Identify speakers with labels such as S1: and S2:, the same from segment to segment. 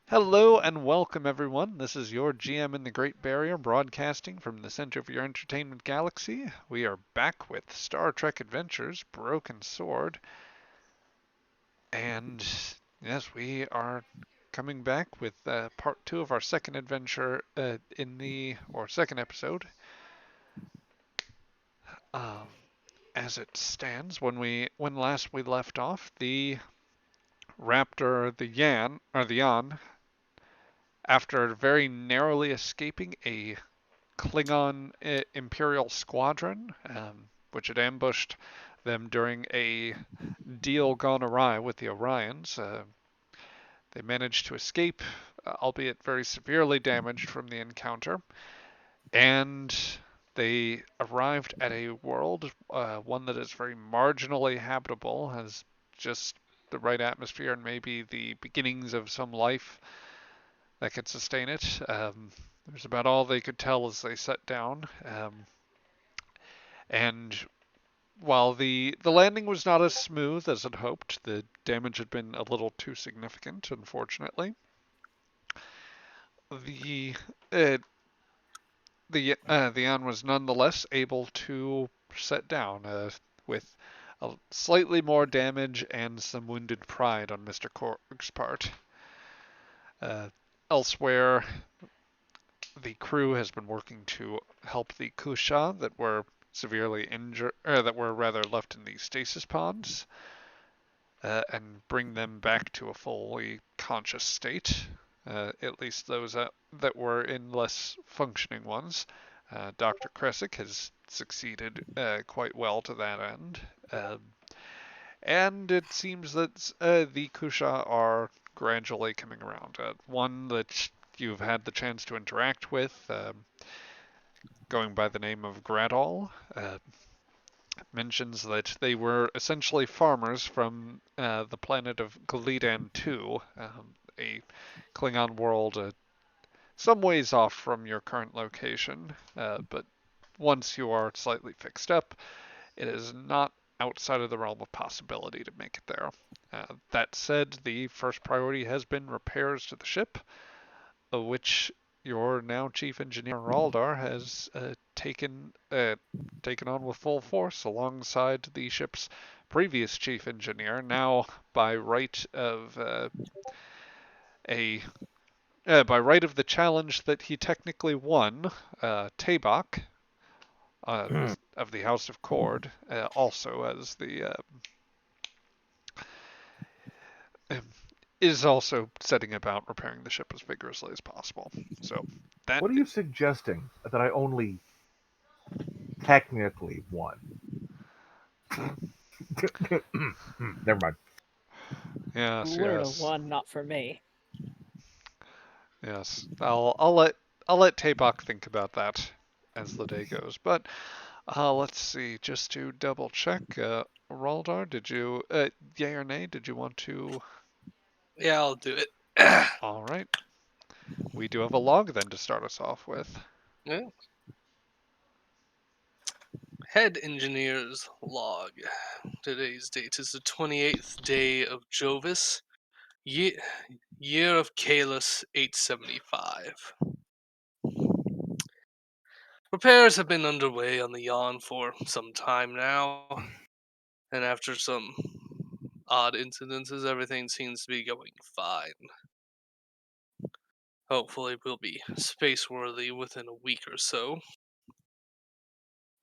S1: Hello and welcome, everyone. This is your GM in the Great Barrier, broadcasting from the center of your entertainment galaxy. We are back with Star Trek Adventures Broken Sword. And yes, we are coming back with part two of our second adventure or second episode. Um, as it stands, when last we left off, the Raptor, the Yan, after very narrowly escaping a Klingon Imperial squadron, which had ambushed them during a deal gone awry with the Orions. They managed to escape, albeit very severely damaged from the encounter, and they arrived at a world, one that is very marginally habitable, has just the right atmosphere and maybe the beginnings of some life that could sustain it. There's about all they could tell as they set down. And while the landing was not as smooth as I'd hoped, the damage had been a little too significant, unfortunately. The uh, the An was nonetheless able to set down with slightly more damage and some wounded pride on Mr. Korg's part. Uh, Elsewhere, the crew has been working to help the Kusha that were severely injured, that were rather left in the stasis pods, and bring them back to a fully conscious state. At least those that were in less functioning ones. Dr. Kresick has succeeded quite well to that end. And it seems that the Kusha are gradually coming around. One that you've had the chance to interact with, going by the name of Gradol, mentions that they were essentially farmers from the planet of Galidan 2, a Klingon world some ways off from your current location, but once you are slightly fixed up, it is not outside of the realm of possibility to make it there. That said, the first priority has been repairs to the ship, which your now chief engineer Raldar has taken on with full force alongside the ship's previous chief engineer, now by right of a by right of the challenge that he technically won, Tabak of the House of Cord, also as the is also setting about repairing the ship as vigorously as possible. So that
S2: What are you suggesting? That I only technically won? Never mind.
S1: yes,
S3: You would have
S1: yes,
S3: won, not for me.
S1: yes. I'll let Tabak think about that as the day goes. But let's see, just to double check, Raldar, did you yay or nay? Did you want to?
S4: Yeah, I'll do it.
S1: All right. We do have a log then to start us off with.
S4: Yeah. Head engineer's log. Today's date is the 28th day of Jovis, ye- year of Kalis 875. Repairs have been underway on the yawn for some time now, and after some odd incidences, everything seems to be going fine. Hopefully, we'll be space worthy within a week or so.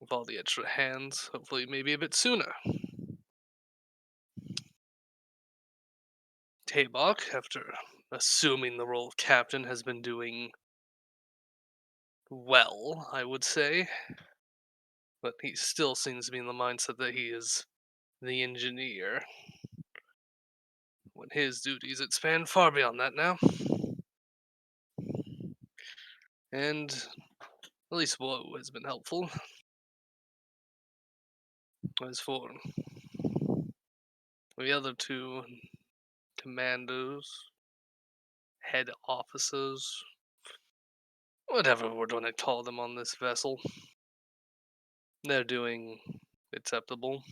S4: With all the extra hands, hopefully, maybe a bit sooner. Tabok, after assuming the role of captain, has been doing well, I would say. But he still seems to be in the mindset that he is the engineer, when his duties expand far beyond that now. And at least Woe has been helpful. As for the other two commandos, head officers, whatever we're going to call them on this vessel, they're doing acceptable.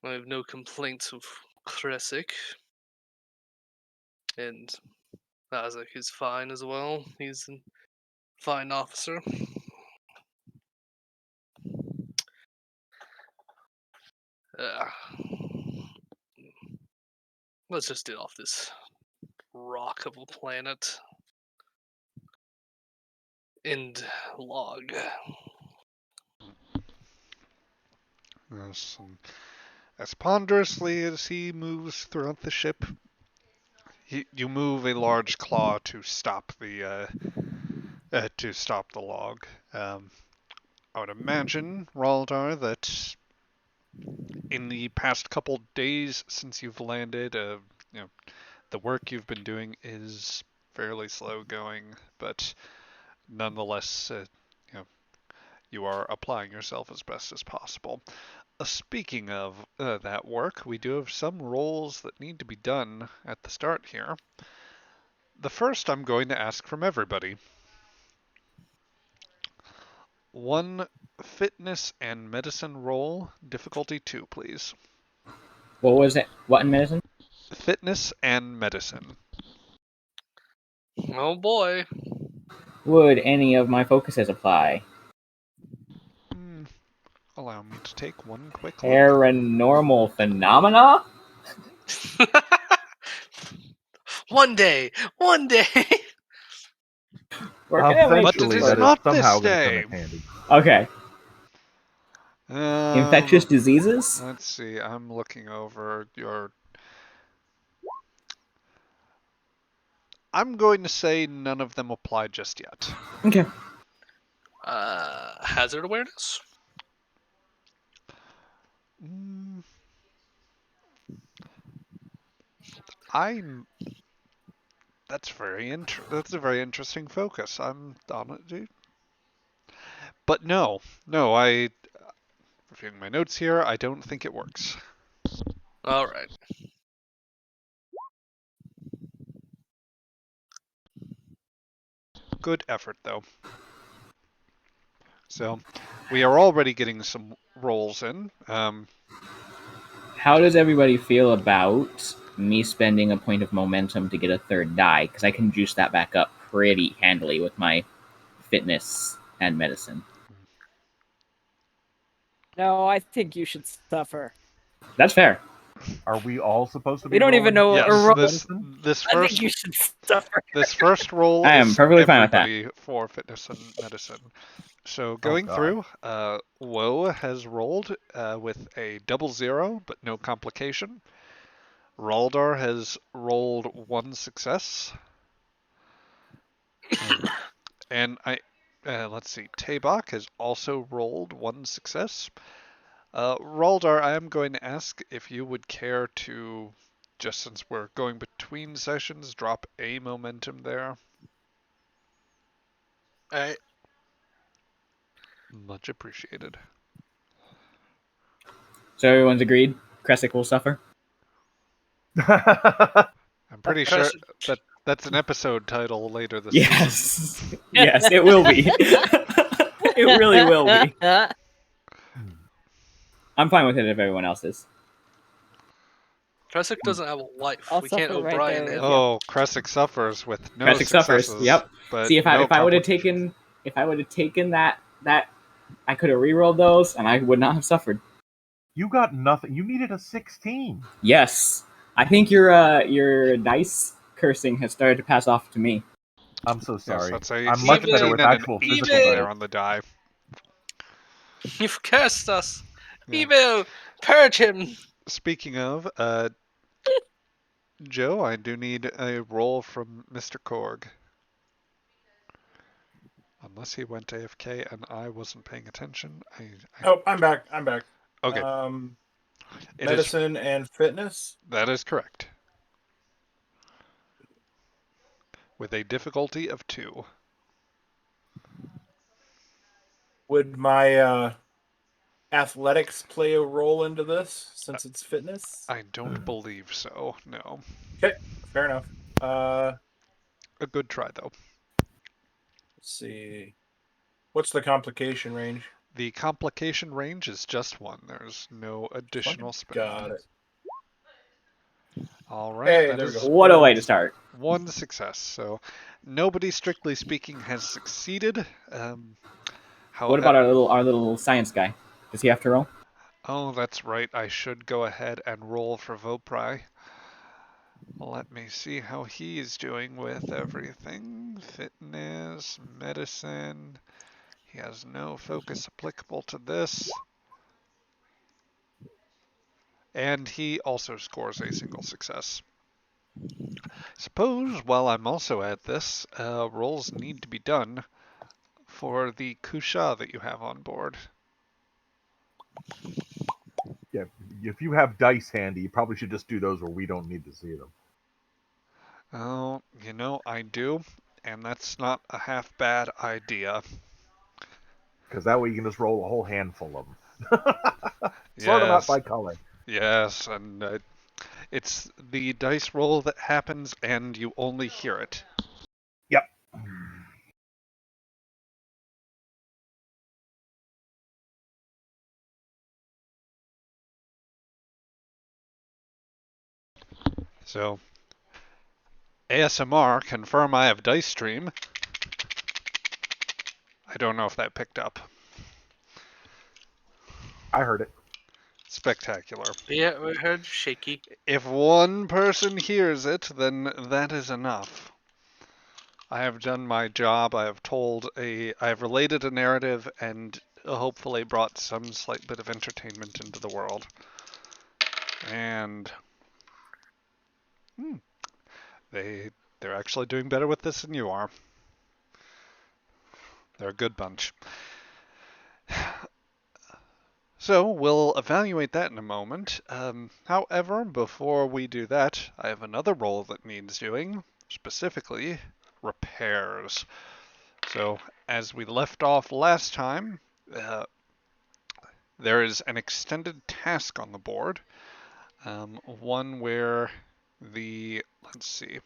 S4: I have no complaints of Kresick. And Isaac is fine as well. He's a fine officer. Let's just get off this rock of a planet. End log.
S1: Yes, and as ponderously as he moves throughout the ship, you move a large claw to stop the log. I would imagine, Raldar, that in the past couple days since you've landed, the work you've been doing is fairly slow going, but nonetheless, you are applying yourself as best as possible. Speaking of that work, we do have some roles that need to be done at the start here. The first I'm going to ask from everybody. One fitness and medicine roll, difficulty 2, please.
S3: What was it? What in medicine?
S1: Fitness and medicine.
S4: Oh boy.
S3: Would any of my focuses apply?
S1: Allow me to take one quick look.
S3: Paranormal phenomena?
S4: One day.
S3: We're gonna make
S1: But it
S2: Eventually,
S1: is
S2: that
S1: not
S2: is somehow
S1: this
S2: going to come
S1: day.
S2: in handy.
S3: Okay. Infectious diseases?
S1: Let's see. I'm looking over your. I'm going to say none of them apply just yet.
S3: Okay.
S4: Hazard awareness?
S1: I'm. That's That's a very interesting focus. I'm on it, dude. But no. Reviewing my notes here, I don't think it works.
S4: Alright.
S1: Good effort, though. So, we are already getting some rolls in.
S3: How does everybody feel about me spending a point of momentum to get a third die? Because I can juice that back up pretty handily with my fitness and medicine.
S5: No, I think you should suffer.
S3: That's fair.
S2: Are we all supposed to be
S5: We don't even know
S1: Yes,
S5: a roll.
S1: this
S5: I think you
S1: first
S5: should suffer.
S1: this first roll
S3: I am
S1: is
S3: perfectly fine with that.
S1: everybody for fitness and medicine. So going
S2: God.
S1: through, Woe has rolled with a 00, but no complication. Raldar has rolled 1 success. And let's see, Tabak has also rolled 1 success. Raldar, I am going to ask if you would care to, just since we're going between sessions, drop a momentum there.
S4: Alright.
S1: Much appreciated.
S3: So everyone's agreed? Kresic will suffer?
S1: I'm pretty sure that's an episode title later this season.
S3: Yes. Yes, it will be. It really will be. I'm fine with it if everyone else is.
S4: Kresic doesn't have a life.
S5: I'll
S4: we can't
S5: suffer right
S4: O'Brien
S5: there
S4: him.
S5: with you.
S1: Oh, Kresic suffers with no
S3: Kresic suffers.
S1: successes.
S3: Yep.
S1: But
S3: See, if
S1: no
S3: I would have
S1: complications.
S3: taken that, I could have rerolled those, and I would not have suffered.
S2: You got nothing. You needed a 16.
S3: Yes, I think your dice cursing has started to pass off to me.
S2: I'm so
S1: Yes,
S2: sorry.
S1: that's a
S2: I'm much
S1: 17
S2: better with
S1: and
S2: actual
S1: an
S2: physical
S1: 18
S2: dice.
S1: there on the die.
S4: You've cursed us.
S1: Yeah.
S4: Evil! Purge him!
S1: Speaking of, Joe, I do need a roll from Mr. Korg. Unless he went AFK and I wasn't paying attention.
S6: Oh, I'm back.
S1: Okay. It is-
S6: Medicine and fitness.
S1: that is correct. With a difficulty of 2.
S6: Would my athletics play a role into this since it's fitness?
S1: I don't believe so, no.
S6: Okay, fair enough.
S1: A good try, though.
S6: Let's see. What's the complication range?
S1: The complication range is just 1. There's no additional spending.
S6: Got it.
S1: All right.
S6: Hey,
S1: that
S6: there we
S1: is
S6: go.
S3: What a way to start!
S1: 1 success. So nobody, strictly speaking, has succeeded. How?
S3: What about our little science guy? Does he have to roll?
S1: Oh, that's right. I should go ahead and roll for Vopri. Let me see how he's doing with everything. Fitness, medicine. He has no focus applicable to this. And he also scores a single success. Suppose while I'm also at this, rolls need to be done for the Kusha that you have on board.
S2: Yeah, if you have dice handy, you probably should just do those where we don't need to see them.
S1: Oh, I do, and that's not a half bad idea.
S2: Because that way you can just roll a whole handful of them. Sort them out by color.
S1: Yes, and it's the dice roll that happens, and you only hear it.
S2: Yep.
S1: So, ASMR, confirm I have dice stream. I don't know if that picked up.
S2: I heard it.
S1: Spectacular.
S4: Yeah, we heard shaky.
S1: If one person hears it, then that is enough. I have done my job. I have related a narrative and hopefully brought some slight bit of entertainment into the world. And they're actually doing better with this than you are. They're a good bunch. So we'll evaluate that in a moment. However, before we do that, I have another role that needs doing, specifically repairs. So as we left off last time, there is an extended task on the board, one where let's see,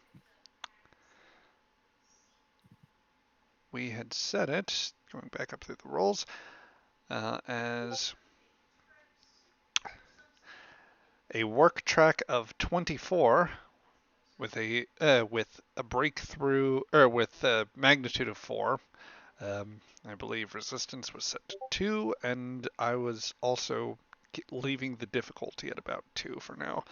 S1: we had set it, going back up through the rolls, as a work track of 24 with a breakthrough, or with a magnitude of 4. I believe resistance was set to 2, and I was also leaving the difficulty at about 2 for now.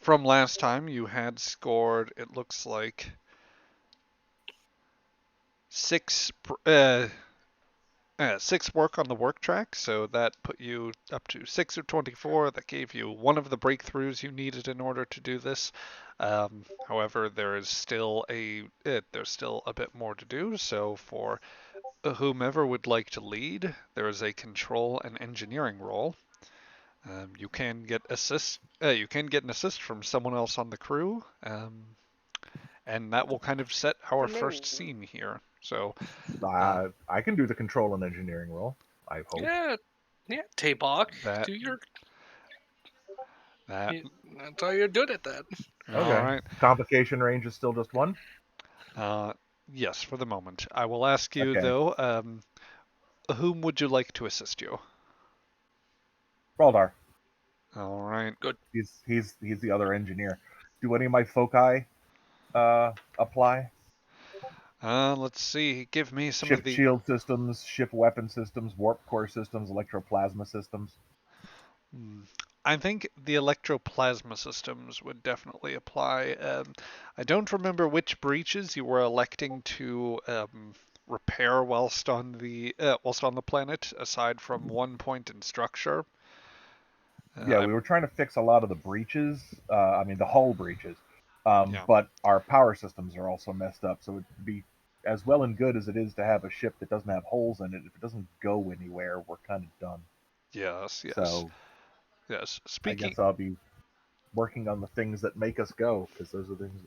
S1: From last time, you had scored, it looks like, 6 work on the work track, so that put you up to 6 of 24. That gave you one of the breakthroughs you needed in order to do this. However, there's still a bit more to do. So for whomever would like to lead, there is a control and engineering role. You can get assist. You can get an assist from someone else on the crew, and that will kind of set our first scene here. So
S2: I can do the control and engineering role, I hope.
S4: Yeah, Tabok,
S1: That-
S4: do your.
S1: that
S4: That's how you're good at that.
S1: all
S2: Okay.
S1: right.
S2: Complication range is still just 1?
S1: Yes, for the moment. I will ask you
S2: Okay.
S1: though. Whom would you like to assist you?
S2: Raldar.
S1: All right.
S2: He's the other engineer. Do any of my foci apply?
S1: Let's see. Give me some
S2: Ship
S1: of the.
S2: shield systems, ship weapon systems, warp core systems, electroplasma systems.
S1: I think the electroplasma systems would definitely apply. I don't remember which breaches you were electing to repair whilst on the planet, aside from one point in structure.
S2: Yeah, we were trying to fix a lot of the breaches. I mean, the hull breaches.
S1: Yeah.
S2: But our power systems are also messed up. So it'd be as well and good as it is to have a ship that doesn't have holes in it. If it doesn't go anywhere, we're kind of done.
S1: Yes. Yes.
S2: So
S1: Yes.
S2: I
S1: Speaking.
S2: guess I'll be working on the things that make us go, because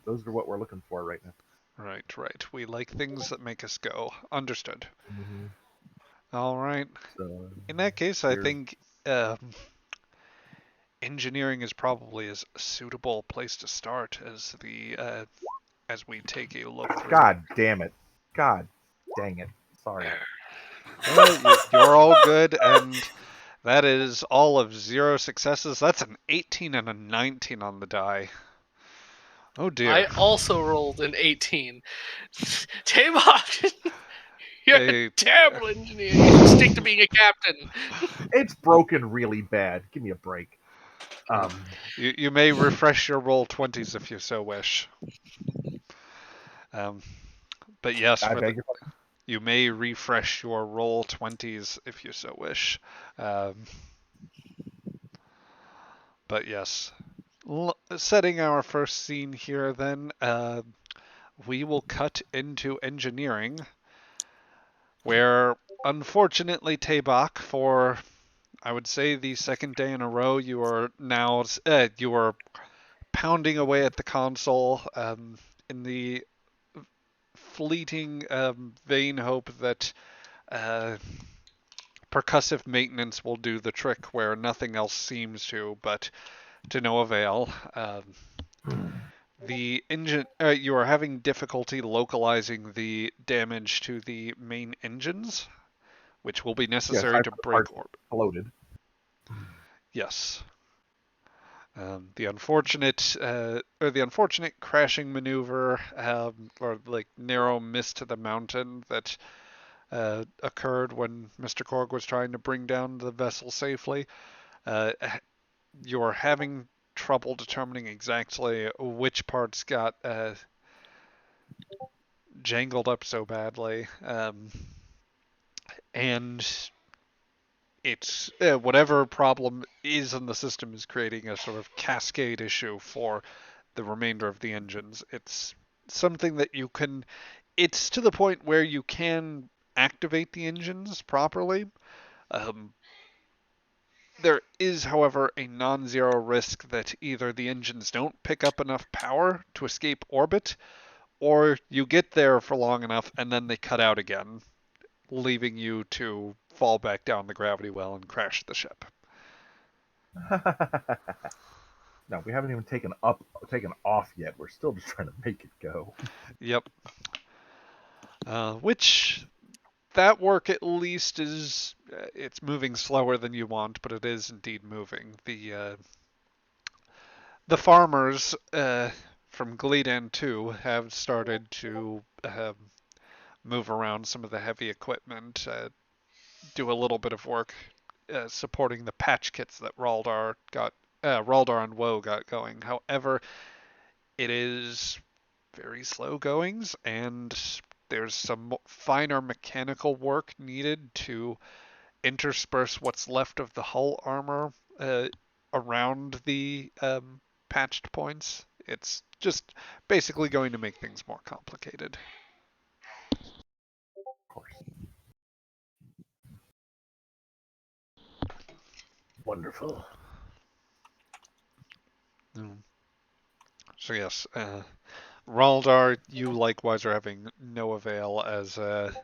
S2: those are what we're looking for right now.
S1: Right. We like things that make us go. Understood.
S2: Mm-hmm.
S1: All right.
S2: So
S1: In that case, I think engineering is probably as suitable a place to start as as we take a look through.
S2: God damn it! God dang it! Sorry.
S1: You're all good, and that is all of 0 successes. That's an 18 and a 19 on the die. Oh dear.
S4: I also rolled an 18. Tabok, you're
S1: Hey,
S4: a terrible engineer. You should stick to being a captain.
S2: It's broken really bad. Give me a break.
S1: you may refresh your roll 20s if you so wish. Um, but yes,
S2: I
S1: for the,
S2: beg your pardon.
S1: you may refresh your roll 20s if you so wish. But yes, setting our first scene here, then we will cut into engineering, where unfortunately Tabak, for I would say the second day in a row, you are now you are pounding away at the console in the fleeting vain hope that uh, percussive maintenance will do the trick where nothing else seems to, but to no avail. The engine, you are having difficulty localizing the damage to the main engines, which will be
S2: Yes,
S1: necessary
S2: I've
S1: to
S2: got the
S1: break
S2: parts
S1: orbit.
S2: loaded.
S1: Yes. The unfortunate crashing maneuver, or like narrow miss to the mountain that occurred when Mr. Korg was trying to bring down the vessel safely. Uh, you're having trouble determining exactly which parts got jangled up so badly, and it's whatever problem is in the system is creating a sort of cascade issue for the remainder of the engines. It's something that you can. It's to the point where you can activate the engines properly. Um, there is, however, a non-zero risk that either the engines don't pick up enough power to escape orbit, or you get there for long enough and then they cut out again, leaving you to fall back down the gravity well and crash the ship.
S2: No, we haven't even taken off yet. We're still just trying to make it go.
S1: Yep. Which that work at least is it's moving slower than you want, but it is indeed moving. The farmers from Gleedan 2 have started to move around some of the heavy equipment, do a little bit of work supporting the patch kits that Raldar and Woe got going. However, it is very slow goings, and there's some finer mechanical work needed to intersperse what's left of the hull armor around the patched points. It's just basically going to make things more complicated.
S2: Of course. Wonderful.
S1: So yes, Raldar, you likewise are having no avail as or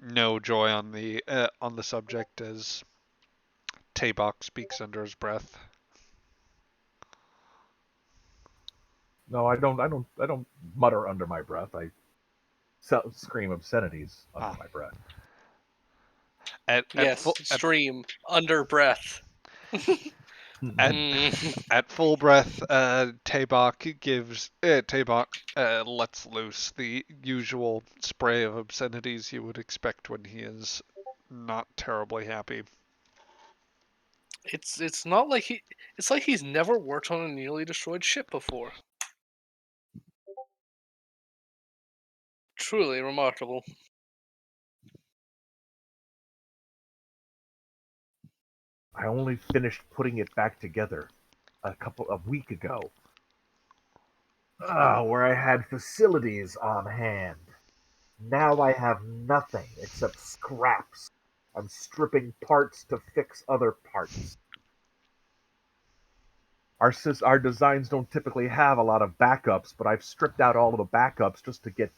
S1: no joy on the subject as Tabok speaks under his breath.
S2: No, I don't mutter under my breath. I scream obscenities under my breath.
S4: Yes, stream under breath.
S1: At full breath, Tabok lets loose the usual spray of obscenities you would expect when he is not terribly happy.
S4: It's not like it's like he's never worked on a nearly destroyed ship before. Truly remarkable.
S2: I only finished putting it back together a week ago. Where I had facilities on hand. Now I have nothing except scraps. I'm stripping parts to fix other parts. Our designs don't typically have a lot of backups, but I've stripped out all of the backups just to get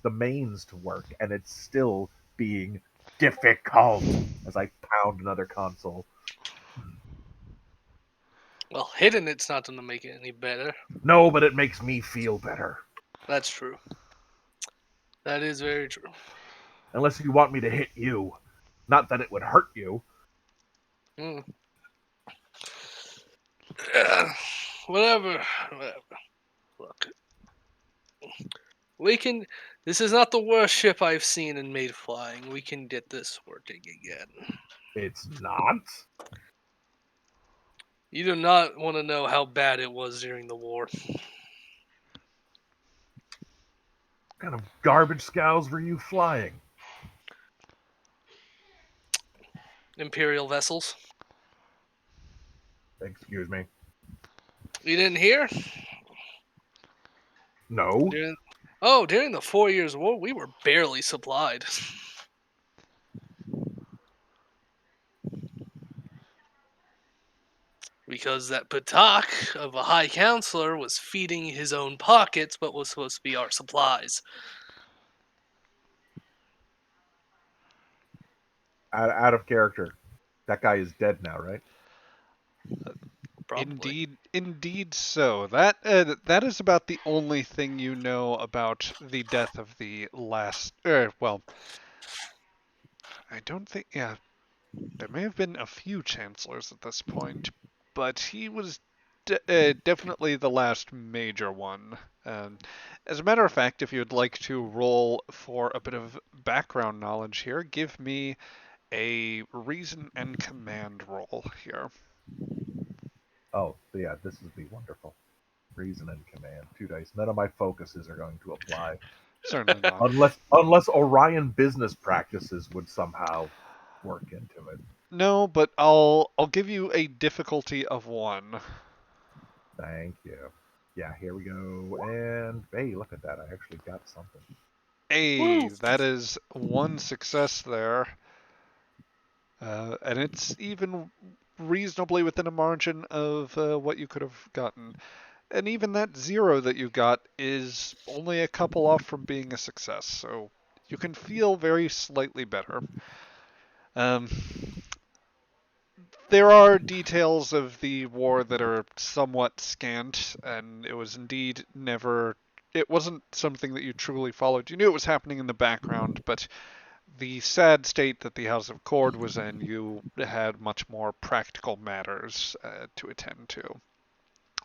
S2: the mains to work, and it's still being difficult as I pound another console.
S4: Well, hitting it's not going to make it any better.
S2: No, but it makes me feel better.
S4: That's true. That is very true.
S2: Unless you want me to hit you. Not that it would hurt you.
S4: Whatever. Look, we can. This is not the worst ship I've seen and made flying. We can get this working again.
S2: It's not.
S4: You do not want to know how bad it was during the war.
S2: What kind of garbage scows were you flying?
S4: Imperial vessels.
S2: Excuse me.
S4: You didn't hear?
S2: No.
S4: During the 4 Years' War, we were barely supplied. Because that Patak of a High Counselor was feeding his own pockets what was supposed to be our supplies.
S2: Out of character. That guy is dead now, right?
S4: Probably.
S1: Indeed so. That is about the only thing you know about the death of the last. Well, I don't think. Yeah, there may have been a few chancellors at this point, but he was definitely the last major one. As a matter of fact, if you'd like to roll for a bit of background knowledge here, give me a reason and command roll here.
S2: Oh, yeah, this would be wonderful. Reason and command. 2 dice. None of my focuses are going to apply.
S1: Certainly not.
S2: Unless Orion business practices would somehow work into it.
S1: No, but I'll give you a difficulty of 1.
S2: Thank you. Yeah, here we go. And hey, look at that. I actually got something.
S1: Hey, that is 1 success there. And it's even reasonably within a margin of what you could have gotten. And even that 0 that you got is only a couple off from being a success, so you can feel very slightly better. There are details of the war that are somewhat scant, and it was indeed never. It wasn't something that you truly followed. You knew it was happening in the background, but the sad state that the House of Cord was in, you had much more practical matters to attend to.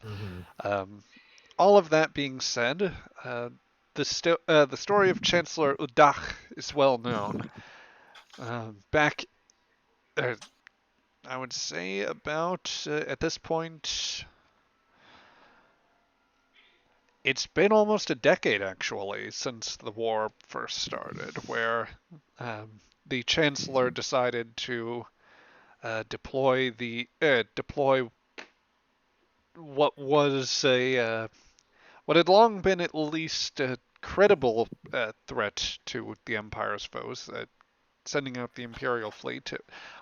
S2: Mm-hmm.
S1: All of that being said, the story of Chancellor yIvoqHa'egh is well known. Back, I would say about at this point, it's been almost a decade actually since the war first started, where the Chancellor decided to deploy what was what had long been at least a credible threat to the Empire's foes, sending out the Imperial fleet.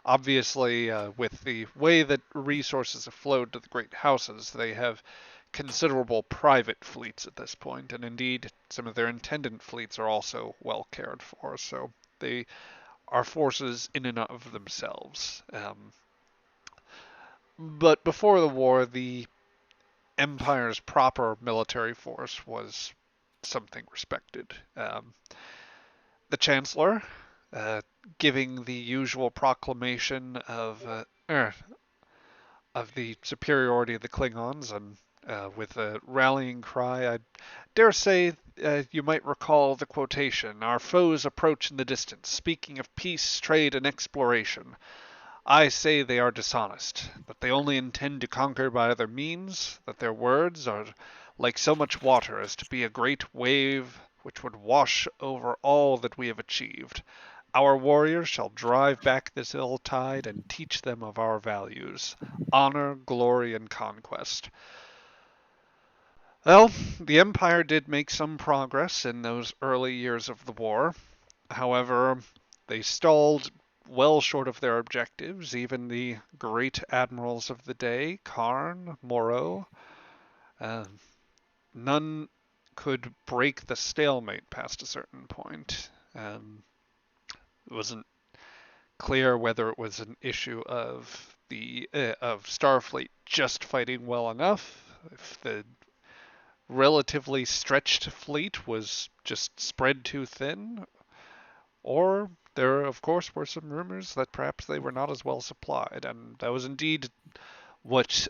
S1: Obviously, with the way that resources have flowed to the great houses, they have considerable private fleets at this point, and indeed some of their intendant fleets are also well cared for, so they are forces in and of themselves. But before the war, the Empire's proper military force was something respected. The Chancellor, uh, giving the usual proclamation of the superiority of the Klingons, and with a rallying cry, I dare say you might recall the quotation: "Our foes approach in the distance, speaking of peace, trade, and exploration. I say they are dishonest, that they only intend to conquer by other means, that their words are like so much water as to be a great wave which would wash over all that we have achieved. Our warriors shall drive back this ill tide and teach them of our values, honor, glory, and conquest." Well, the Empire did make some progress in those early years of the war. However, they stalled well short of their objectives. Even the great admirals of the day, Karn, Moreau, uh, none could break the stalemate past a certain point. It wasn't clear whether it was an issue of the of Starfleet just fighting well enough, if the relatively stretched fleet was just spread too thin, or there, of course, were some rumors that perhaps they were not as well supplied, and that was indeed what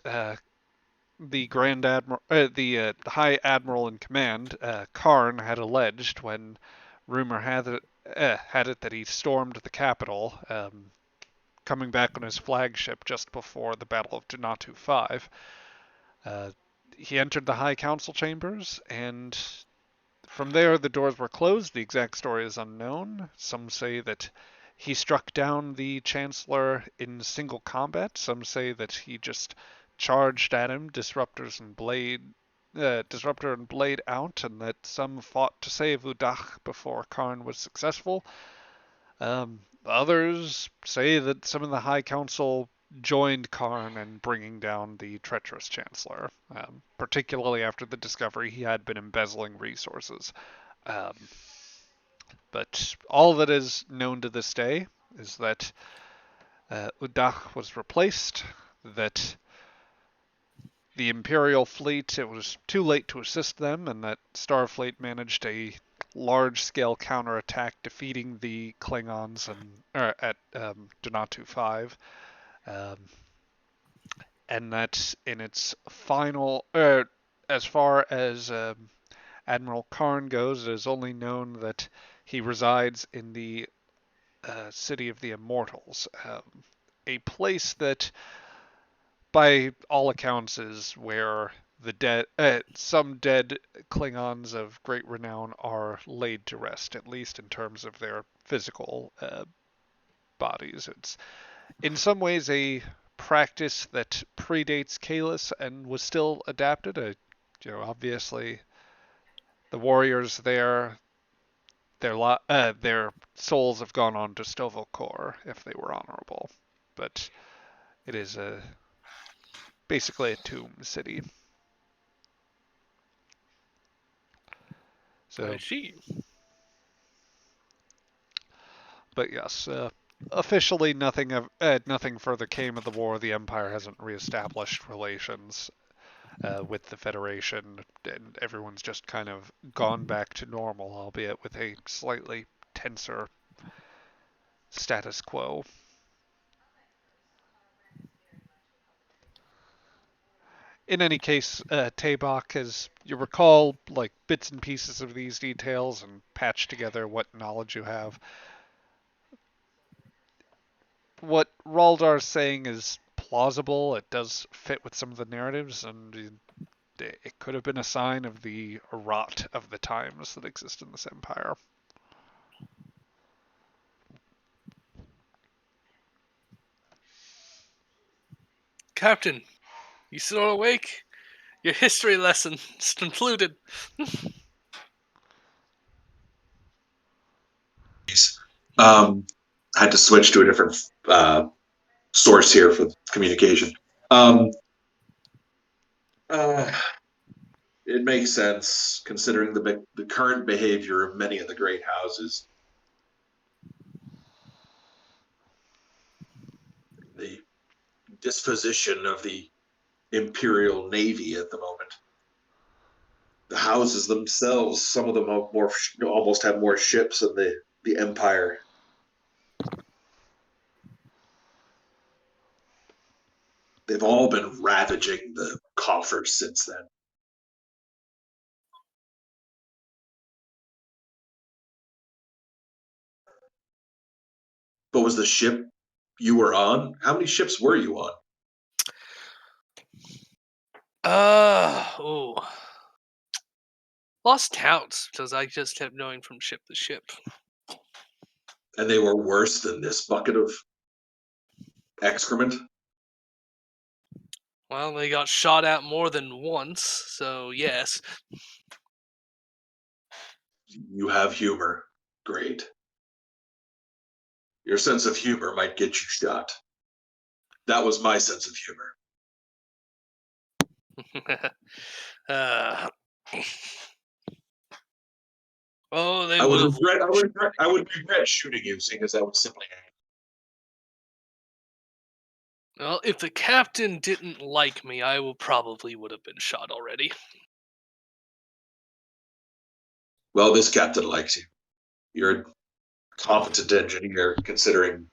S1: the Grand Admiral, the High Admiral in command, Karn, had alleged when rumor had it that he stormed the capital, coming back on his flagship just before the Battle of Donatu 5. He entered the High Council chambers, and from there the doors were closed. The exact story is unknown. Some say that he struck down the Chancellor in single combat. Some say that he just charged at him, Disruptor and Blade out, and that some fought to save Udach before Karn was successful. Others say that some of the High Council joined Karn in bringing down the treacherous Chancellor, particularly after the discovery he had been embezzling resources. But all that is known to this day is that Udach was replaced, that the Imperial fleet, it was too late to assist them, and that Starfleet managed a large-scale counterattack, defeating the Klingons at Donatu 5, and that in its final, as far as Admiral Karn goes, it is only known that he resides in the City of the Immortals, a place that, by all accounts, is where some dead Klingons of great renown are laid to rest, at least in terms of their physical bodies. It's in some ways a practice that predates Kalis and was still adapted. Obviously, the warriors there, their souls have gone on to Stovall if they were honorable, but it is basically a tomb city. So,
S4: I see.
S1: but yes, officially nothing further came of the war. The Empire hasn't reestablished relations with the Federation, and everyone's just kind of gone back to normal, albeit with a slightly tenser status quo. In any case, Tabak, as you recall, like bits and pieces of these details and patch together what knowledge you have. What Raldar's saying is plausible. It does fit with some of the narratives, and it could have been a sign of the rot of the times that exist in this empire.
S4: Captain, you still awake? Your history lesson is concluded.
S7: I had to switch to a different source here for communication. It makes sense considering the current behavior of many of the great houses. The disposition of the Imperial Navy at the moment. The houses themselves, some of them have almost have more ships than the Empire. They've all been ravaging the coffers since then. But was the ship you were on? How many ships were you on?
S4: Lost counts because I just kept going from ship to ship.
S7: And they were worse than this bucket of excrement?
S4: Well, they got shot at more than once, so yes.
S7: You have humor. Great. Your sense of humor might get you shot. That was my sense of humor.
S4: They
S7: I
S4: would
S7: would
S4: have.
S7: regret shooting you, seeing as that would simply happen.
S4: Well, if the captain didn't like me, I probably would have been shot already.
S7: Well, this captain likes you. You're a competent engineer, considering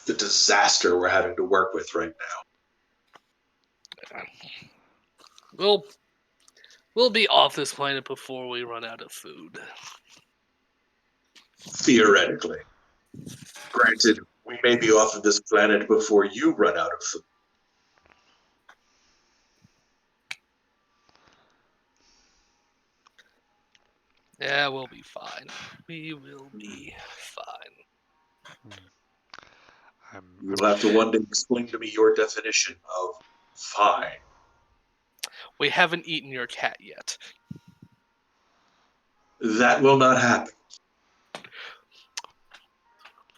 S7: the disaster we're having to work with right now.
S4: We'll be off this planet before we run out of food.
S7: Theoretically. Granted, we may be off of this planet before you run out of food.
S4: Yeah, we'll be fine. We will be fine.
S7: You'll have to one day explain to me your definition of fine.
S4: We haven't eaten your cat yet.
S7: That will not happen.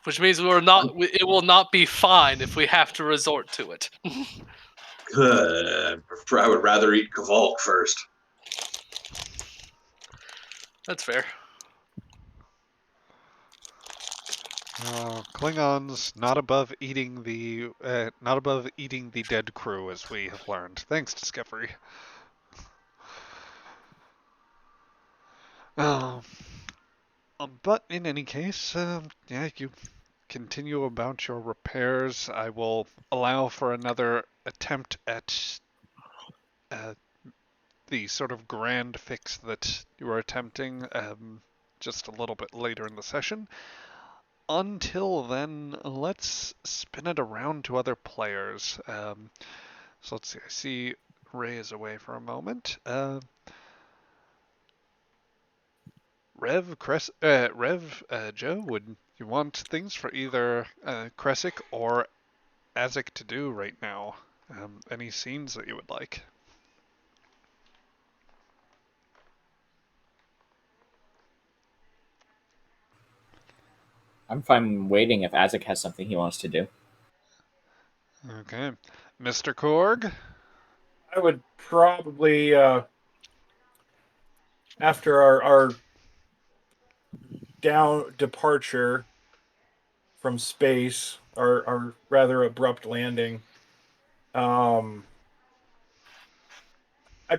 S4: Which means it will not be fine if we have to resort to it.
S7: I would rather eat Kvalk first.
S4: That's fair.
S1: Klingons not above eating the dead crew, as we have learned. Thanks, Discovery. But in any case, yeah, you continue about your repairs. I will allow for another attempt at the sort of grand fix that you were attempting just a little bit later in the session. Until then, let's spin it around to other players. So let's see. I see Ray is away for a moment. Joe, would you want things for either Kresic or Azek to do right now? Any scenes that you would like?
S3: I'm fine waiting if Azek has something he wants to do.
S1: Okay. Mr. Korg?
S6: I would probably, after our down departure from space, our rather abrupt landing, I'd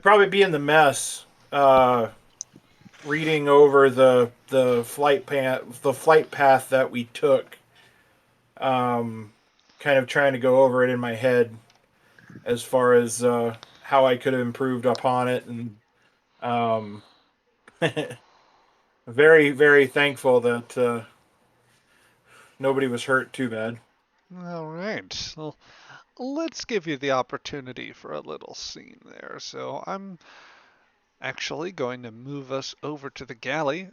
S6: probably be in the mess, reading over the flight path that we took, kind of trying to go over it in my head as far as how I could have improved upon it, and very, very thankful that nobody was hurt too bad.
S1: All right. Well, let's give you the opportunity for a little scene there. So I'm actually going to move us over to the galley.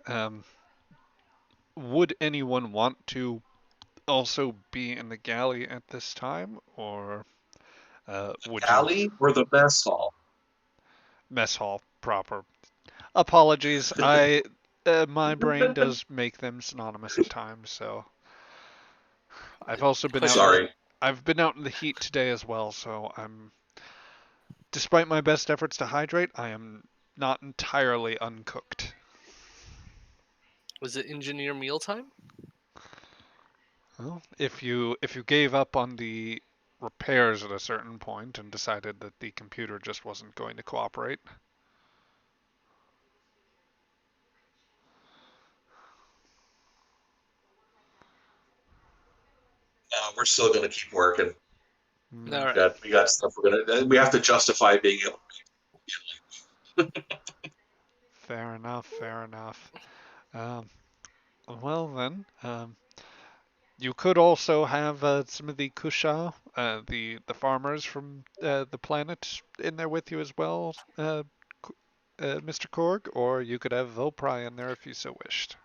S1: Would anyone want to also be in the galley at this time, or would you
S7: Galley or the mess hall?
S1: mess hall proper? Apologies, my brain does make them synonymous at times. So I've also been out.
S7: Sorry.
S1: I've been out in the heat today as well, so despite my best efforts to hydrate, I am not entirely uncooked.
S4: Was it engineer mealtime?
S1: Well, if you gave up on the repairs at a certain point and decided that the computer just wasn't going to cooperate.
S7: We're still going to keep working.
S4: All right.
S7: We got stuff we have to justify being able.
S1: Fair enough, fair enough. Um, well then, you could also have some of the Kusha, the farmers from the planet, in there with you as well, Mr. Korg, or you could have Vopri in there if you so wished.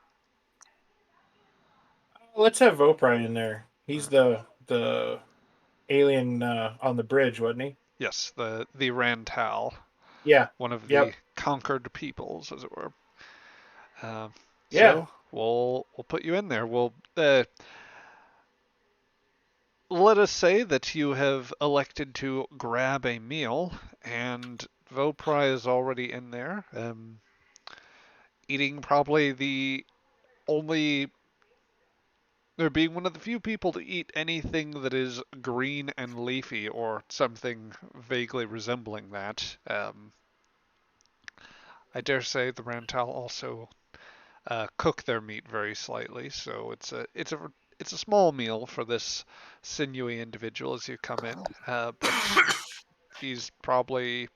S6: Let's have Vopri in there. He's the alien on the bridge, wasn't he?
S1: Yes, the Rantal,
S6: Yeah.
S1: one of the
S6: Yep.
S1: conquered peoples, as it were.
S6: Yeah.
S1: So we'll put you in there. We'll let us say that you have elected to grab a meal, and Vopri is already in there, eating probably the only, or being one of the few people to eat anything that is green and leafy, or something vaguely resembling that. I dare say the Rantal also cook their meat very slightly, so it's a small meal for this sinewy individual as you come in, but he's probably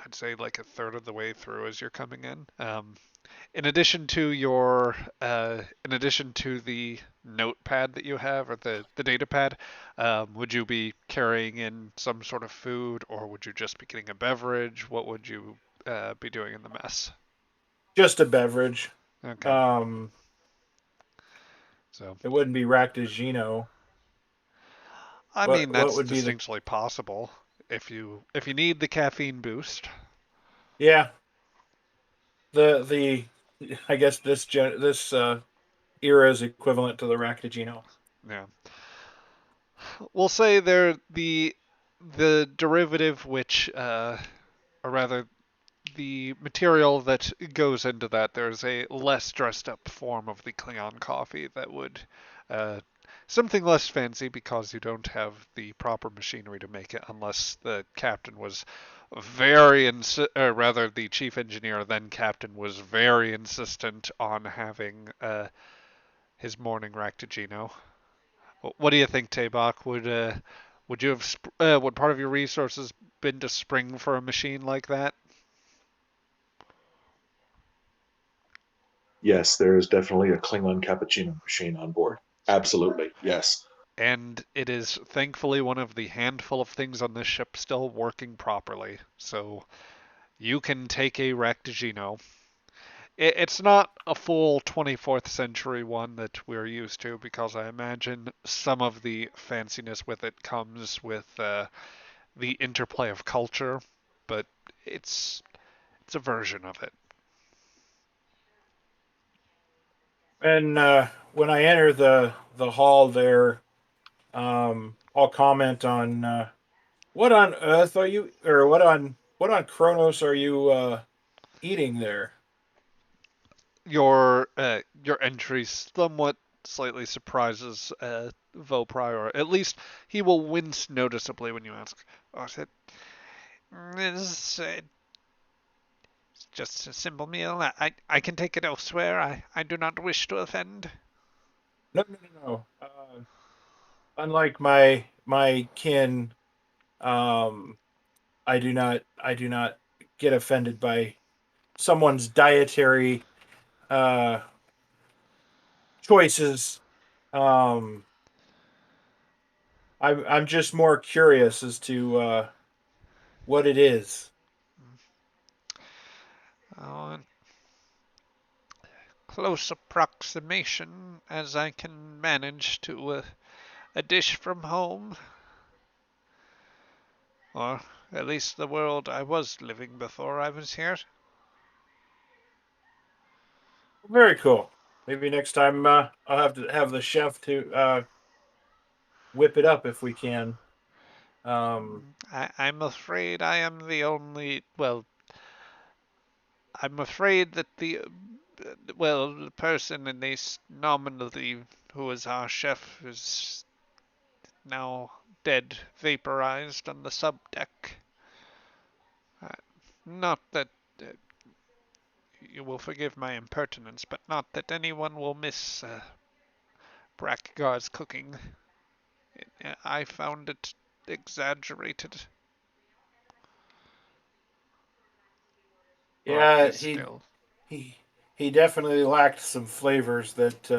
S1: I'd say like a third of the way through as you're coming in. In addition to in addition to the notepad that you have or the data pad, would you be carrying in some sort of food, or would you just be getting a beverage? What would you be doing in the mess?
S6: Just a beverage.
S1: Okay,
S6: Um,
S1: so
S6: it wouldn't be Ractigino.
S1: I mean
S6: What
S1: that's
S6: would be the?
S1: distinctly possible if you need the caffeine boost.
S6: Yeah, the I guess this era is equivalent to the Ractigino.
S1: Yeah, we'll say they're the derivative, which or rather the material that goes into that. There's a less dressed up form of the Klingon coffee that would uh, something less fancy because you don't have the proper machinery to make it unless the captain was or rather the chief engineer then captain was very insistent on having his morning Ractigino. What do you think, Tabak? Would you have would part of your resources been to spring for a machine like that?
S7: Yes, there is definitely a Klingon cappuccino machine on board. Absolutely, yes.
S1: And it is thankfully one of the handful of things on this ship still working properly. So you can take a Rectigino. It's not a full 24th century one that we're used to because I imagine some of the fanciness with it comes with the interplay of culture, but it's it's a version of it.
S6: And when I enter the hall there, I'll comment on what on earth are you, or what on Kronos are you eating there?
S1: Your entry somewhat slightly surprises Vopri, or at least he will wince noticeably when you ask. Oh, is it? It's just a simple meal. I can take it elsewhere. I do not wish to offend.
S6: No, no, no, no. Unlike my kin, um, I do not get offended by someone's dietary uh, choices. Um, I'm just more curious as to what it is.
S1: Oh, close approximation as I can manage to a dish from home, or at least the world I was living before I was here.
S6: Very cool. Maybe next time I'll have to have the chef to whip it up if we can.
S1: I'm afraid I am the only. Well, I'm afraid that the person in this nominally who is our chef is now dead, vaporized on the subdeck. Uh, not that you will forgive my impertinence, but not that anyone will miss Brackgar's cooking. I found it exaggerated, or at
S6: Yeah,
S1: least still.
S6: he he definitely lacked some flavors that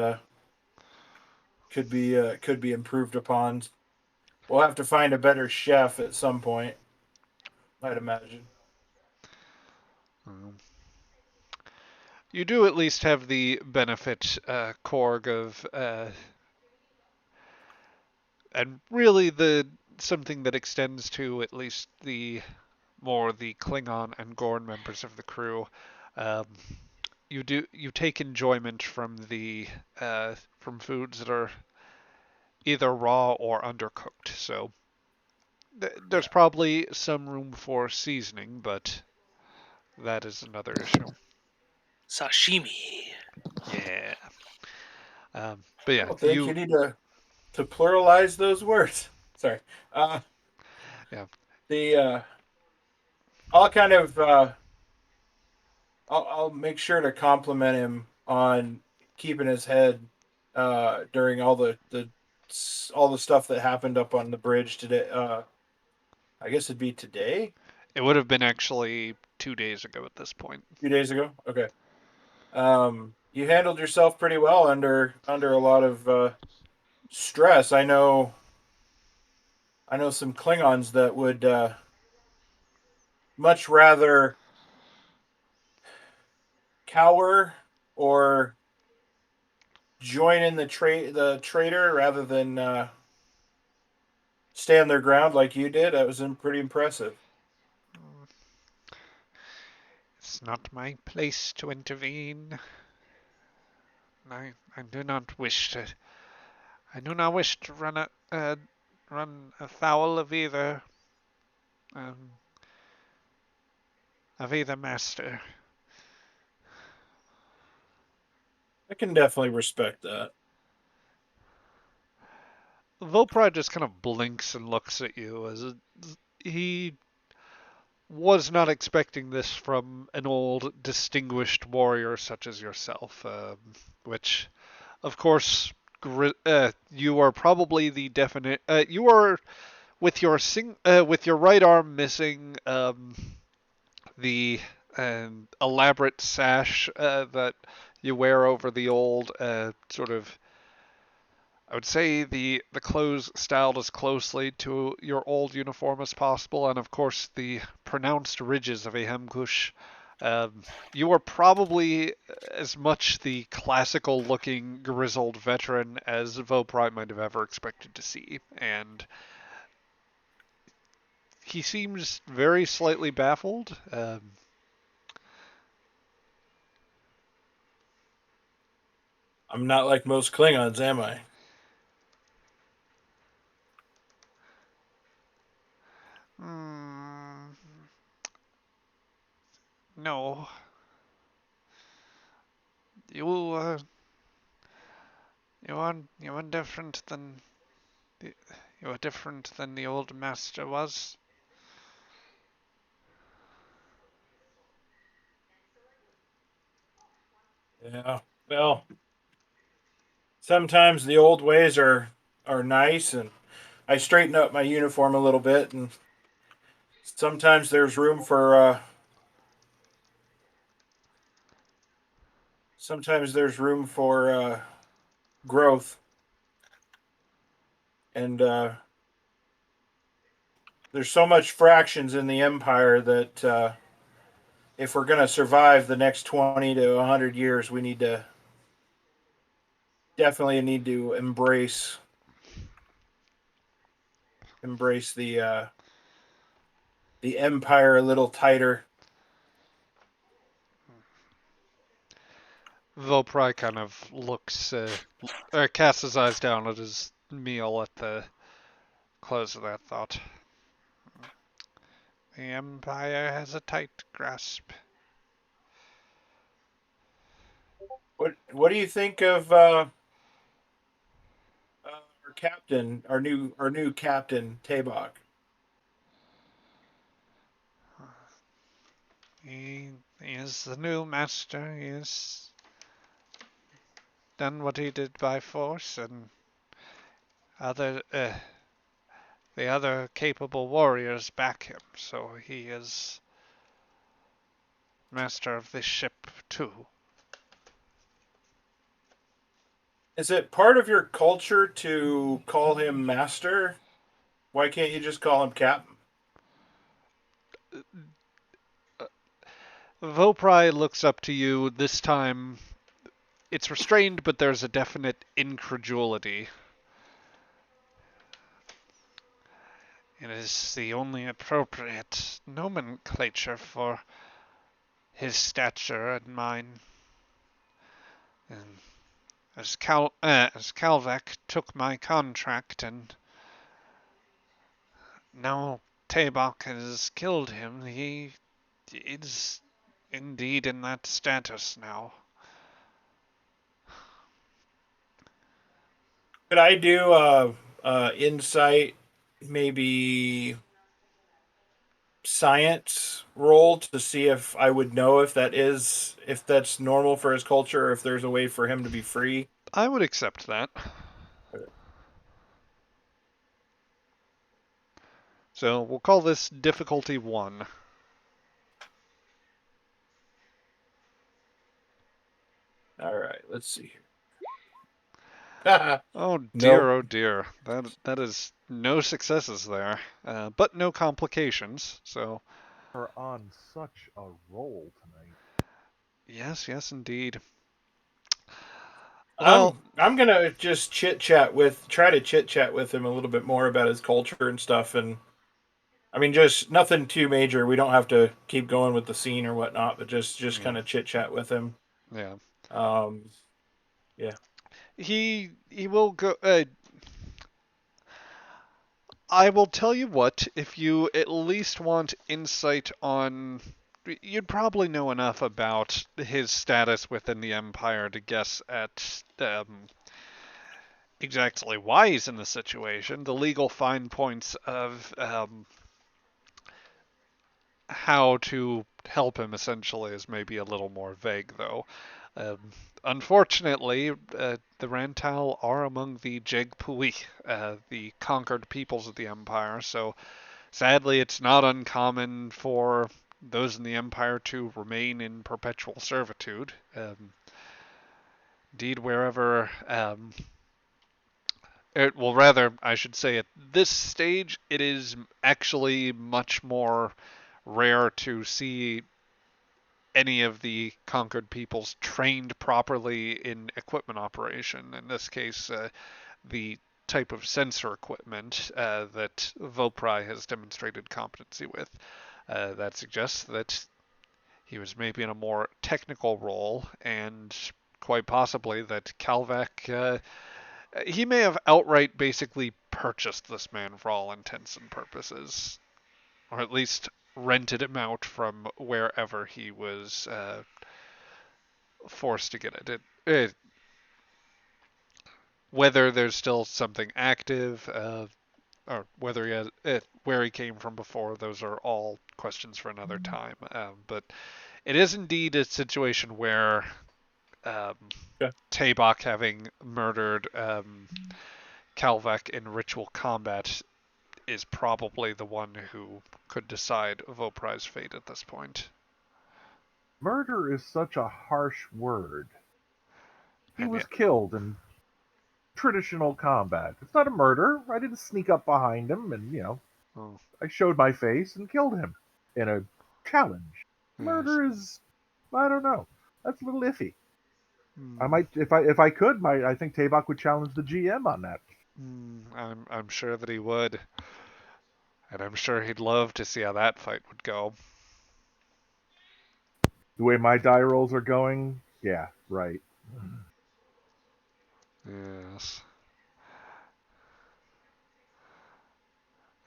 S6: could be improved upon. We'll have to find a better chef at some point, I'd imagine.
S1: Um, you do at least have the benefit, Korg, of and really the something that extends to at least the Klingon and Gorn members of the crew. Um, you take enjoyment from foods that are either raw or undercooked. So there's
S6: Yeah.
S1: probably some room for seasoning, but that is another issue.
S4: Sashimi.
S1: Yeah. But
S6: I
S1: yeah,
S6: don't think you need to pluralize those words. Sorry. Uh,
S1: yeah.
S6: the I'll kind of I'll make sure to compliment him on keeping his head during all the stuff that happened up on the bridge today. I guess it'd be today.
S1: It would have been actually 2 days ago at this point.
S6: A few days ago. Okay. You handled yourself pretty well under a lot of stress. I know some Klingons that would much rather cower or join in the traitor rather than stand their ground like you did. That was pretty impressive.
S1: It's not my place to intervene. I do not wish to. I do not wish to run afoul um, of either master.
S6: I can definitely respect that.
S1: Vopra just kind of blinks and looks at you as he was not expecting this from an old distinguished warrior such as yourself, which, of course, you are probably the definite. You are with your right arm missing the elaborate sash that you wear over the old sort of. I would say the clothes styled as closely to your old uniform as possible, and of course the pronounced ridges of a hemkush. You are probably as much the classical-looking grizzled veteran as Vopri might have ever expected to see, and he seems very slightly baffled.
S6: I'm not like most Klingons, am I?
S1: Mm, no, you you are different than you are different than the old master was.
S6: Yeah. Well, sometimes the old ways are nice, and I straighten up my uniform a little bit, and sometimes there's room for growth, and there's so much fractions in the empire that if we're going to survive the next 20 to 100 years, we definitely need to embrace the empire a little tighter.
S1: Vopri kind of casts his eyes down at his meal at the close of that thought. The Empire has a tight grasp.
S6: What do you think of our captain, our new captain Tabok?
S1: He is the new master. He has done what he did by force, and other the other capable warriors back him. So he is master of this ship too.
S6: Is it part of your culture to call him master? Why can't you just call him captain?
S1: Vopri looks up to you this time. It's restrained, but there's a definite incredulity. It is the only appropriate nomenclature for his stature and mine. And as Calvek took my contract and now Tabok has killed him, he is indeed in that status now.
S6: Could I do insight, maybe science roll to see if I would know if that's normal for his culture, or if there's a way for him to be free?
S1: I would accept that. So we'll call this difficulty 1.
S6: All right, let's see here.
S1: Oh
S6: Nope.
S1: dear, oh dear. That is no successes there, but no complications. So
S2: Are on such a roll tonight.
S1: yes, yes, indeed. Well,
S6: I'm gonna just try to chit chat with him a little bit more about his culture and stuff, and I mean, just nothing too major. We don't have to keep going with the scene or whatnot, but just
S1: yeah,
S6: kind of chit chat with him.
S1: yeah.
S6: Um, yeah.
S1: He will go. I will tell you what. If you at least want insight on, you'd probably know enough about his status within the Empire to guess at exactly why he's in the situation. The legal fine points of how to help him essentially is maybe a little more vague, though. Um, Unfortunately, the Rantal are among the Jegpui, the conquered peoples of the Empire, so sadly it's not uncommon for those in the Empire to remain in perpetual servitude. Indeed, wherever well, rather, I should say at this stage, it is actually much more rare to see any of the conquered peoples trained properly in equipment operation. In this case, the type of sensor equipment that Vopri has demonstrated competency with. That suggests that he was maybe in a more technical role, and quite possibly that Kalvak, he may have outright basically purchased this man for all intents and purposes, or at least rented him out from wherever he was forced to get it. Whether there's still something active, or whether he has where he came from before, those are all questions for another time. But it is indeed a situation where um,
S6: Yeah.
S1: Tabak, having murdered Kalvek in ritual combat, is probably the one who could decide Vopri's fate at this point.
S2: Murder is such a harsh word. He
S1: And
S2: was
S1: yet,
S2: killed in traditional combat. It's not a murder. I didn't sneak up behind him and,
S1: oh,
S2: I showed my face and killed him in a challenge.
S1: yes.
S2: Murder is, I don't know. That's a little iffy. I
S1: Hmm.
S2: might, if I could, I think Tabak would challenge the GM on that.
S1: I'm sure that he would, and I'm sure he'd love to see how that fight would go.
S2: The way my die rolls are going, yeah, right.
S1: Yes.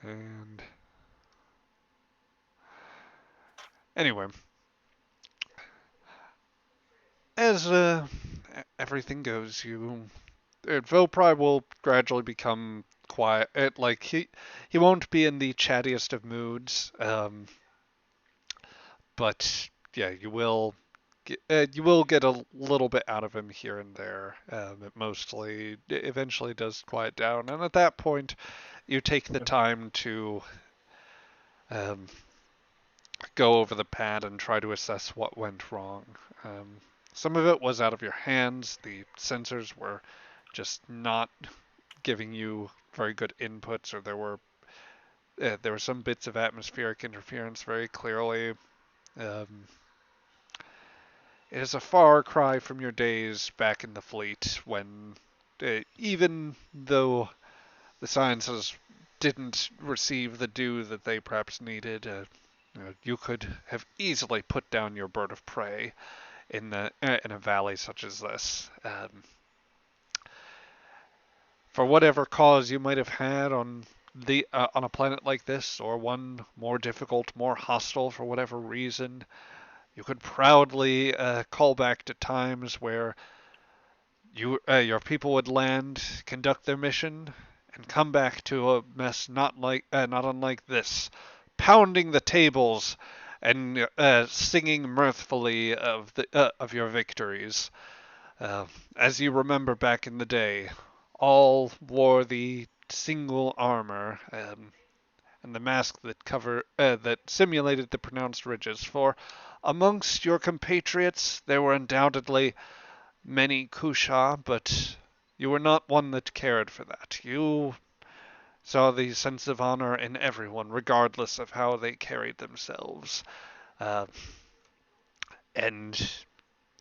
S1: And anyway, as everything goes, Vopri will gradually become quiet. Like he won't be in the chattiest of moods. But yeah, you will get a little bit out of him here and there. It eventually does quiet down, and at that point, you take the time to um, go over the pad and try to assess what went wrong. Um, some of it was out of your hands. The sensors were just not giving you very good inputs, or there were some bits of atmospheric interference very clearly. Um, It is a far cry from your days back in the fleet when, even though the sciences didn't receive the due that they perhaps needed, you could have easily put down your bird of prey in a valley such as this. For whatever cause you might have had on a planet like this, or one more difficult, more hostile for whatever reason, you could proudly call back to times where your people would land, conduct their mission, and come back to a mess not unlike this, pounding the tables and singing mirthfully of your victories. As you remember back in the day, all wore the single armor and the mask that simulated the pronounced ridges. For amongst your compatriots, there were undoubtedly many Kusha, but you were not one that cared for that. You saw the sense of honor in everyone, regardless of how they carried themselves. Uh, and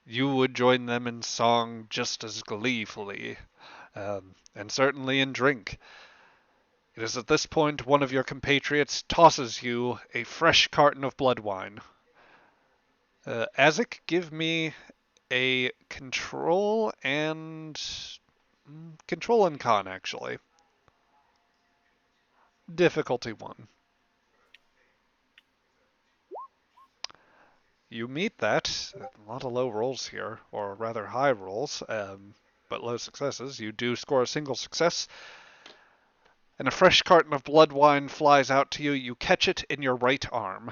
S1: you would join them in song just as gleefully, and certainly in drink. It is at this point one of your compatriots tosses you a fresh carton of blood wine. Azek, give me a control and con actually. Difficulty 1. You meet that. A lot of low rolls here, or rather high rolls, but low successes. You do score a single success, and a fresh carton of blood wine flies out to you. You catch it in your right arm.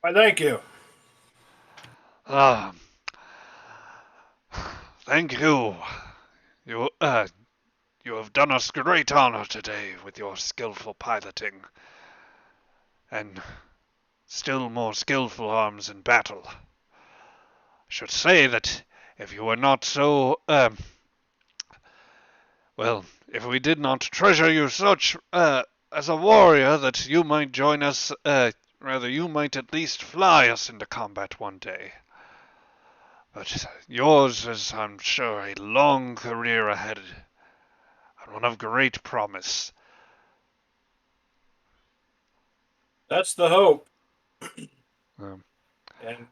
S6: Why, thank you.
S1: Ah, thank you. You, you have done us great honor today with your skillful piloting, and still more skillful arms in battle. I should say that if you were not so, well, if we did not treasure you such, as a warrior, that you might join us, rather, you might at least fly us into combat one day. But yours is, I'm sure, a long career ahead, and one of great promise.
S6: That's the hope.
S1: Um,
S6: And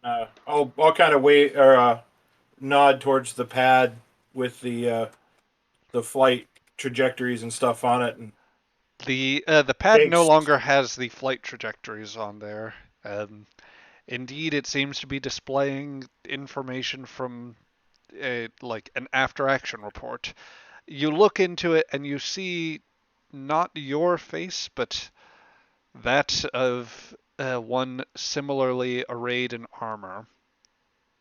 S6: I'll kind of wait or nod towards the pad with the flight trajectories and stuff on it, and
S1: the pad no
S6: thanks.
S1: longer has the flight trajectories on there. Um, Indeed, it seems to be displaying information from like an after action report. You look into it and you see not your face, but that of one similarly arrayed in armor.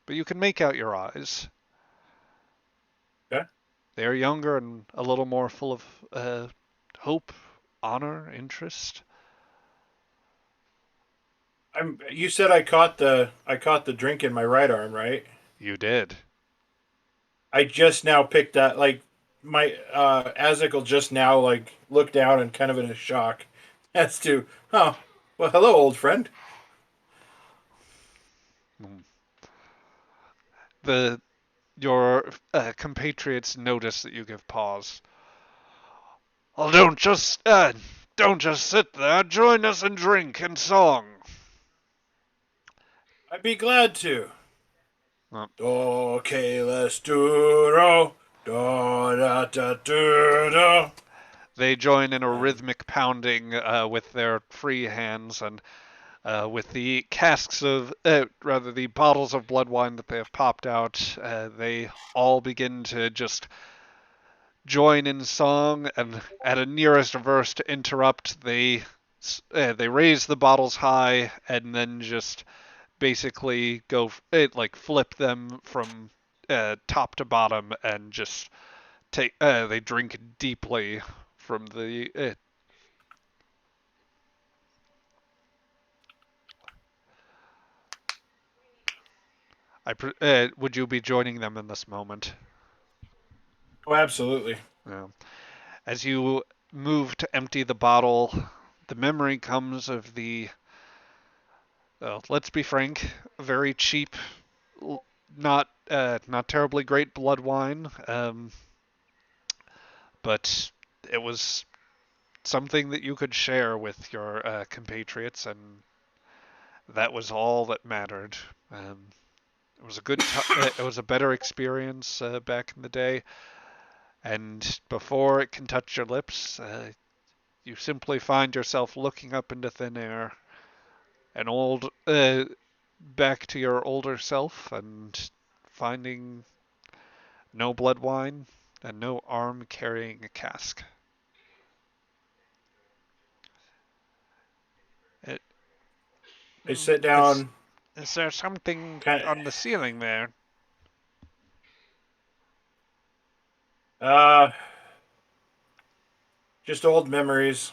S1: But you can make out your eyes.
S6: Okay.
S1: They are younger and a little more full of hope, honor, interest.
S6: You said I caught the drink in my right arm, right?
S1: You did.
S6: I just now picked that, like, my Azik will just now like look down and kind of in a shock as to, oh, well, hello, old friend.
S1: The your compatriots notice that you give pause. Oh, don't just sit there. Join us in drink and song.
S6: I'd be glad to.
S1: Oh,
S6: Okay, let's do da da da da.
S1: they join in a
S6: And
S1: rhythmic pounding with their free hands and with the rather the bottles of blood wine that they have popped out. They all begin to just join in song, and at a nearest verse to interrupt, they raise the bottles high and then just basically go like flip them from top to bottom and just take they drink deeply from the would you be joining them in this moment?
S6: oh, absolutely.
S1: Yeah. As you move to empty the bottle, the memory comes of the let's be frank, very cheap, not terribly great blood wine, but it was something that you could share with your compatriots, and that was all that mattered. It was a it was a better experience back in the day, and before it can touch your lips, you simply find yourself looking up into thin air, an old back to your older self, and finding no blood wine and no arm carrying a cask. It,
S6: I sit
S1: is
S6: down,
S1: is there something
S6: kind
S1: on the ceiling there?
S6: just old memories,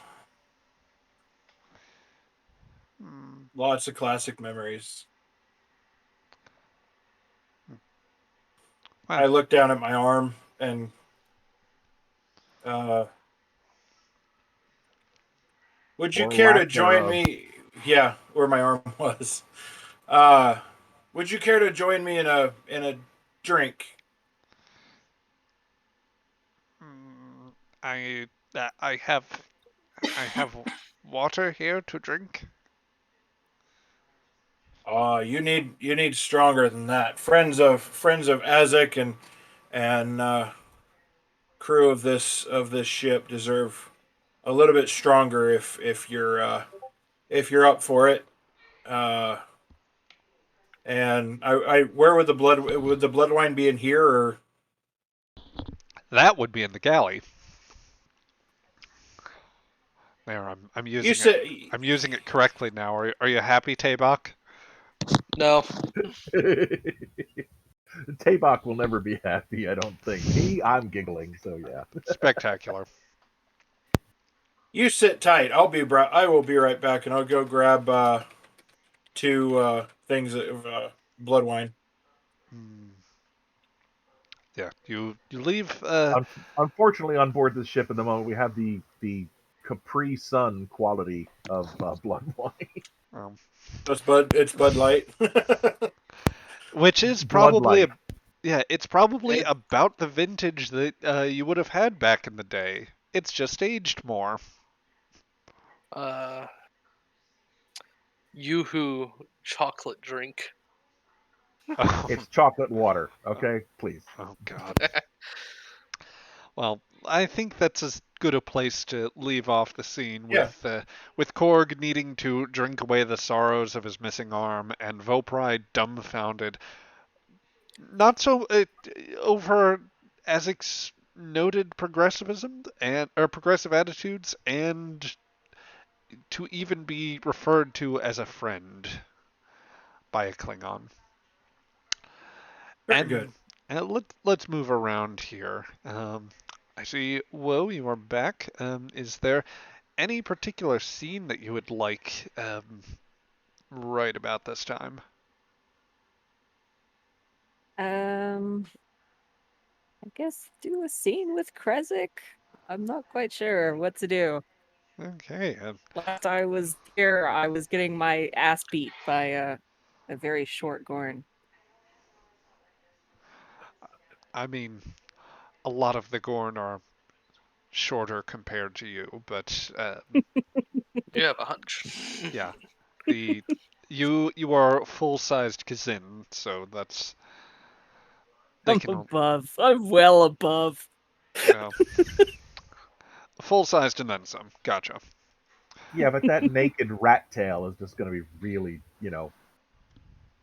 S1: Hmm.
S6: lots of classic memories. I look down at my arm and would you
S2: Or
S6: care to
S2: lack
S6: join
S2: thereof.
S6: me? Yeah, where my arm was. Would you care to join me in a drink?
S1: Mm, I have water here to drink.
S6: You need stronger than that. Friends of Azek and crew of this ship deserve a little bit stronger if you're up for it. Uh, and I where would the blood wine be in here or
S1: That would be in the galley. There, I'm
S6: you
S1: using it.
S6: said
S1: I'm using it correctly now. Are you happy, Tabak?
S4: No.
S2: Tabak will never be happy, I don't think. Me, I'm giggling, so yeah.
S1: Spectacular.
S6: you sit tight. I will be right back and I'll go grab two things of blood wine.
S1: Hmm. Yeah, you leave.
S2: Unfortunately, on board this ship at the moment, we have the Capri Sun quality of blood wine.
S1: Um,
S6: It's Bud Light.
S1: which is
S2: Blood
S1: probably
S2: light.
S1: a yeah, it's probably
S4: It,
S1: about the vintage that you would have had back in the day. It's just aged more.
S4: uh, Yoo-hoo chocolate drink.
S1: Oh,
S2: It's chocolate water. Okay, please.
S1: oh God. Well, I think that's as good a place to leave off the scene
S6: Yeah.
S1: with Korg needing to drink away the sorrows of his missing arm and Vopri dumbfounded, not so over Azek's noted progressivism and or progressive attitudes, and to even be referred to as a friend by a Klingon.
S6: Very good.
S1: And let's move around here. I see. Whoa, you are back. Is there any particular scene that you would like right about this time?
S5: I guess do a scene with Kresik. I'm not quite sure what to do.
S1: Okay.
S5: Last I was here, I was getting my ass beat by a very short Gorn.
S1: I mean, a lot of the Gorn are shorter compared to you, but
S4: You have a hunch.
S1: yeah, the you are full-sized Kazin, so that's they
S5: I'm
S1: can
S5: above. I'm well above.
S1: well full-sized and then some. Gotcha.
S2: Yeah, but that naked rat tail is just going to be really,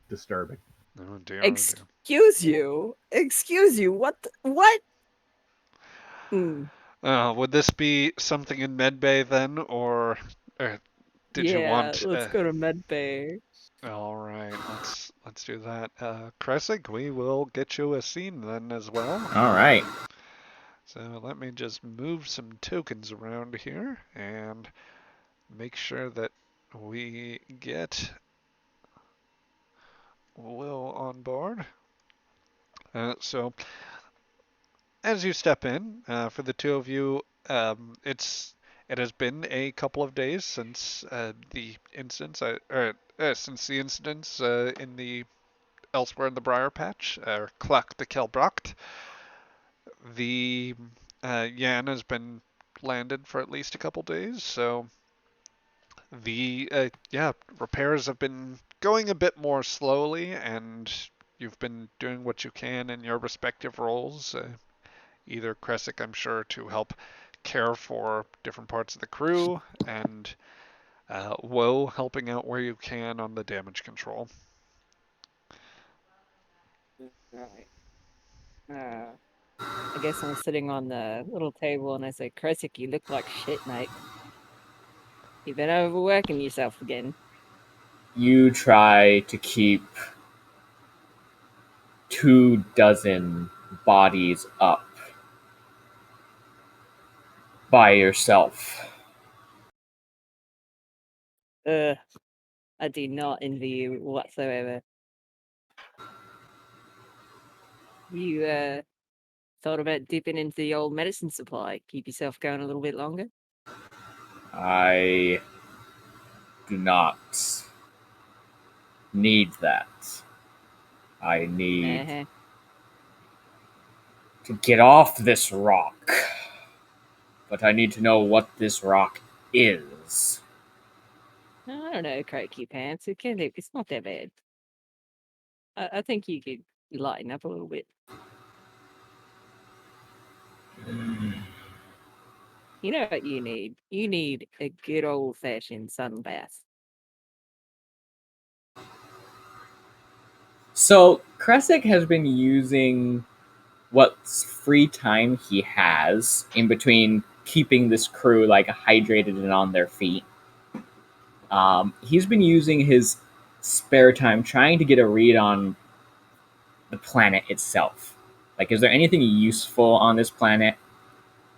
S2: disturbing.
S1: Oh dear, oh dear.
S5: Excuse you. Excuse you. What? Hmm.
S1: Would this be something in medbay then, or did you
S5: Yeah,
S1: want?
S5: let's go to Medbay.
S1: All right, let's do that. Kresig, we will get you a scene then as well.
S3: All right.
S1: So let me just move some tokens around here and make sure that we get Will on board. So as you step in, for the two of you, it has been a couple of days since the incidents, since the incidents in the elsewhere in the Briar Patch, or Cluck the Kelbracht. The Yan has been landed for at least a couple days, so the repairs have been going a bit more slowly, and you've been doing what you can in your respective roles. Either Kresik, I'm sure, to help care for different parts of the crew, and Woe helping out where you can on the damage control.
S5: Alright. I guess I'm sitting on the little table and I say, Kresik, you look like shit, mate. You've been overworking yourself again.
S3: You try to keep 24 bodies up by yourself.
S5: I do not envy you whatsoever. You thought about dipping into the old medicine supply? Keep yourself going a little bit longer?
S3: I do not need that. I need
S5: Uh-huh.
S3: to get off this rock. But I need to know what this rock is.
S5: I don't know, Croaky Pants. It's not that bad. I think you could lighten up a little bit. You know what you need? You need a good old-fashioned sun bath.
S3: So, Kresik has been using what free time he has in between keeping this crew like hydrated and on their feet. He's been using his spare time trying to get a read on the planet itself. Like, is there anything useful on this planet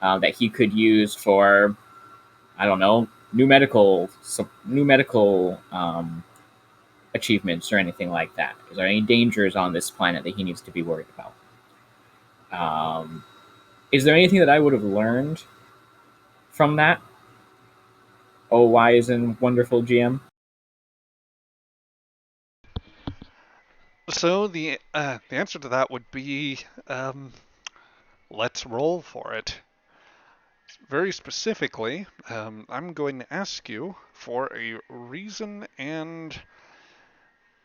S3: that he could use for, I don't know, new medical achievements or anything like that? Is there any dangers on this planet that he needs to be worried about? Is there anything that I would have learned from that? Oh, wise and wonderful GM.
S1: So the answer to that would be let's roll for it. Very specifically, I'm going to ask you for a reason, and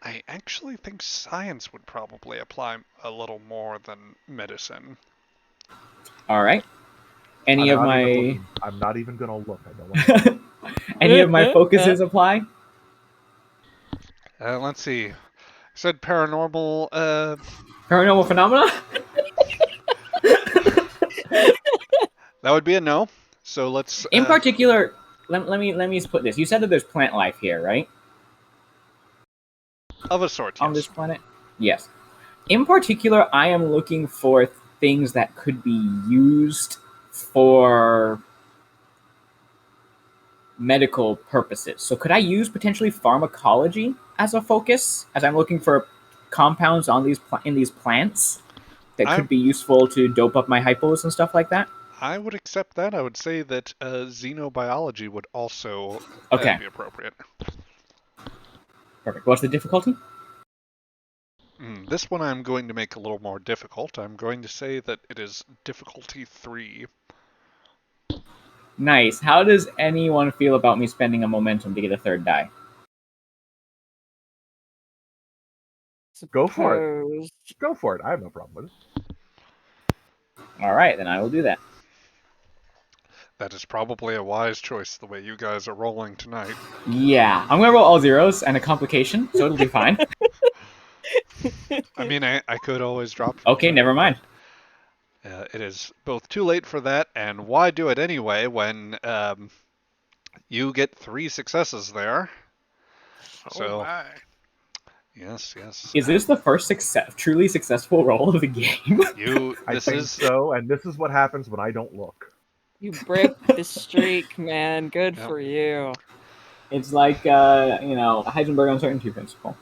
S1: I actually think science would probably apply a little more than medicine.
S3: All right.
S2: I'm not even gonna look. I don't want to.
S3: Any of my focuses apply?
S1: Let's see. I said paranormal.
S3: Paranormal phenomena?
S1: That would be a no. So let's.
S3: In particular, let me put this. You said that there's plant life here, right?
S1: Of a sort, yes.
S3: On this planet? Yes. In particular, I am looking for things that could be used for medical purposes. So could I use potentially pharmacology as a focus, as I'm looking for compounds on in these plants that could be useful to dope up my hypos and stuff like that?
S1: I would accept that. I would say that xenobiology would also be appropriate.
S3: Perfect. What's the difficulty?
S1: This one I'm going to make a little more difficult. I'm going to say that it is difficulty 3.
S3: Nice. How does anyone feel about me spending a momentum to get a third die?
S2: Go for it. Go for it. I have no problem with it.
S3: All right, then I will do that.
S1: That is probably a wise choice, the way you guys are rolling tonight.
S3: Yeah, I'm going to roll all zeros and a complication, so it'll be fine.
S1: I mean, I could always drop.
S3: Okay, never mind.
S1: It is both too late for that, and why do it anyway when you get 3 successes there? So,
S4: my.
S1: Yes.
S3: Is this the first truly successful roll of the game?
S2: I think so, and this is what happens when I don't look.
S5: You broke the streak, man. Good for you.
S3: It's like, Heisenberg uncertainty principle.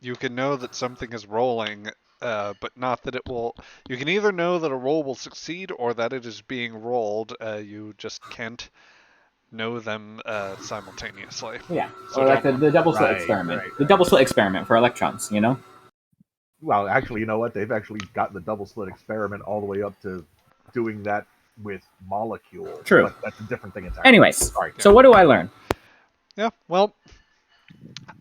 S1: You can know that something is rolling, but not that it will. You can either know that a roll will succeed or that it is being rolled. You just can't know them simultaneously.
S3: Yeah, so or like the double slit experiment. The double slit experiment for electrons, you know?
S2: Well, actually, you know what? They've actually gotten the double slit experiment all the way up to doing that with molecules.
S3: True.
S2: But that's a different thing entirely.
S3: Anyways, so what do I learn?
S1: Yeah, well,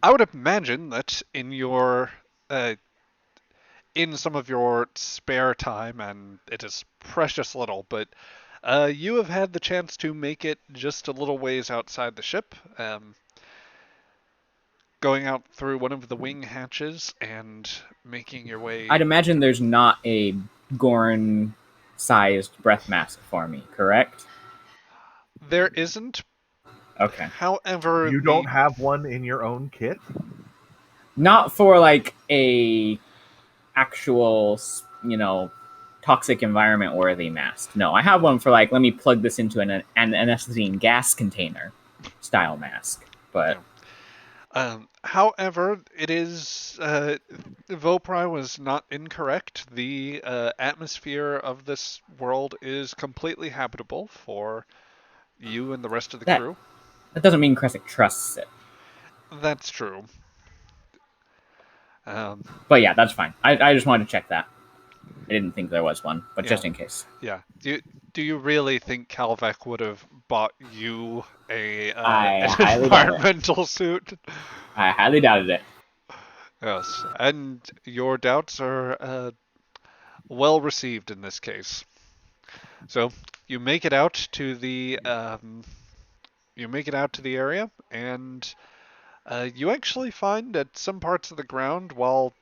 S1: I would imagine that in your in some of your spare time, and it is precious little, but you have had the chance to make it just a little ways outside the ship, going out through one of the wing hatches and making your way.
S3: I'd imagine there's not a Gorn-sized breath mask for me, correct?
S1: There isn't.
S3: Okay.
S1: However,
S2: you don't have one in your own kit?
S3: Not for like a actual, toxic environment worthy mask. No, I have one for like, let me plug this into an ethylene gas container style mask. But
S1: However, it is Vopri was not incorrect. The atmosphere of this world is completely habitable for you and the rest of the
S3: That
S1: crew.
S3: that doesn't mean Kresic trusts it.
S1: That's true. Um,
S3: But yeah, that's fine. I just wanted to check that. I didn't think there was one, but
S1: yeah,
S3: just in case.
S1: yeah. Do you really think Calvec would have bought you a
S3: I
S1: an
S3: highly doubt it.
S1: environmental suit?
S3: I highly doubted it.
S1: Yes, and your doubts are well received in this case. So you make it out to the area, and you actually find at some parts of the ground, while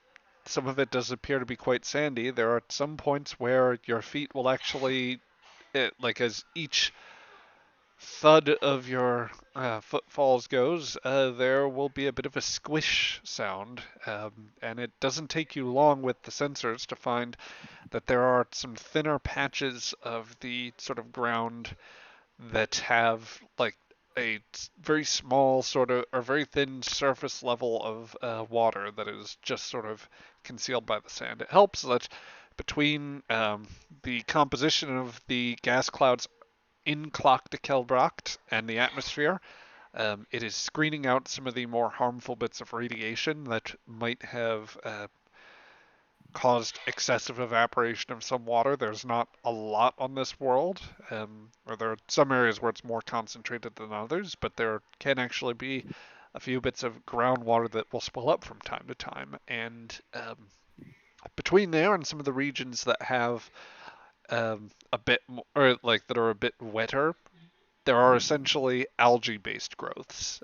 S1: some of it does appear to be quite sandy, there are some points where your feet will actually, like as each thud of your footfalls goes, there will be a bit of a squish sound, and it doesn't take you long with the sensors to find that there are some thinner patches of the sort of ground that have like a very small sort of or very thin surface level of water that is just sort of concealed by the sand. It helps that between the composition of the gas clouds in Clock de Kelbracht and the atmosphere, it is screening out some of the more harmful bits of radiation that might have caused excessive evaporation of some water. There's not a lot on this world, or there are some areas where it's more concentrated than others, but there can actually be a few bits of groundwater that will spill up from time to time. And between there and some of the regions that have a bit more, or like that are a bit wetter, there are essentially algae-based growths.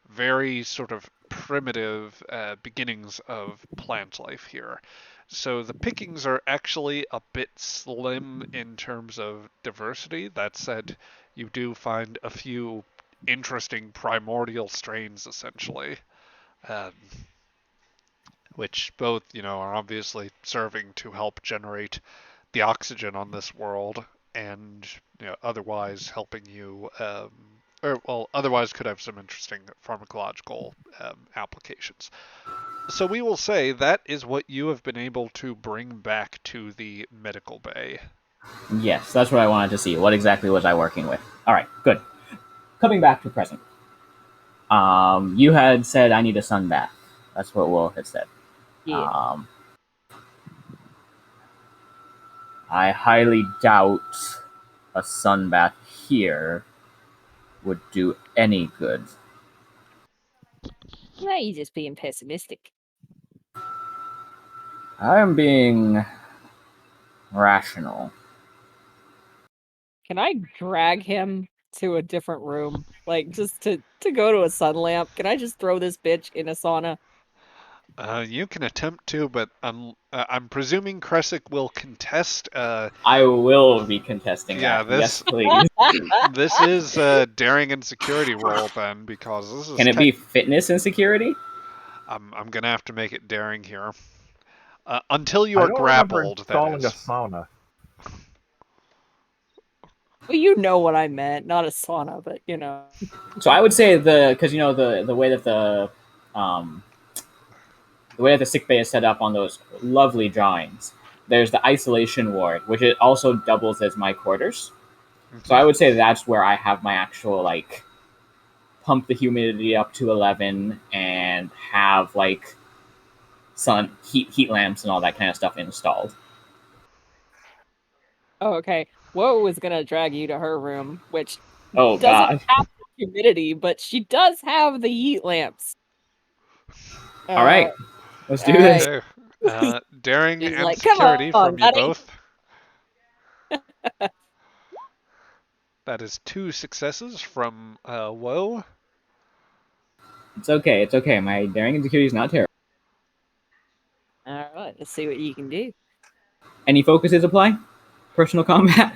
S1: Very sort of primitive beginnings of plant life here. So the pickings are actually a bit slim in terms of diversity. That said, you do find a few interesting primordial strains, essentially, um, which both, are obviously serving to help generate the oxygen on this world, and otherwise helping you, or well, otherwise could have some interesting pharmacological applications. So we will say that is what you have been able to bring back to the medical bay.
S3: Yes, that's what I wanted to see. What exactly was I working with? All right, good. Coming back to present. You had said I need a sun bath. That's what Will had said.
S5: Yeah.
S3: Um, I highly doubt a sun bath here would do any good.
S5: No, you're just being pessimistic.
S3: I am being rational.
S5: Can I drag him to a different room? Like, just to go to a sun lamp? Can I just throw this bitch in a sauna?
S1: You can attempt to, but I'm presuming Kresic will contest.
S3: I will be contesting
S1: Yeah,
S3: that. Yes,
S1: this
S3: please.
S1: this is a daring and security roll then, because this is.
S3: Can it be fitness and security?
S1: I'm gonna have to make it daring here. Until you
S2: I
S1: are
S2: don't remember
S1: grappled, that
S2: installing a
S1: is.
S2: sauna.
S5: Well, you know what I meant. Not a sauna, but
S3: So I would say because the way that the way that the sick bay is set up on those lovely drawings. There's the isolation ward, which it also doubles as my quarters. So I would say that's where I have my actual pump the humidity up to 11 and have sun heat lamps and all that kind of stuff installed.
S5: Oh, okay. Woe was gonna drag you to her room, which
S3: Oh
S5: doesn't
S3: god.
S5: have the humidity, but she does have the heat lamps.
S3: All right. Let's do
S5: all
S3: this.
S5: right.
S1: Okay. Daring
S5: She's
S1: and
S5: like, "Come
S1: security
S5: on,
S1: from you
S5: buddy."
S1: both. That is 2 successes from Woe.
S3: It's okay. It's okay. My daring and security is not terrible.
S5: All right, let's see what you can do.
S3: Any focuses apply? Personal combat?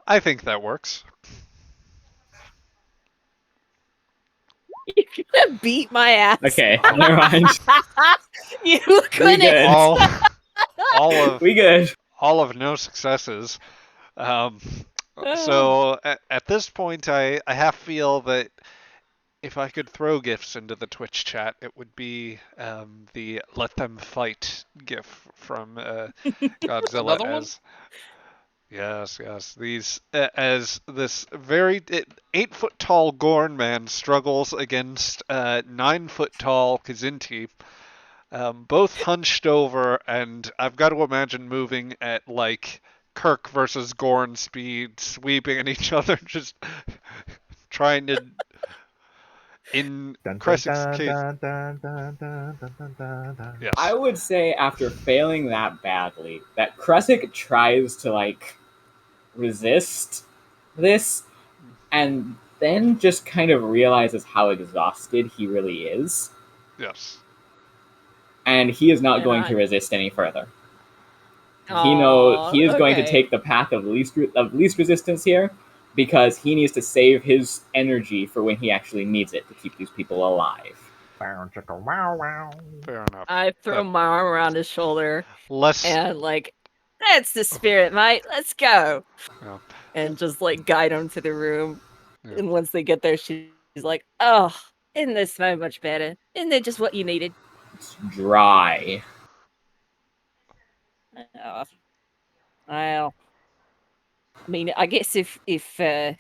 S1: I think that works.
S5: You're gonna beat my ass.
S3: Okay, never mind.
S5: You
S3: We
S5: couldn't.
S3: good. We good.
S1: all of no successes. Um,
S5: Oh.
S1: so at this point, I half feel that if I could throw gifs into the Twitch chat, it would be the "Let Them Fight" gif from Godzilla
S4: Another one?
S1: as yes. These as this very 8 foot tall Gorn man struggles against 9 foot tall Kazinti, both hunched over, and I've got to imagine moving at like Kirk versus Gorn speed, sweeping at each other, just trying to. In
S2: Dun, dun,
S1: Kressik's
S2: dun,
S1: case,
S2: dun, dun, dun, dun, dun, dun, dun, dun.
S1: yes.
S3: I would say after failing that badly, that Kresic tries to like resist this, and then just kind of realizes how exhausted he really is,
S1: Yes.
S3: and he is not
S5: And
S3: going to resist any further.
S5: He
S3: He is going to take the path of least resistance here, because he needs to save his energy for when he actually needs it to keep these people alive.
S2: Wow, chicka, wow, wow.
S1: Fair enough.
S5: I throw my arm around his shoulder
S1: Less.
S5: and like, that's the spirit, mate. Let's go.
S1: Yeah.
S5: And just like guide him to the room.
S1: Yeah.
S5: And once they get there, she's like, "Oh, isn't this so much better? Isn't it just what you needed?"
S3: It's dry.
S5: Oh. Well, I mean, I guess if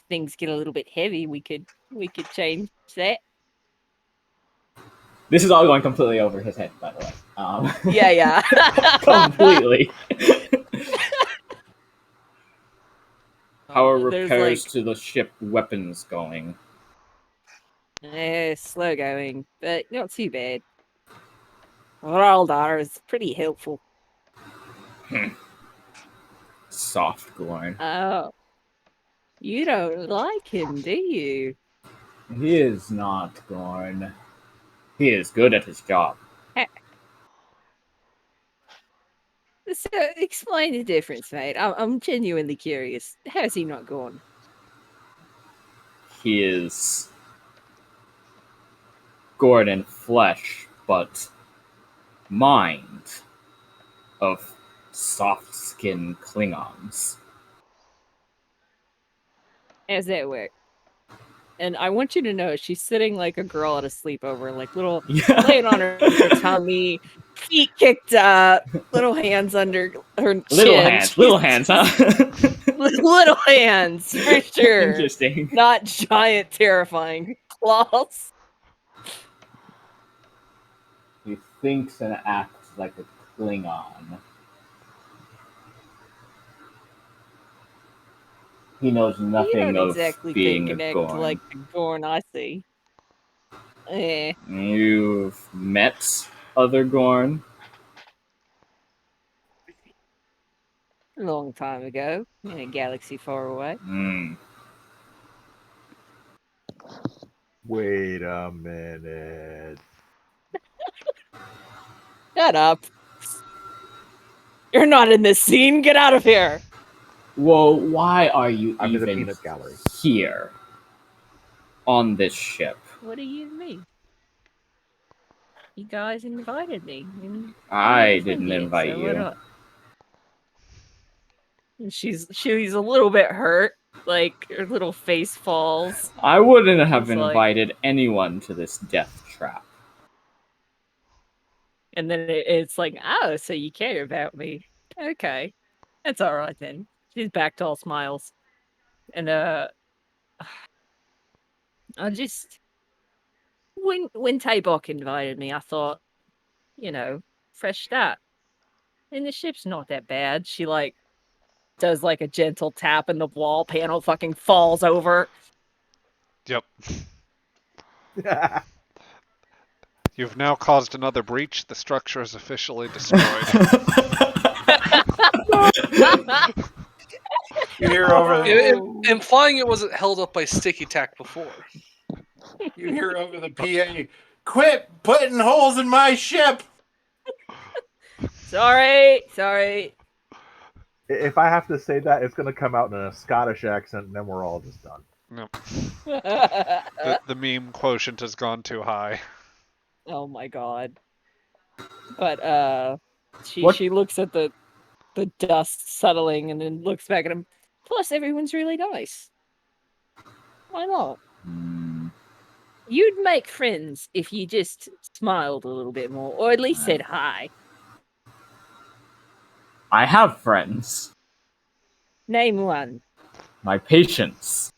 S5: things get a little bit heavy, we could change that.
S3: This is all going completely over his head, by the way.
S5: Yeah.
S3: Completely. How are
S5: There's,
S3: repairs
S5: like,
S3: to the ship weapons going?
S5: slow going, but not too bad. Raldar is pretty helpful.
S3: Soft Gorn.
S5: Oh, you don't like him, do you?
S3: He is not Gorn. He is good at his job.
S5: So, explain the difference, mate. I'm genuinely curious. How's he not gone?
S3: He is Gorn in flesh, but mind of soft-skinned Klingons.
S5: How's that work? And I want you to know she's sitting like a girl at a sleepover, like little laying on her tummy, feet kicked up, little hands under her chin.
S3: Little hands, huh?
S5: Little hands, for sure.
S3: Interesting.
S5: Not giant, terrifying claws.
S3: He thinks and acts like a Klingon. He knows
S5: You
S3: nothing
S5: don't
S3: of
S5: exactly
S3: being
S5: think
S3: a
S5: and act
S3: Gorn.
S5: like the Gorn I see.
S3: You've met other Gorn?
S5: A long time ago, in a galaxy far away.
S2: Wait a minute.
S5: Shut up. You're not in this scene. Get out of here.
S3: Well, why are you
S2: I'm in the
S3: even
S2: peanut gallery.
S3: here on this ship?
S5: What do you mean? You guys invited me. And
S3: I
S5: I'm
S3: didn't
S5: friendly,
S3: invite
S5: so
S3: you.
S5: why not? And she's a little bit hurt. Like, her little face falls.
S3: I wouldn't have
S5: It's like-
S3: invited anyone to this death trap.
S5: And then it's like, oh, so you care about me. Okay. That's all right then. She's back to all smiles. And, I just... When Taybok invited me, I thought, fresh start. And the ship's not that bad. She, like, does, like, a gentle tap and the wall panel fucking falls over.
S1: Yep. You've now caused another breach. The structure is officially destroyed.
S6: You hear over the,
S4: Implying it wasn't held up by sticky tack before.
S6: you hear over the PA, quit putting holes in my ship.
S5: Sorry.
S2: If I have to say that, it's going to come out in a Scottish accent, and then we're all just done.
S1: No. The meme quotient has gone too high.
S5: Oh my god. But
S2: What?
S5: she looks at the dust settling and then looks back at him. Plus everyone's really nice. Why not? You'd make friends if you just smiled a little bit more, or at least said hi.
S3: I have friends.
S5: Name one.
S3: My patients.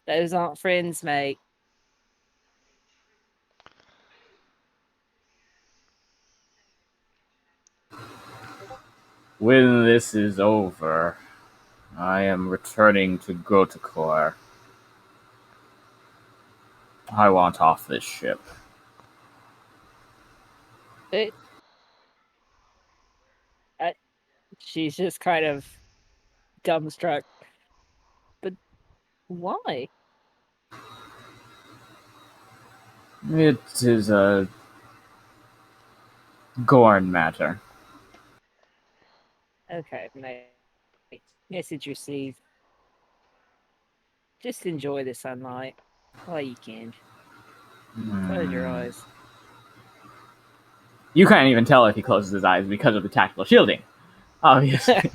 S5: Those aren't friends, mate.
S3: When this is over, I am returning to Grotacor. I want off this ship.
S5: It, she's just kind of dumbstruck. But why?
S3: It is a Gorn matter.
S5: Okay, mate. Message received. Just enjoy the sunlight while you can. Close your eyes.
S3: You can't even tell if he closes his eyes because of the tactical shielding. Obviously.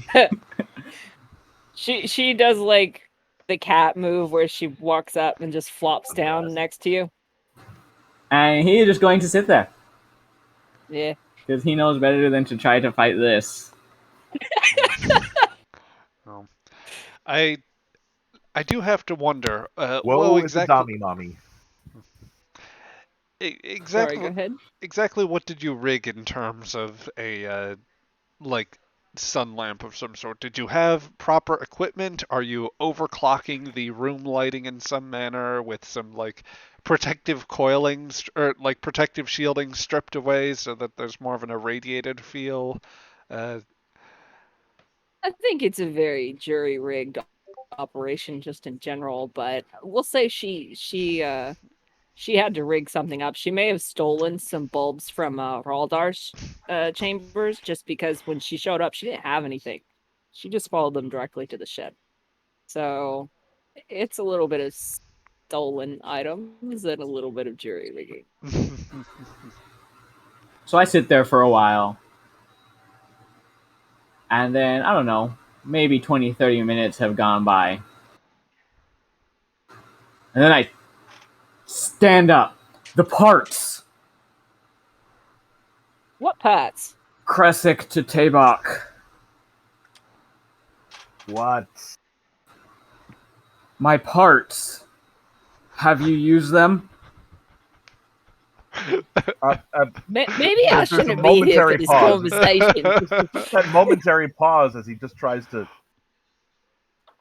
S5: She does like the cat move where she walks up and just flops down next to you.
S3: And he is just going to sit there.
S5: Yeah.
S3: Because he knows better than to try to fight this.
S1: Well, I do have to wonder.
S2: Whoa, it's a Dami mommy.
S5: Sorry, go
S1: Exactly.
S5: ahead.
S1: Exactly what did you rig in terms of a like sun lamp of some sort? Did you have proper equipment? Are you overclocking the room lighting in some manner with some like protective coiling or like protective shielding stripped away so that there's more of an irradiated feel?
S5: I think it's a very jury rigged operation just in general, but we'll say she had to rig something up. She may have stolen some bulbs from Raldar's chambers just because when she showed up, she didn't have anything. She just followed them directly to the ship. So it's a little bit of stolen items and a little bit of jury rigging.
S3: So I sit there for a while. And then, I don't know, maybe 20, 30 minutes have gone by. And then I stand up. The parts.
S5: What parts?
S3: Kresik to Tabok.
S2: What?
S3: My parts. Have you used them?
S5: Maybe I
S2: There's a
S5: shouldn't be here for
S2: momentary
S5: this
S2: pause.
S5: conversation.
S2: That momentary pause as he just tries to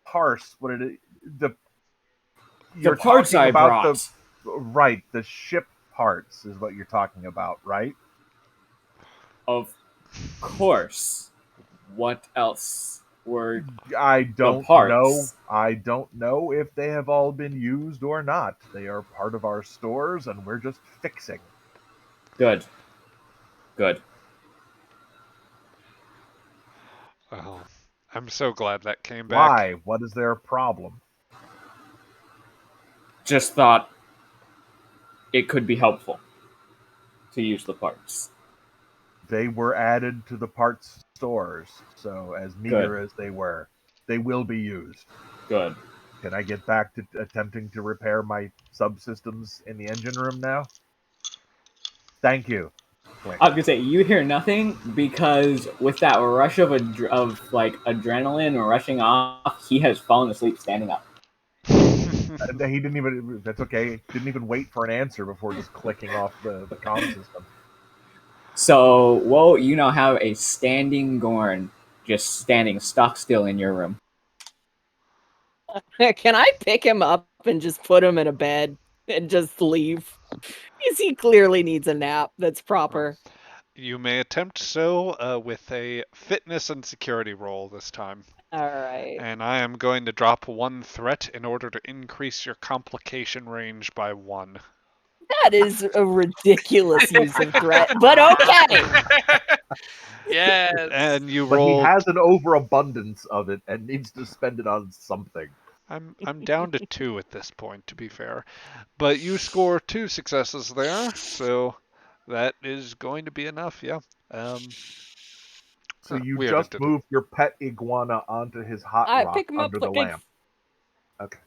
S2: parse what it is. You're
S3: parts
S2: talking
S3: I
S2: about
S3: brought.
S2: the ship parts is what you're talking about, right?
S3: Of course. What else were
S2: I don't
S3: parts?
S2: know. I don't know if they have all been used or not. They are part of our stores, and we're just fixing.
S3: Good. Good.
S1: Oh, I'm so glad that came back.
S2: Why? What is their problem?
S3: Just thought it could be helpful to use the parts.
S2: They were added to the parts stores, so as meager as they were, they will be used.
S3: Good.
S2: Can I get back to attempting to repair my subsystems in the engine room now? Thank you. Click.
S3: I was gonna say you hear nothing because with that rush of like adrenaline rushing off, he has fallen asleep standing up.
S2: He didn't even. That's okay. Didn't even wait for an answer before just clicking off the comm system.
S3: So, well, you now have a standing Gorn just standing stock still in your room.
S5: Can I pick him up and just put him in a bed and just leave? Because he clearly needs a nap that's proper.
S1: You may attempt so with a fitness and security roll this time.
S5: All right.
S1: And I am going to drop one threat in order to increase your complication range by 1.
S5: That is a ridiculous use of threat, but okay.
S4: Yes.
S1: And you
S2: But he
S1: roll.
S2: has an overabundance of it and needs to spend it on something.
S1: I'm down to 2 at this point, to be fair. But you score 2 successes there, so that is going to be enough, yeah.
S2: So you
S1: weird,
S2: just
S1: it
S2: move your pet iguana onto his hot
S5: I
S2: rock
S5: pick him up
S2: under the
S5: like
S2: lamp. Okay.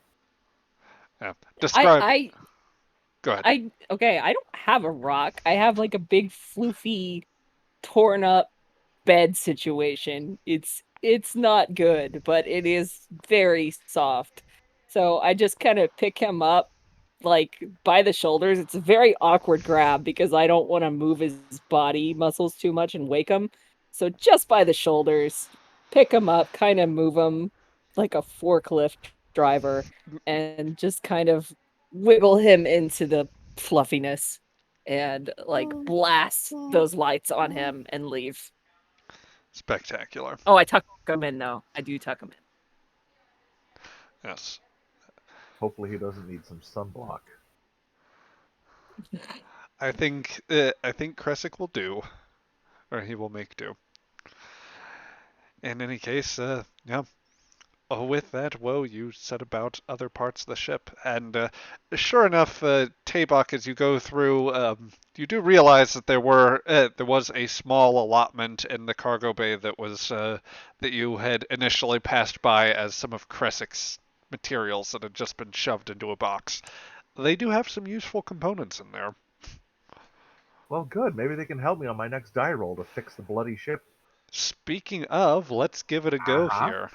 S1: Yeah. Describe.
S5: I
S1: Go ahead.
S5: I don't have a rock. I have like a big floofy, torn up bed situation. It's not good, but it is very soft. So I just kind of pick him up like by the shoulders. It's a very awkward grab because I don't want to move his body muscles too much and wake him. So just by the shoulders, pick him up, kind of move him like a forklift driver and just kind of wiggle him into the fluffiness and like blast those lights on him and leave.
S1: Spectacular.
S5: Oh, I tuck him in though. I do tuck him
S1: Yes.
S2: Hopefully, he doesn't need some sunblock.
S1: I think Kresic will do, or he will make do. In any case, yeah. Oh, with that, woe, you set about other parts of the ship, and sure enough, Tabok, as you go through, you do realize that there was a small allotment in the cargo bay that was that you had initially passed by as some of Kressic's materials that had just been shoved into a box. They do have some useful components in there.
S2: Well, good. Maybe they can help me on my next die roll to fix the bloody ship.
S1: Speaking of, let's give it a go
S2: Uh-huh.
S1: here.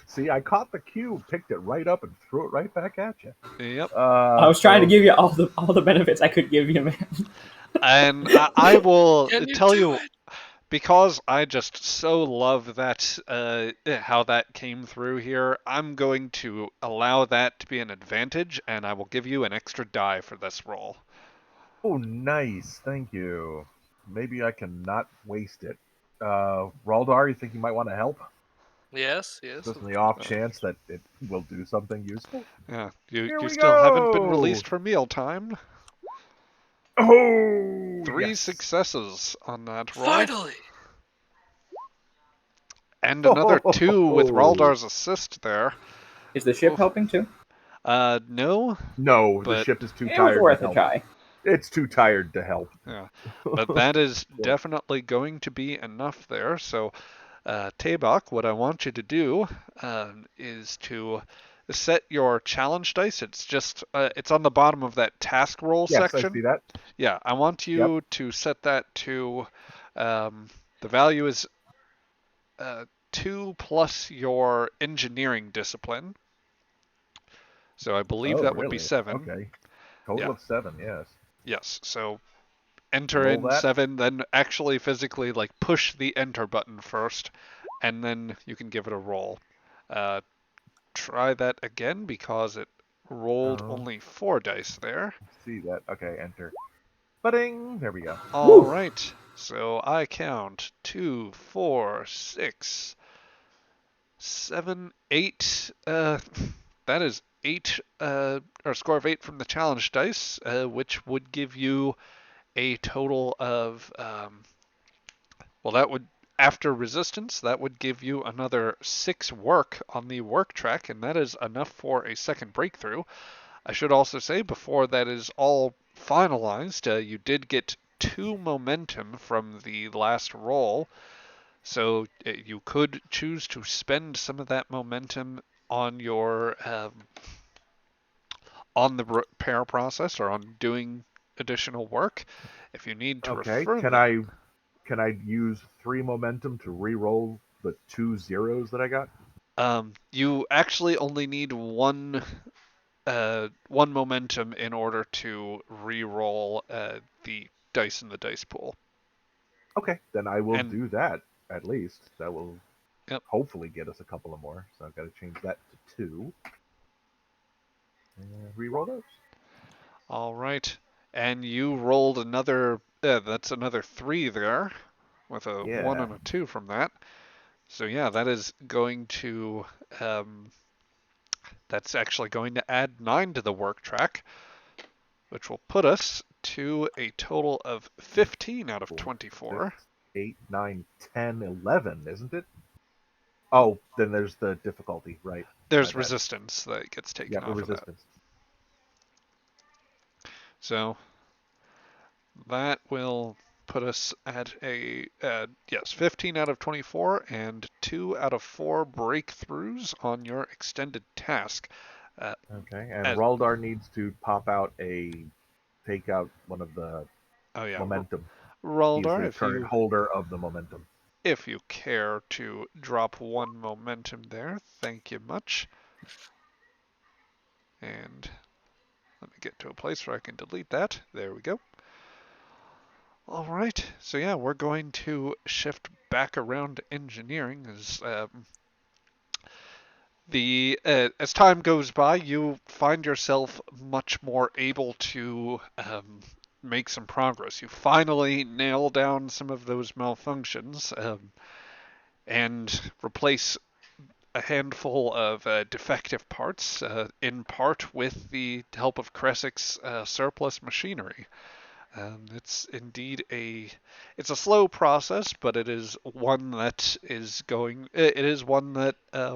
S2: See, I caught the cue, picked it right up, and threw it right back at you.
S1: Yep.
S3: I was trying to give you all the benefits I could give you, man.
S1: And I will
S4: Can you
S1: tell
S4: do
S1: you,
S4: it?
S1: because I just so love that how that came through here, I'm going to allow that to be an advantage, and I will give you an extra die for this roll.
S2: Oh, nice. Thank you. Maybe I can not waste it. Raldar, you think you might want to help?
S4: Yes, yes.
S2: Just in the off chance that it will do something useful?
S1: Yeah,
S2: Here
S1: you
S2: we
S1: still haven't been
S2: go!
S1: released for mealtime.
S2: Oh,
S1: 3
S2: yes.
S1: successes on that roll.
S4: Finally!
S1: And another 2 with
S2: Oh.
S1: Raldar's assist there.
S3: Is the ship
S1: Oof.
S3: helping too?
S1: No,
S2: No, the
S1: but
S2: ship is too
S3: It was
S2: tired
S3: worth
S2: to
S3: a
S2: help.
S3: try.
S2: It's too tired to help.
S1: yeah, but that is definitely going to be enough there. So, Tabak, what I want you to do is to set your challenge dice. It's just it's on the bottom of that task roll
S2: Yes, I
S1: section.
S2: see that.
S1: Yeah, I want you to set that to the value is 2 plus your engineering discipline. So I believe
S2: Oh,
S1: that would be
S2: really?
S1: 7.
S2: Okay. Total
S1: Yeah.
S2: of 7, yes.
S1: Yes. So enter
S2: Roll
S1: in
S2: that.
S1: 7, then actually physically like push the enter button first, and then you can give it a roll. Try that again because it rolled
S2: Oh.
S1: only 4 dice there.
S2: See that? Okay, enter. Ba-ding! There we go.
S1: All right. So I count 2, 4, 6, 7, 8. That is 8, or a score of 8 from the challenge dice, which would give you a total of, well, that would, after resistance, that would give you another 6 work on the work track, and that is enough for a second breakthrough. I should also say, before that is all finalized, you did get 2 momentum from the last roll, so you could choose to spend some of that momentum on your on the repair process or on doing additional work. If you need to
S2: Okay,
S1: refer
S2: can
S1: that,
S2: I use 3 momentum to re-roll the 2 zeros that I got?
S1: you actually only need one momentum in order to re-roll the dice in the dice pool.
S2: Okay, then I will
S1: And
S2: do that at least. That will
S1: yep.
S2: hopefully get us a couple of more. So I've got to change that to 2. And re-roll those.
S1: All right. And you rolled another. That's another 3 there, with a 1
S2: Yeah.
S1: and a 2 from that. So yeah, that is going to. That's actually going to add 9 to the work track, which will put us to a total of 15 out of 24.
S2: 6, 8, 9, 10, 11, isn't it? Oh, then there's the difficulty, right?
S1: There's resistance that gets taken
S2: Yeah, the
S1: off of that.
S2: resistance.
S1: So that will put us at a yes, 15 out of 24 and 2 out of 4 breakthroughs on your extended task.
S2: Okay, and
S1: as,
S2: Raldar needs to take out one of the
S1: oh yeah,
S2: momentum. He's
S1: Raldar,
S2: the current holder of the momentum.
S1: if you care to drop one momentum there, thank you much. And let me get to a place where I can delete that. There we go. All right, so yeah, we're going to shift back around to engineering as time goes by, you find yourself much more able to make some progress. You finally nail down some of those malfunctions and replace a handful of defective parts, in part with the help of Kressik's surplus machinery. It's indeed it's a slow process, but it is one that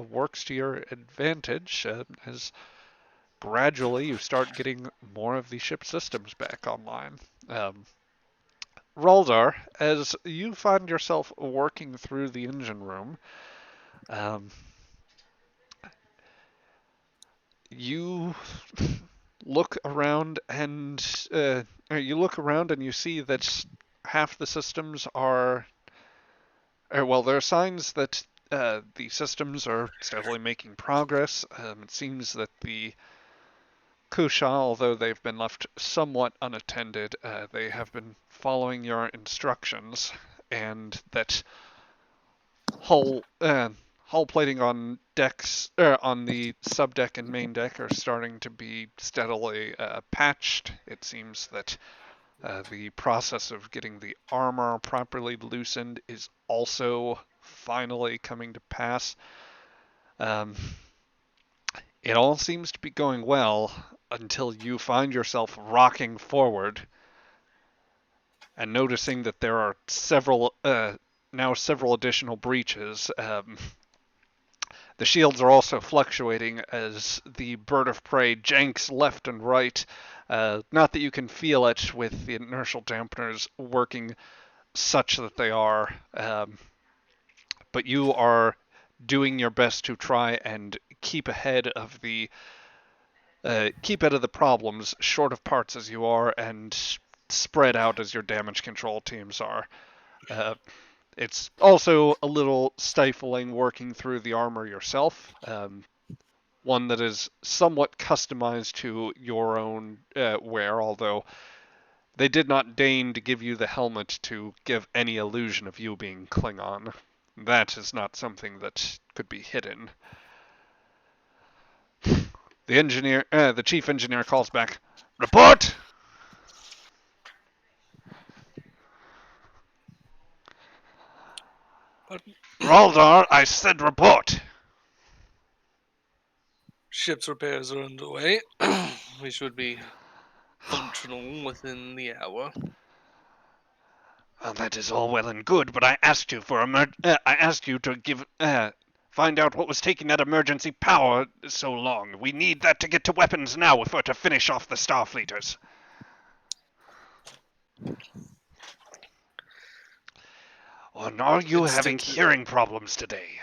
S1: works to your advantage as gradually you start getting more of the ship systems back online. Um, Raldar, as you find yourself working through the engine room, um, you look around and you see that half the systems are there are signs that the systems are steadily making progress. It seems that the Kusha, although they've been left somewhat unattended, they have been following your instructions, and that hull plating on decks on the subdeck and main deck are starting to be steadily patched. It seems that the process of getting the armor properly loosened is also finally coming to pass. Um, it all seems to be going well until you find yourself rocking forward and noticing that there are several additional breaches. The shields are also fluctuating as the bird of prey janks left and right. Not that you can feel it with the inertial dampeners working such that they are, but you are doing your best to try and keep ahead of the problems, short of parts as you are, and spread out as your damage control teams are. It's also a little stifling working through the armor yourself. One that is somewhat customized to your own wear, although they did not deign to give you the helmet to give any illusion of you being Klingon. That is not something that could be hidden. The chief engineer calls back, "Report!" "Raldar, I said report!"
S4: Ship's repairs are underway. We should be functional within the hour.
S1: Well, that is all well and good, but I asked you to find out what was taking that emergency power so long. We need that to get to weapons now if we're to finish off the Starfleeters. Or are you having hearing problems today?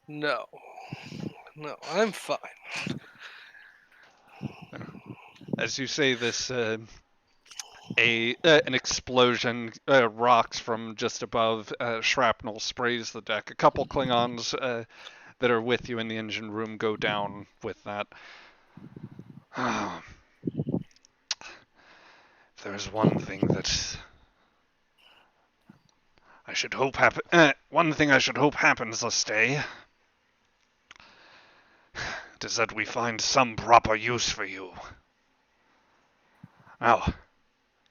S4: No, I'm fine.
S1: As you say this, an explosion rocks from just above. Shrapnel sprays the deck. A couple Klingons that are with you in the engine room go down with that. If there's one thing that I should hope happens this day, it is that we find some proper use for you. Now,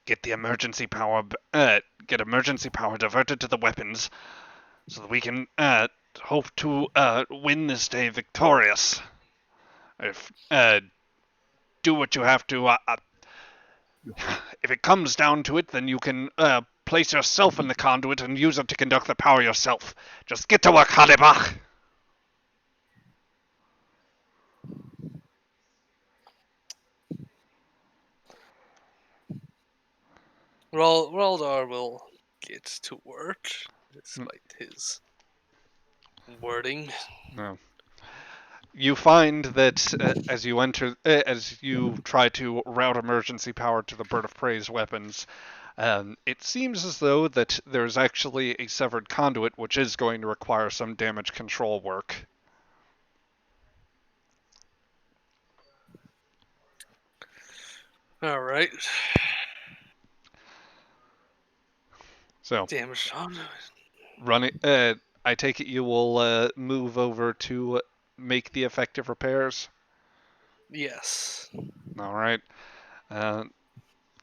S1: get emergency power diverted to the weapons, so that we can hope to win this day victorious. If do what you have to. If it comes down to it, then you can place yourself in the conduit and use it to conduct the power yourself. Just get to work, yIvoqHa'egh!
S4: Raldar will it to work, despite his wording.
S1: No. You find that as you try to route emergency power to the bird of prey's weapons, it seems as though that there's actually a severed conduit, which is going to require some damage control work.
S4: All right.
S1: So,
S4: Damage on.
S1: I take it you will move over to make the effective repairs.
S4: Yes.
S1: All right. Uh,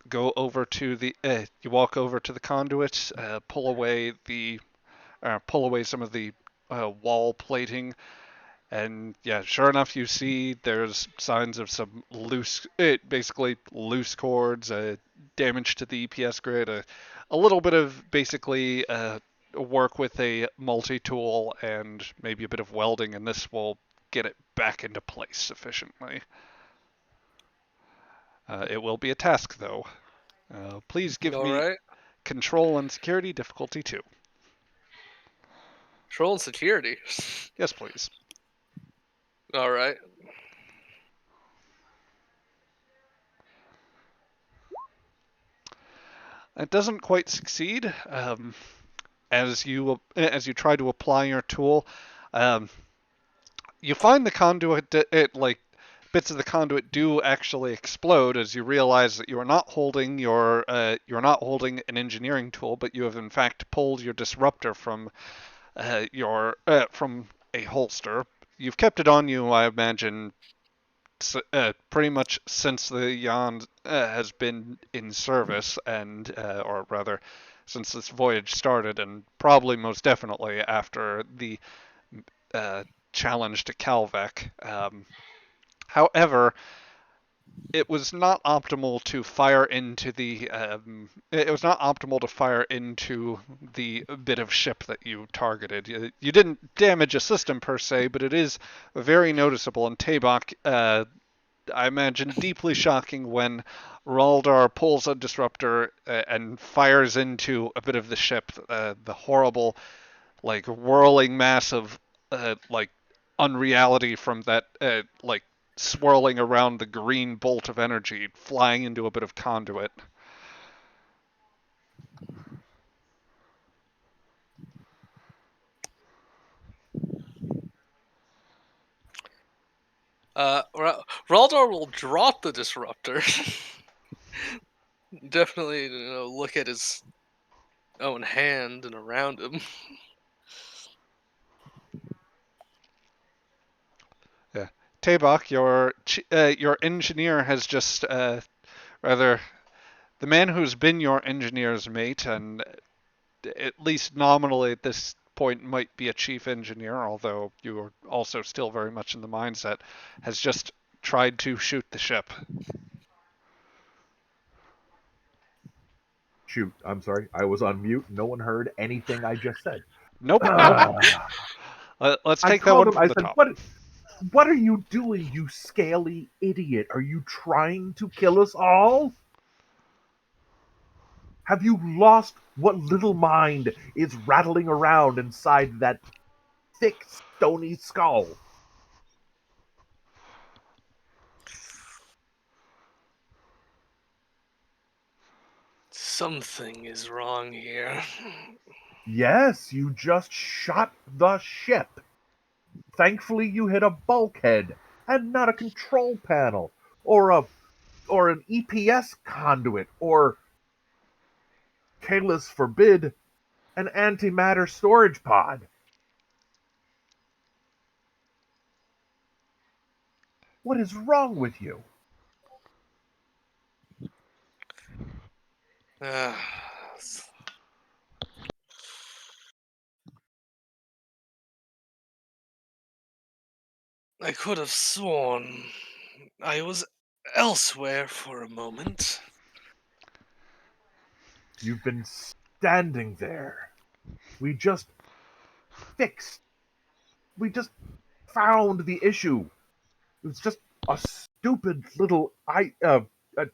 S1: Go over to the. You walk over to the conduit, pull away some of the wall plating, and yeah, sure enough, you see there's signs of some basically loose cords, damage to the EPS grid, a little bit of basically work with a multi-tool and maybe a bit of welding, and this will get it back into place sufficiently. It will be a task, though. Please give
S4: All
S1: me
S4: right.
S1: control and security difficulty 2.
S4: Control and security.
S1: Yes, please.
S4: All right.
S1: It doesn't quite succeed. As you try to apply your tool, you find the conduit. Bits of the conduit do actually explode as you realize that you're not holding an engineering tool, but you have in fact pulled your disruptor from from a holster. You've kept it on you, I imagine, pretty much since the Jan has been in service, and or rather, since this voyage started, and probably most definitely after the uh, challenge to Calvek. However, it was not optimal to fire into the bit of ship that you targeted. You didn't damage a system per se, but it is very noticeable. And Tabak, I imagine, deeply shocking when Raldar pulls a disruptor and fires into a bit of the ship. The horrible, whirling mass of unreality from that swirling around the green bolt of energy, flying into a bit of conduit.
S4: Raldor will drop the disruptor. Definitely, look at his own hand and around him.
S1: Yeah, Tabak, your engineer has just rather the man who's been your engineer's mate, and at least nominally at this point might be a chief engineer, although you are also still very much in the mindset, has just tried to shoot the ship.
S2: Shoot, I'm sorry. I was on mute. No one heard anything I just said.
S1: Nope. Let's
S2: I
S1: take that
S2: called
S1: one
S2: him.
S1: from
S2: I
S1: the
S2: said,
S1: top.
S2: What are you doing, you scaly idiot? Are you trying to kill us all? Have you lost what little mind is rattling around inside that thick, stony skull?
S4: Something is wrong here.
S2: Yes, you just shot the ship. Thankfully, you hit a bulkhead and not a control panel or an EPS conduit or, Kalis forbid, an antimatter storage pod. What is wrong with you?
S4: Uh, I could have sworn I was elsewhere for a moment.
S2: You've been standing there. We just fixed. We just found the issue. It was just a stupid little a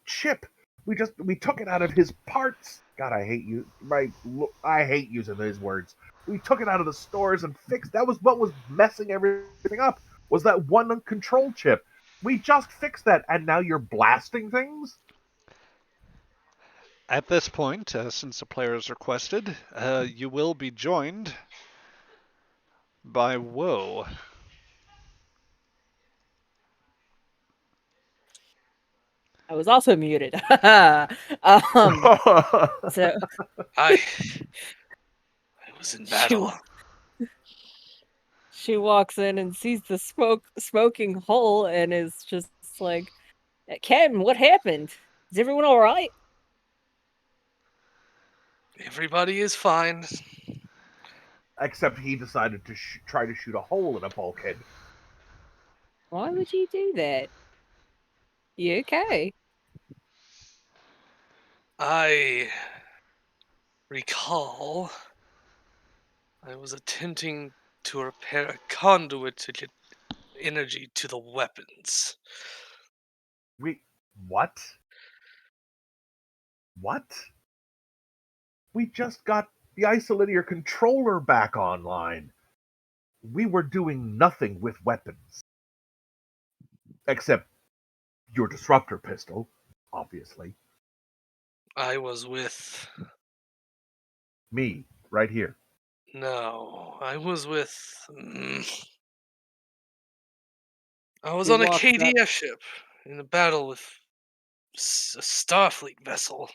S2: chip. We took it out of his parts God, I hate you. I hate using these words. We took it out of the stores and fixed. That was what was messing everything up. Was that one control chip? We just fixed that, and now you're blasting things.
S1: At this point, since the player has requested, you will be joined by Woe.
S5: I was also muted. So
S4: I was in
S5: she
S4: battle.
S5: she walks in and sees the smoking hole and is just like, Captain, what happened? Is everyone all right?
S4: Everybody is fine.
S2: Except he decided to try to shoot a hole in a bulkhead.
S5: Why would you do that? You okay?
S4: I recall I was attempting to repair a conduit to get energy to the weapons.
S2: What? What? We just got the isolinear controller back online. We were doing nothing with weapons. Except your disruptor pistol, obviously.
S4: I was with.
S2: Me, right here.
S4: No, I was with. I was
S5: He
S4: on a
S5: walks up.
S4: KDF ship in a battle with a Starfleet vessel.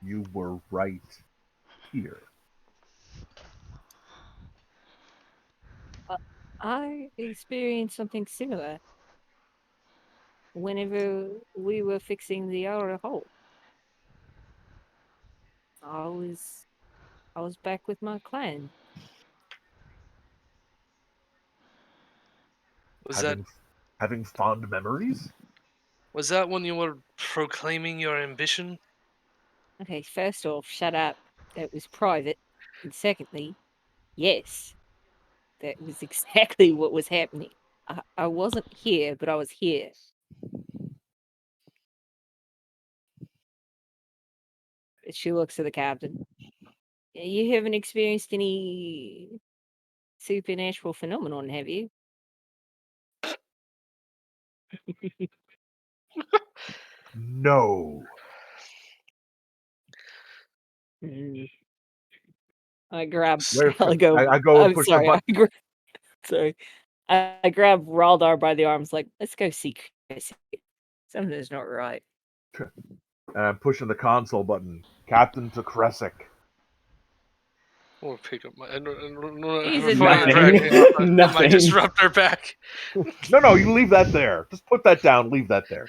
S2: You were right here.
S5: I experienced something similar whenever we were fixing the outer hole. I was back with my clan.
S4: Was that
S2: having fond memories?
S4: when you were proclaiming your ambition?
S5: Okay, first off, shut up. That was private. And secondly, yes, that was exactly what was happening. I wasn't here, but I was here. She looks at the captain. You haven't experienced any supernatural phenomenon, have you?
S2: No.
S5: I grab.
S2: I
S5: go.
S2: I go and
S5: I'm
S2: push the
S5: sorry.
S2: button.
S5: Sorry. I grab Raldar by the arms, like, let's go see Chris. Something's not right.
S2: And I'm pushing the console button. Captain to Kresic.
S4: Or pick up my.
S5: He's
S4: Before
S5: a
S4: you
S3: Nothing.
S4: put my
S3: Nothing.
S4: disruptor back.
S2: No, you leave that there. Just put that down. Leave that there.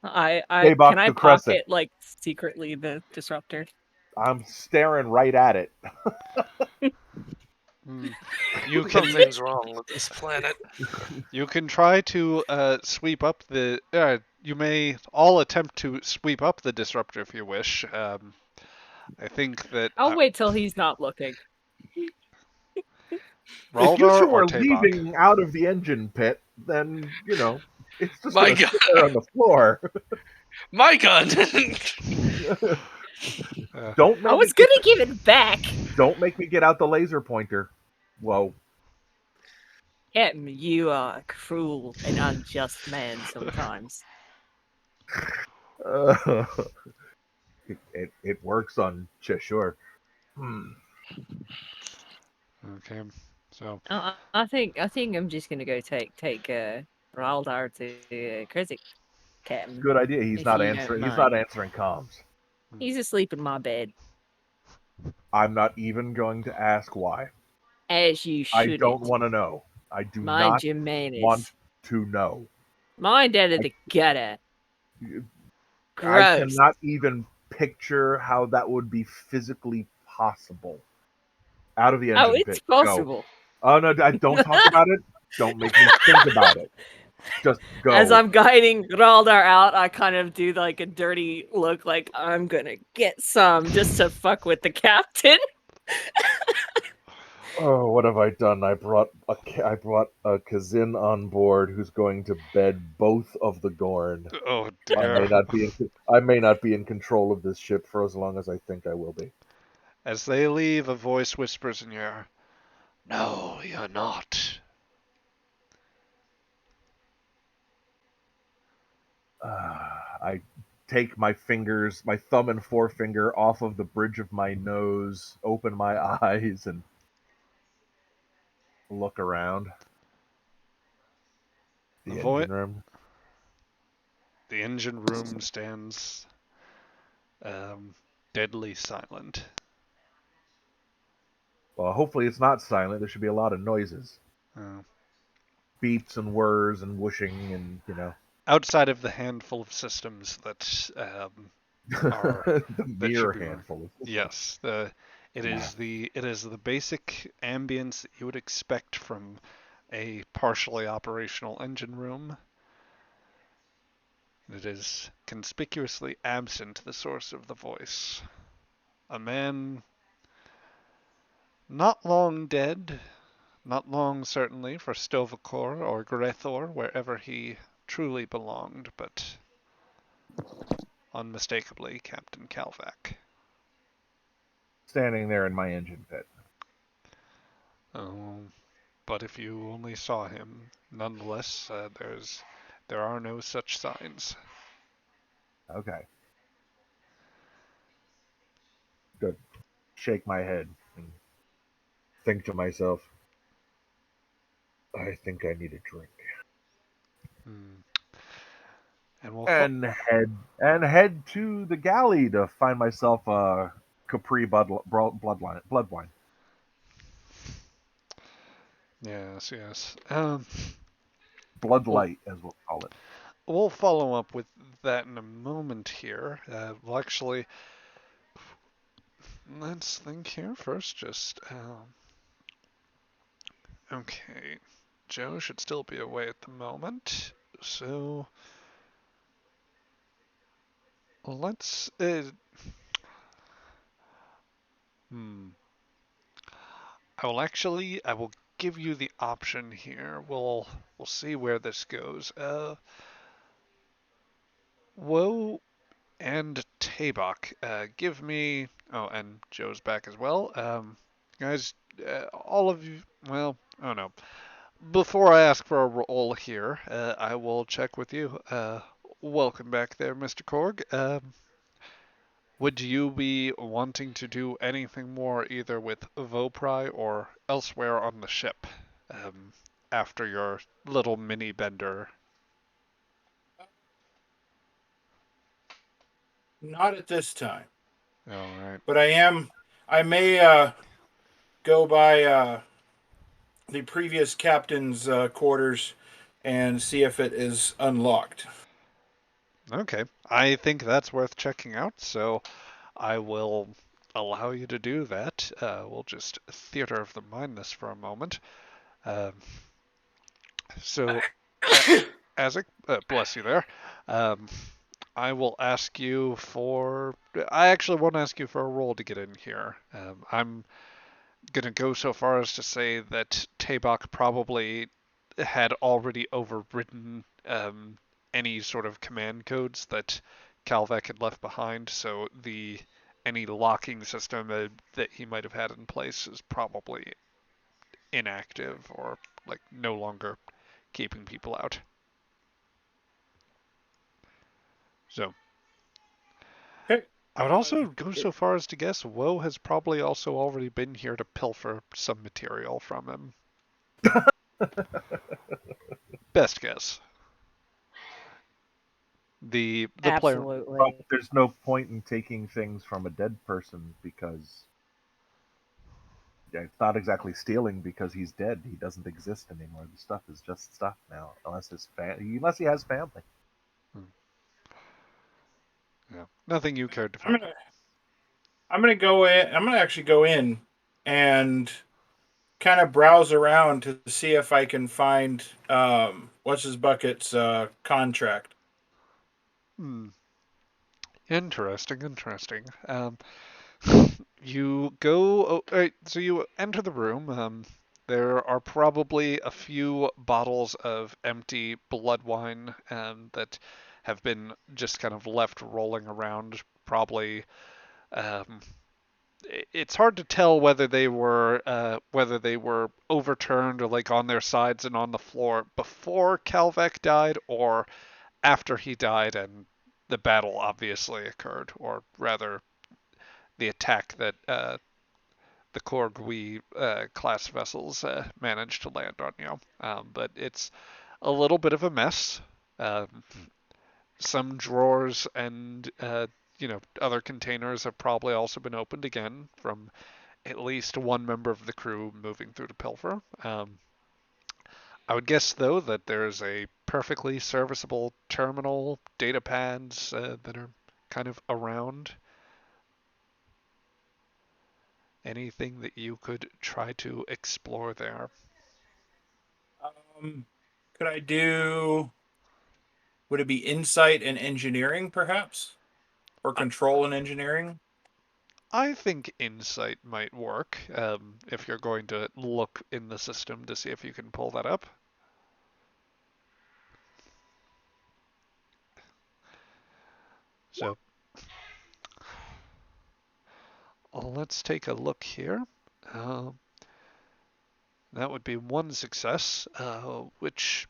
S5: I
S2: Payback
S5: can I
S2: to Crescent.
S5: pocket like secretly the disruptor?
S2: I'm staring right at it.
S1: You can
S4: Something's wrong with this planet.
S1: you can try to sweep up the. You may all attempt to sweep up the disruptor if you wish. I think that
S5: I'll wait till he's not looking.
S2: If you
S1: Raldar
S2: two
S1: or
S2: are
S1: Tabak.
S2: leaving out of the engine pit, then it's just
S4: My
S2: going to sit there on the floor.
S4: My gun!
S2: Don't
S5: I
S2: make
S5: was
S2: me
S5: gonna give it back.
S2: don't make me get out the laser pointer. Whoa.
S5: Captain, you are a cruel and unjust man sometimes.
S2: It works on Cheshire.
S1: Okay, so
S5: I think I'm just gonna go take Raldar to Krizik, Captain.
S2: Good idea. He's
S5: if
S2: not
S5: you don't
S2: answering. He's
S5: mind.
S2: not answering comms.
S5: He's asleep in my bed,
S2: I'm not even going to ask why.
S5: as you
S2: I
S5: shouldn't.
S2: don't want to know. I do
S5: Mind
S2: not
S5: your manners.
S2: want to know.
S5: Mind out of the gutter.
S2: I
S5: Gross.
S2: cannot even picture how that would be physically possible. Out of the engine
S5: Oh, it's
S2: pit. Go.
S5: possible.
S2: Oh no! Don't talk about it. Don't make me think about it. Just go.
S5: As I'm guiding Raldar out, I kind of do like a dirty look, like I'm gonna get some just to fuck with the captain.
S2: Oh, what have I done? I brought a Kazin on board who's going to bed both of the Gorn.
S1: Oh
S2: I
S1: dear.
S2: may not be in control of this ship for as long as I think I will be.
S1: As they leave, a voice whispers in your ear, "No, you're not."
S2: I take my thumb and forefinger, off of the bridge of my nose, open my eyes, and look around
S1: The
S2: the
S1: voice.
S2: engine room.
S1: The engine room stands deadly silent.
S2: Well, hopefully it's not silent. There should be a lot of noises,
S1: Uh,
S2: beeps and whirs and whooshing, and
S1: Outside of the handful of systems that are
S2: the
S1: that should
S2: mere
S1: be run.
S2: handful.
S1: Yes, it
S2: Yeah.
S1: is the basic ambience that you would expect from a partially operational engine room. It is conspicuously absent the source of the voice. A man not long dead, not long certainly for Stovacor or Grethor, wherever he truly belonged, but unmistakably Captain Kalvak.
S2: Standing there in my engine pit.
S1: Oh, but if you only saw him, nonetheless, there are no such signs.
S2: Okay. Good. Shake my head and think to myself, I think I need a drink.
S1: Hmm. And we'll
S2: And head to the galley to find myself a Capri blood wine.
S1: yes, yes.
S2: Blood
S1: We'll
S2: light, as we'll call it.
S1: we'll follow up with that in a moment here. Well, actually, let's think here first. Just okay. Joe should still be away at the moment, so let's. Hmm. I will give you the option here. We'll see where this goes. Woe and Tabak, give me. Oh, and Joe's back as well. Guys, all of you. Well, oh no. Before I ask for a roll here, I will check with you. Welcome back there, Mr. Korg. Would you be wanting to do anything more either with Vopri or elsewhere on the ship um, after your little mini bender?
S6: Not at this time,
S1: All right.
S6: but I may go by the previous captain's quarters and see if it is unlocked.
S1: Okay. I think that's worth checking out, so I will allow you to do that. We'll just theater of the mind this for a moment. Um, so, uh, Azek, bless you there. Um, I will ask you for. I actually won't ask you for a roll to get in here. I'm gonna go so far as to say that Tabak probably had already overridden any sort of command codes that Calvek had left behind. So the any locking system that he might have had in place is probably inactive or like no longer keeping people out. So
S6: Okay.
S1: I would also go so far as to guess Woe has probably also already been here to pilfer some material from him. Best guess. The player.
S2: Well,
S5: Absolutely.
S2: there's no point in taking things from a dead person because it's not exactly stealing because he's dead. He doesn't exist anymore. The stuff is just stuff now, unless he has family.
S1: Hmm, yeah, nothing you cared to
S6: I'm
S1: find.
S6: gonna I'm gonna go in. I'm gonna actually go in and kind of browse around to see if I can find what's his bucket's contract.
S1: Hmm. Interesting, interesting. You go. So you enter the room. There are probably a few bottles of empty blood wine that have been just kind of left rolling around. Probably, um, it's hard to tell whether they were overturned or like on their sides and on the floor before Kalvek died or after he died and the battle obviously occurred, or rather the attack that the Korgui class vessels managed to land on you. But it's a little bit of a mess. Um, some drawers and other containers have probably also been opened again from at least one member of the crew moving through to pilfer. I would guess though that there's a perfectly serviceable terminal, data pads that are kind of around. Anything that you could try to explore there.
S6: Could I do? Would it be insight and engineering, perhaps, or control and engineering?
S1: I think insight might work if you're going to look in the system to see if you can pull that up. So let's take a look here. That would be one success, which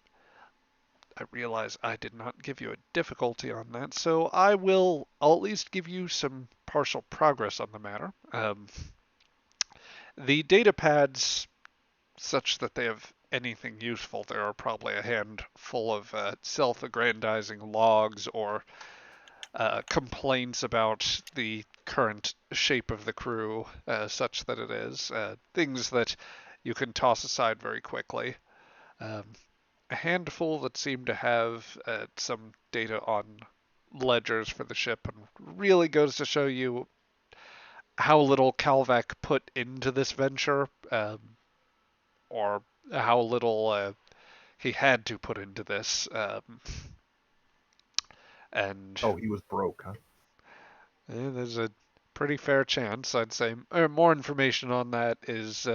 S1: I realize I did not give you a difficulty on that, so I'll at least give you some partial progress on the matter. The data pads, such that they have anything useful, there are probably a handful of self-aggrandizing logs or complaints about the current shape of the crew, such that it is. Things that you can toss aside very quickly. Um, a handful that seem to have some data on ledgers for the ship, and really goes to show you how little Kalvak put into this venture, or how little he had to put into this. And
S2: Oh, he was broke, huh?
S1: there's a pretty fair chance, I'd say. Or more information on that is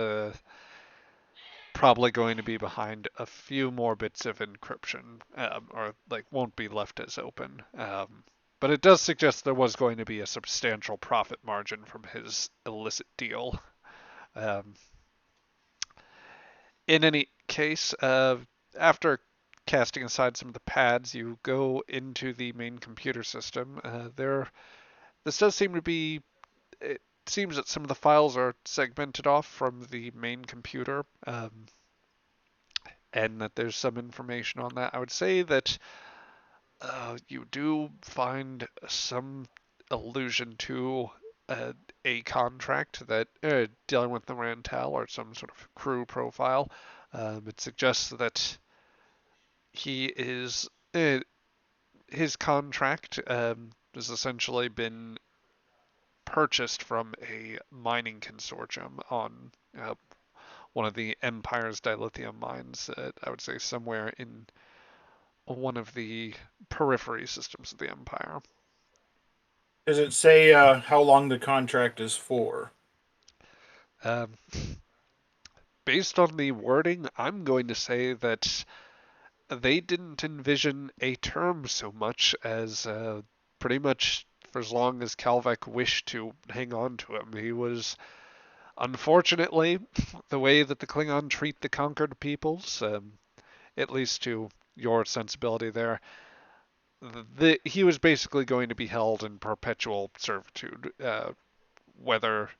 S1: probably going to be behind a few more bits of encryption, or like won't be left as open. But it does suggest there was going to be a substantial profit margin from his illicit deal. Um, in any case, after casting aside some of the pads, you go into the main computer system. This does seem to be. It seems that some of the files are segmented off from the main computer, and that there's some information on that. I would say that you do find some allusion to a contract that dealing with the Rantel or some sort of crew profile. It suggests that he is his contract has essentially been purchased from a mining consortium on one of the Empire's dilithium mines. I would say somewhere in one of the periphery systems of the Empire.
S6: Does it say how long the contract is for?
S1: Um, Based on the wording, I'm going to say that they didn't envision a term so much as pretty much for as long as Kalvek wished to hang on to him. He was, unfortunately, the way that the Klingon treat the conquered peoples, at least to your sensibility there, he was basically going to be held in perpetual servitude, whether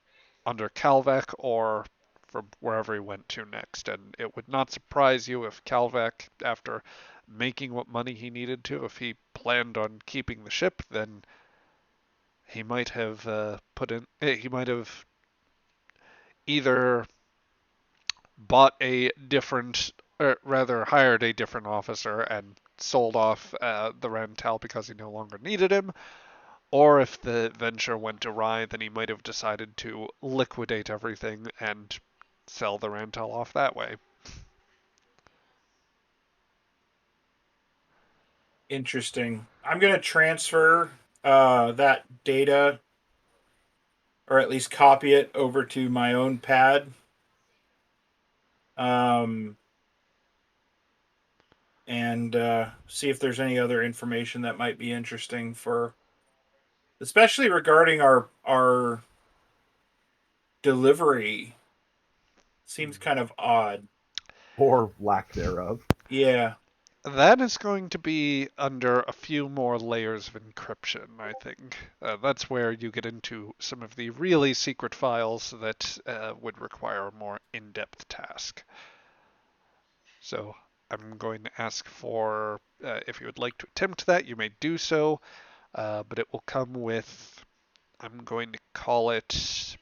S1: under Kalvek or from wherever he went to next. And it would not surprise you if Kalvek, after making what money he needed to, if he planned on keeping the ship, then he might have he might have either bought a different, or rather hired a different officer and sold off the Rantel because he no longer needed him, or if the venture went awry, then he might have decided to liquidate everything and sell the Rantel off that way.
S6: Interesting. I'm going to transfer that data or at least copy it over to my own pad. Um, and see if there's any other information that might be interesting for, especially regarding our delivery. Seems kind of odd.
S2: or lack thereof.
S6: Yeah.
S1: That is going to be under a few more layers of encryption, I think. That's where you get into some of the really secret files that would require a more in-depth task. So I'm going to ask for, if you would like to attempt that, you may do so, but it will come with, I'm going to call it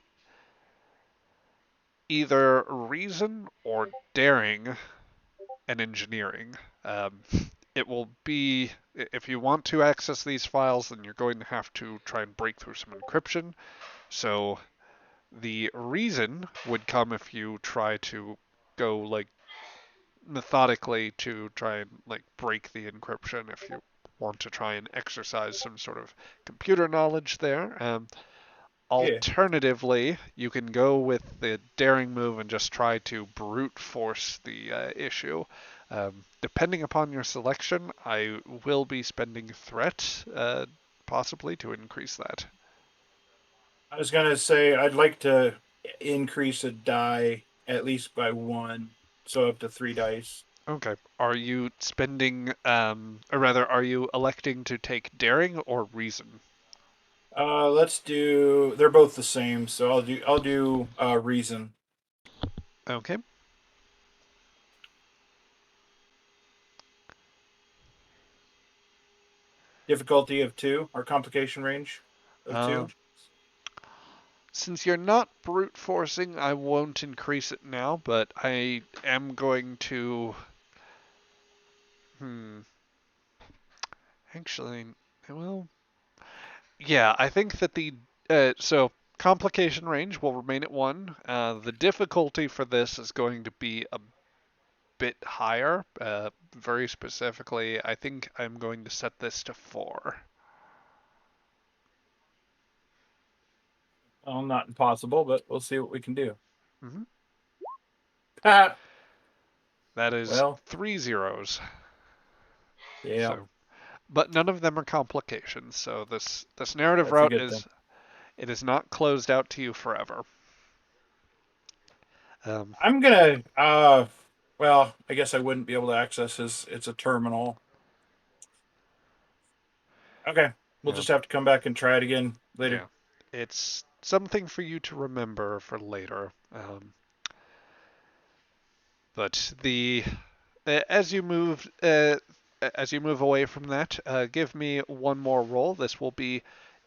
S1: either reason or daring and engineering. Um, it will be, if you want to access these files, then you're going to have to try and break through some encryption. So the reason would come if you try to go like methodically to try and like break the encryption if you want to try and exercise some sort of computer knowledge there.
S6: Yeah.
S1: Alternatively, you can go with the daring move and just try to brute force the issue. Depending upon your selection, I will be spending threat possibly to increase that.
S6: I was gonna say I'd like to increase a die at least by one, so up to 3 dice.
S1: Okay. Are you spending, or rather, are you electing to take daring or reason?
S6: Let's do. They're both the same, so I'll do reason.
S1: Okay.
S6: Difficulty of 2, or complication range of
S1: Uh,
S6: 2.
S1: since you're not brute forcing, I won't increase it now, but I am going to. Hmm. Actually, well, yeah, I think that the so complication range will remain at 1. The difficulty for this is going to be a bit higher. Very specifically, I think I'm going to set this to 4.
S6: Well, not impossible, but we'll see what we can do.
S1: Mm-hmm.
S6: Ah,
S1: That is
S6: well,
S1: 3 zeros.
S6: yeah,
S1: So, but none of them are complications. So this narrative
S6: that's a
S1: route
S6: good thing.
S1: is it is not closed out to you forever. Um,
S6: I'm gonna. Well, I guess I wouldn't be able to access his. It's a terminal. Okay, we'll
S1: yeah,
S6: just have to come back and try it again later.
S1: yeah, it's something for you to remember for later. But the as you move away from that, give me one more roll. This will be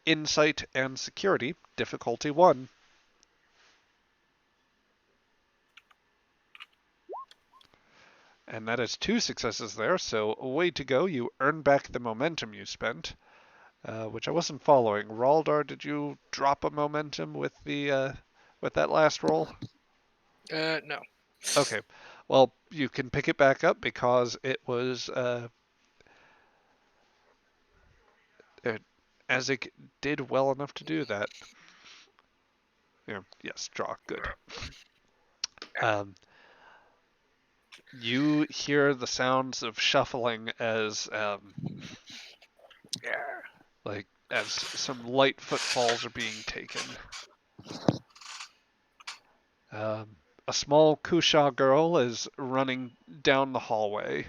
S1: insight and security, difficulty 1. And that is 2 successes there, so way to go. You earn back the momentum you spent, which I wasn't following. Raldar, did you drop a momentum with that last roll?
S4: No.
S1: Okay. Well, you can pick it back up because it was Ezek did well enough to do that. Yeah, yes, draw. Good. Um, you hear the sounds of shuffling as
S4: Yeah.
S1: like as some light footfalls are being taken. A small Kusha girl is running down the hallway.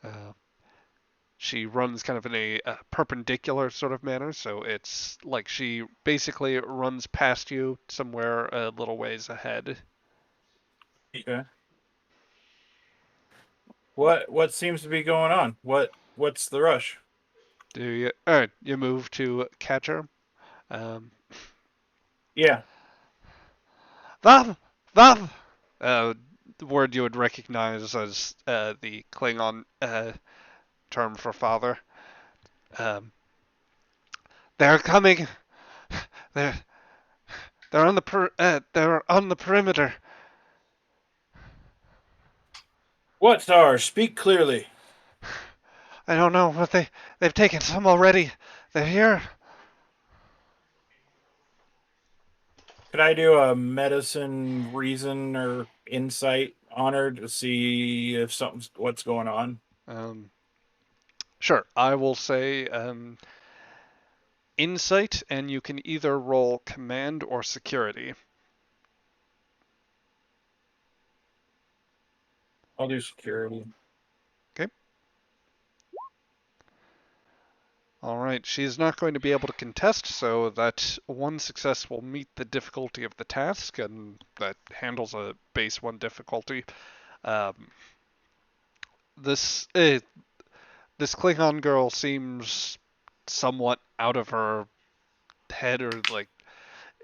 S1: Uh, she runs kind of in a perpendicular sort of manner, so it's like she basically runs past you somewhere a little ways ahead.
S6: Okay. What seems to be going on? What's the rush?
S1: Do you? All right, you move to catch her. Um,
S6: Yeah.
S1: Vav, Vav. The word you would recognize as the Klingon term for father. Um, They're coming. They're they're on the perimeter.
S6: What star? Speak clearly.
S1: I don't know, but they've taken some already. They're here.
S6: Could I do a medicine, reason, or insight honor to see if something's what's going on?
S1: Um, sure. I will say insight, and you can either roll command or security.
S6: I'll do security.
S1: Okay. All right. She's not going to be able to contest, so that one success will meet the difficulty of the task, and that handles a base one difficulty. Um, this this Klingon girl seems somewhat out of her head, or like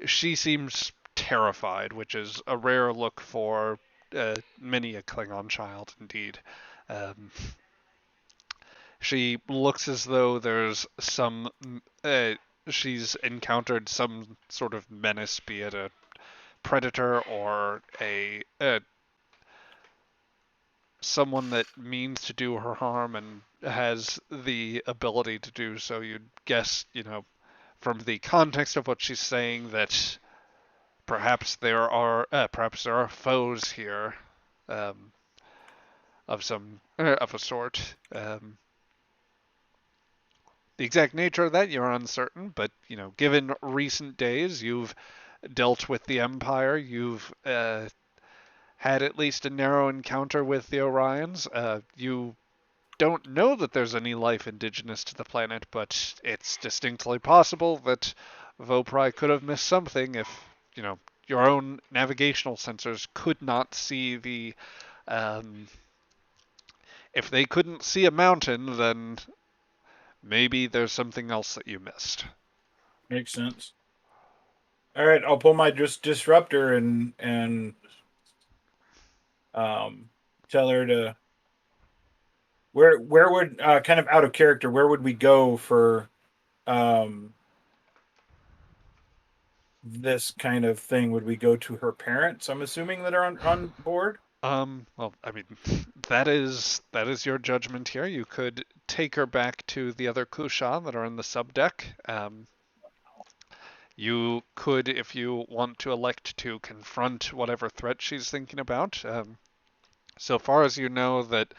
S1: she seems terrified, which is a rare look for many a Klingon child, indeed. Um, she looks as though there's some. Uh, she's encountered some sort of menace, be it a predator or a someone that means to do her harm and has the ability to do so. You'd guess, from the context of what she's saying, that perhaps there are foes here, um, of a sort. The exact nature of that you're uncertain, but given recent days, you've dealt with the Empire. You've had at least a narrow encounter with the Orions. You don't know that there's any life indigenous to the planet, but it's distinctly possible that Vopri could have missed something if, your own navigational sensors could not see the. Um, if they couldn't see a mountain, then maybe there's something else that you missed.
S6: Makes sense. All right, I'll pull my disruptor and tell her to where would kind of out of character, where would we go for um this kind of thing? Would we go to her parents? I'm assuming that are on board.
S1: Well, I mean, that is your judgment here. You could take her back to the other Kushan that are in the subdeck. You could, if you want to elect to confront whatever threat she's thinking about. So far as you know that,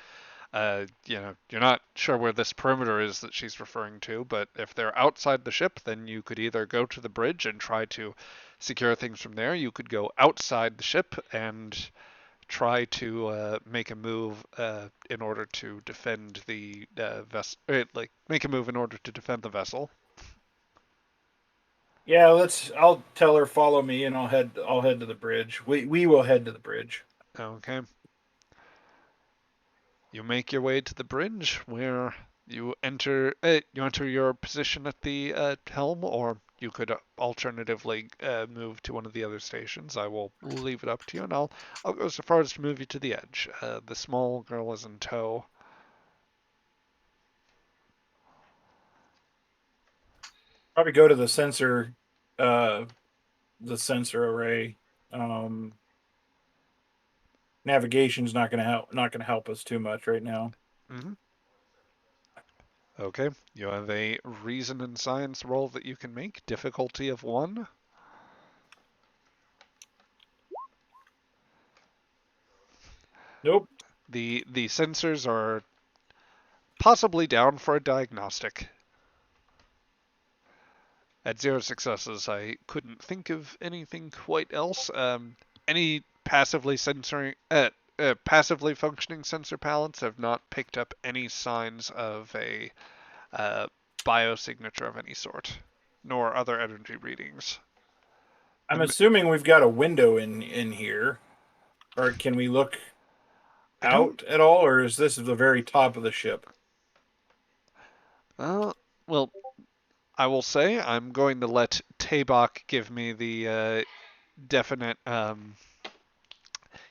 S1: you're not sure where this perimeter is that she's referring to, but if they're outside the ship, then you could either go to the bridge and try to secure things from there. You could go outside the ship and try to make a move in order to defend the vessel. Like make a move in order to defend the vessel.
S6: Yeah, I'll tell her follow me, and I'll head to the bridge. We will head to the bridge.
S1: Okay. You make your way to the bridge where you enter your position at the helm, or you could alternatively move to one of the other stations. I will leave it up to you, and I'll go so far as to move you to the edge. The small girl is in tow.
S6: Probably go to uh, the sensor array. Um, Navigation's not gonna help us too much right now.
S1: Mm-hmm. Okay, you have a reason and science roll that you can make. Difficulty of 1.
S6: Nope.
S1: The sensors are possibly down for a diagnostic. At 0 successes, I couldn't think of anything quite else. Any passively functioning sensor palettes have not picked up any signs of a uh, biosignature of any sort, nor other energy readings.
S6: I'm assuming we've got a window in here, or can we look
S1: I don't.
S6: out at all, or is this the very top of the ship?
S1: Well, I will say I'm going to let Tabok definite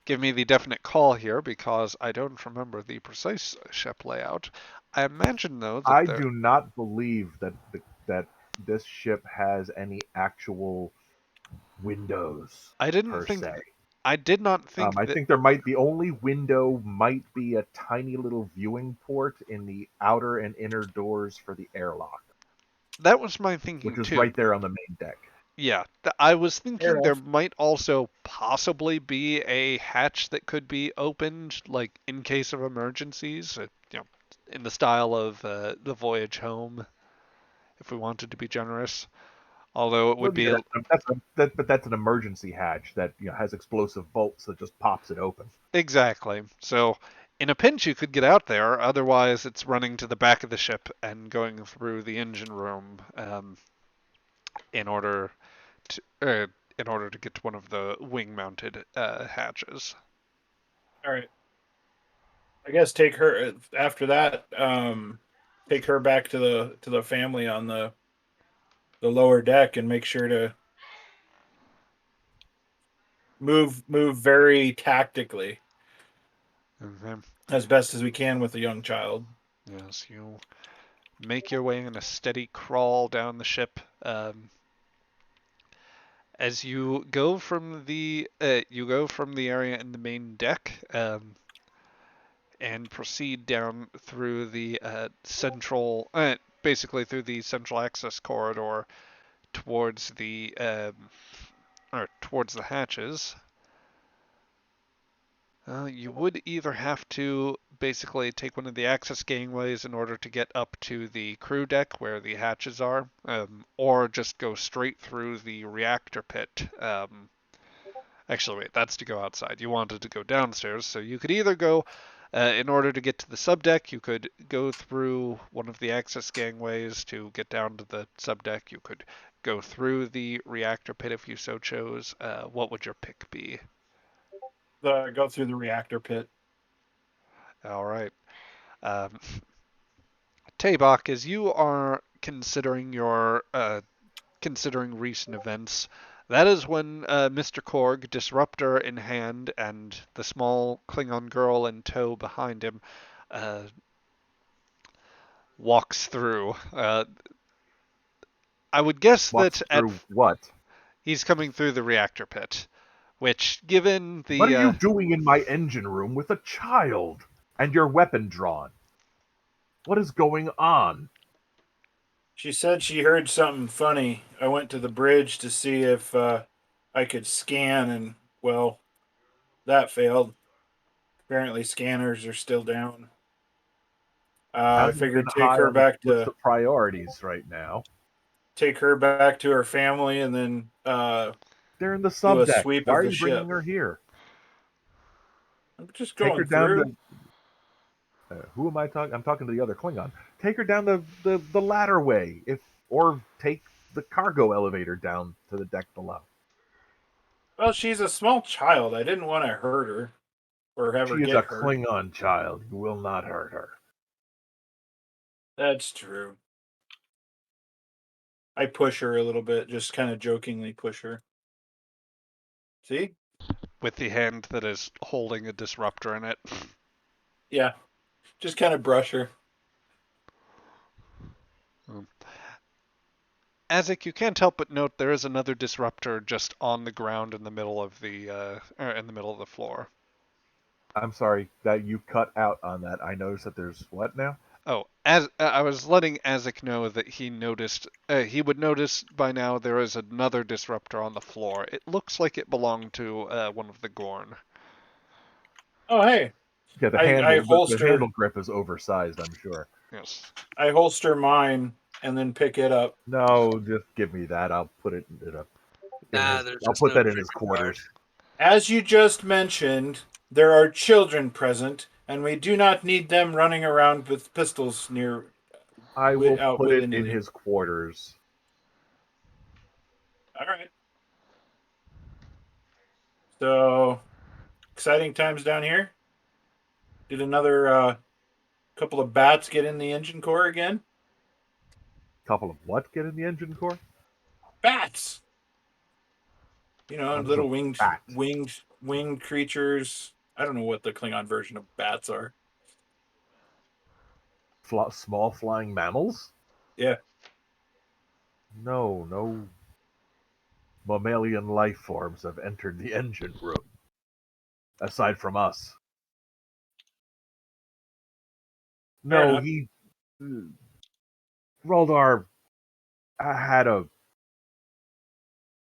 S1: give me the definite call here because I don't remember the precise ship layout. I imagine though that
S2: I
S1: there.
S2: do not believe that this ship has any actual windows
S1: I didn't
S2: per
S1: think.
S2: se.
S1: I did not think
S2: I
S1: that.
S2: think the only window might be a tiny little viewing port in the outer and inner doors for the airlock,
S1: That was my thinking
S2: which is
S1: too.
S2: right there on the main deck.
S1: Yeah, I was
S3: Fair
S1: thinking there
S3: enough.
S1: might also possibly be a hatch that could be opened, like in case of emergencies, in the style of the voyage home, if we wanted to be generous. Although it
S2: Well,
S1: would
S2: yeah,
S1: be
S2: but that's an emergency hatch that has explosive bolts that just pops it open.
S1: exactly. So in a pinch, you could get out there. Otherwise, it's running to the back of the ship and going through the engine room in order to get to one of the wing-mounted hatches.
S6: All right. I guess take her after that. Take her back to the family on the lower deck and make sure to move very tactically
S1: Okay.
S6: as best as we can with a young child.
S1: Yes, you make your way in a steady crawl down the ship. As you go from the area in the main deck, and proceed down through the basically through the central access corridor towards towards the hatches. You would either have to basically take one of the access gangways in order to get up to the crew deck where the hatches are, or just go straight through the reactor pit. Actually, wait, that's to go outside. You wanted to go downstairs, so you could either go, in order to get to the subdeck, you could go through one of the access gangways to get down to the subdeck. You could go through the reactor pit if you so chose. What would your pick be?
S6: Go through the reactor pit.
S1: All right. Um, Tabak, as you are considering recent events, that is when Mr. Korg, disruptor in hand, and the small Klingon girl in tow behind him, uh, walks through. I would guess
S2: Walks
S1: that
S2: through what?
S1: he's coming through the reactor pit, which, given
S2: What
S1: the
S2: are you doing in my engine room with a child and your weapon drawn? What is going on?
S6: She said she heard something funny. I went to the bridge to see if I could scan, and well, that failed. Apparently, scanners are still down. I
S2: Sounds a bit
S6: figured
S2: high on the list of priorities right now.
S6: take her back to her family, and then
S2: They're in the
S6: do a
S2: subdeck.
S6: sweep
S2: Why
S6: of
S2: are
S6: the
S2: you bringing
S6: ship.
S2: her here?
S6: I'm just
S2: Take her
S6: going
S2: down
S6: through.
S2: the. Who am I talking? I'm talking to the other Klingon. Take her down the ladder way, or take the cargo elevator down to the deck below.
S6: Well, she's a small child. I didn't want to hurt her or have her
S2: She is a
S6: get hurt.
S2: Klingon child. You will not hurt her.
S6: That's true. I push her a little bit, just kind of jokingly push her. See?
S1: with the hand that is holding a disruptor in it.
S6: Yeah. Just kind of brush her.
S1: Azek, you can't help but note there is another disruptor just on the ground in the middle of the floor.
S2: I'm sorry that you cut out on that. I noticed that there's what now?
S1: Oh, as I was letting Azek know that he would notice by now there is another disruptor on the floor. It looks like it belonged to one of the Gorn.
S6: Oh, hey.
S2: Yeah,
S6: I
S2: the handle
S6: holster
S2: grip is oversized. I'm sure.
S1: Yes.
S6: I holster mine and then pick it up.
S2: No, just give me that. I'll put it in a, in
S4: Nah,
S2: his.
S4: there's
S2: I'll
S4: just
S2: put
S4: no
S2: that in his
S4: trigger guard.
S2: quarters.
S6: As you just mentioned, there are children present, and we do not need them running around with pistols
S2: I will
S6: out
S2: put it in
S6: willy-nilly.
S2: his quarters.
S6: All right. So, exciting times down here. Did another couple of bats get in the engine core again?
S2: Couple of what get in the engine core?
S6: Bats. You know,
S2: What is a
S6: little
S2: bat?
S6: winged creatures. I don't know what the Klingon version of bats are.
S2: Small flying mammals?
S6: Yeah.
S2: No mammalian life forms have entered the engine room, aside from us.
S6: Fair
S2: No,
S6: enough.
S2: he Roldar had a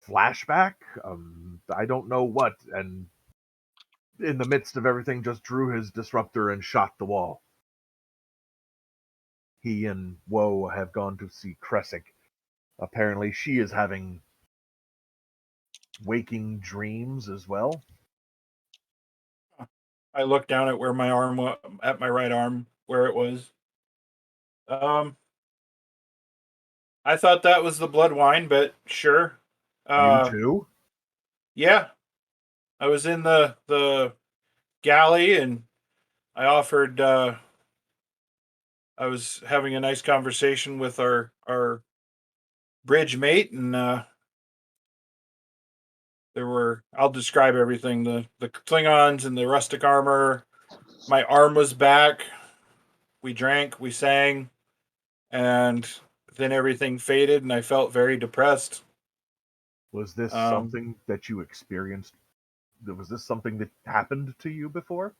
S2: flashback. I don't know what, and in the midst of everything, just drew his disruptor and shot the wall. He and Woe have gone to see Kresic. Apparently, she is having waking dreams as well.
S6: I looked down at where my arm was, at my right arm, where it was. I thought that was the blood wine, but sure.
S2: You too?
S6: Yeah, I was in the galley, and I offered. I was having a nice conversation with our bridge mate, and there were. I'll describe everything: the Klingons and the rustic armor. My arm was back. We drank, we sang, and then everything faded, and I felt very depressed.
S2: Was this
S6: Um,
S2: something that you experienced? Was this something that happened to you before?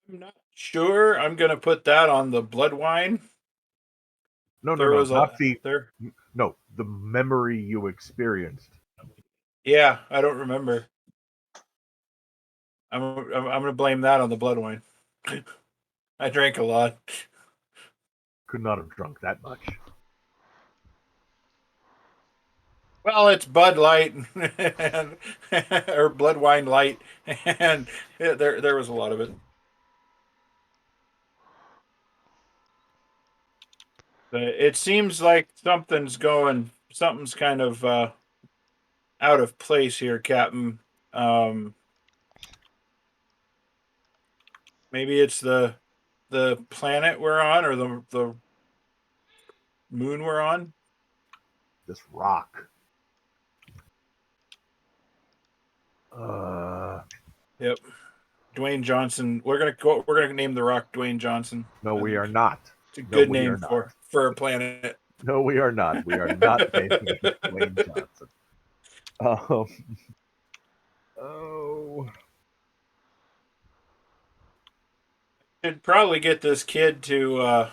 S6: I'm not sure. I'm gonna put that on the blood wine. There
S2: No,
S6: was
S2: not
S6: a
S2: the
S6: there.
S2: no, the memory you experienced.
S6: Yeah, I don't remember. I'm gonna blame that on the blood wine. I drank a lot.
S2: Could not have drunk that much.
S6: Well, it's Bud Light and, or blood wine light, and there was a lot of it. But it seems like something's kind of out of place here, Captain. Um, Maybe it's the planet we're on, or the moon we're on.
S2: This rock. Uh,
S6: Yep. Dwayne Johnson. We're gonna name the rock Dwayne Johnson.
S2: no,
S6: I
S2: we
S6: think
S2: are not.
S6: it's a
S2: No,
S6: good
S2: we
S6: name
S2: are not.
S6: for a planet.
S2: No, we are not. We are not naming it Dwayne Johnson. Um, oh,
S6: Should probably get this kid to.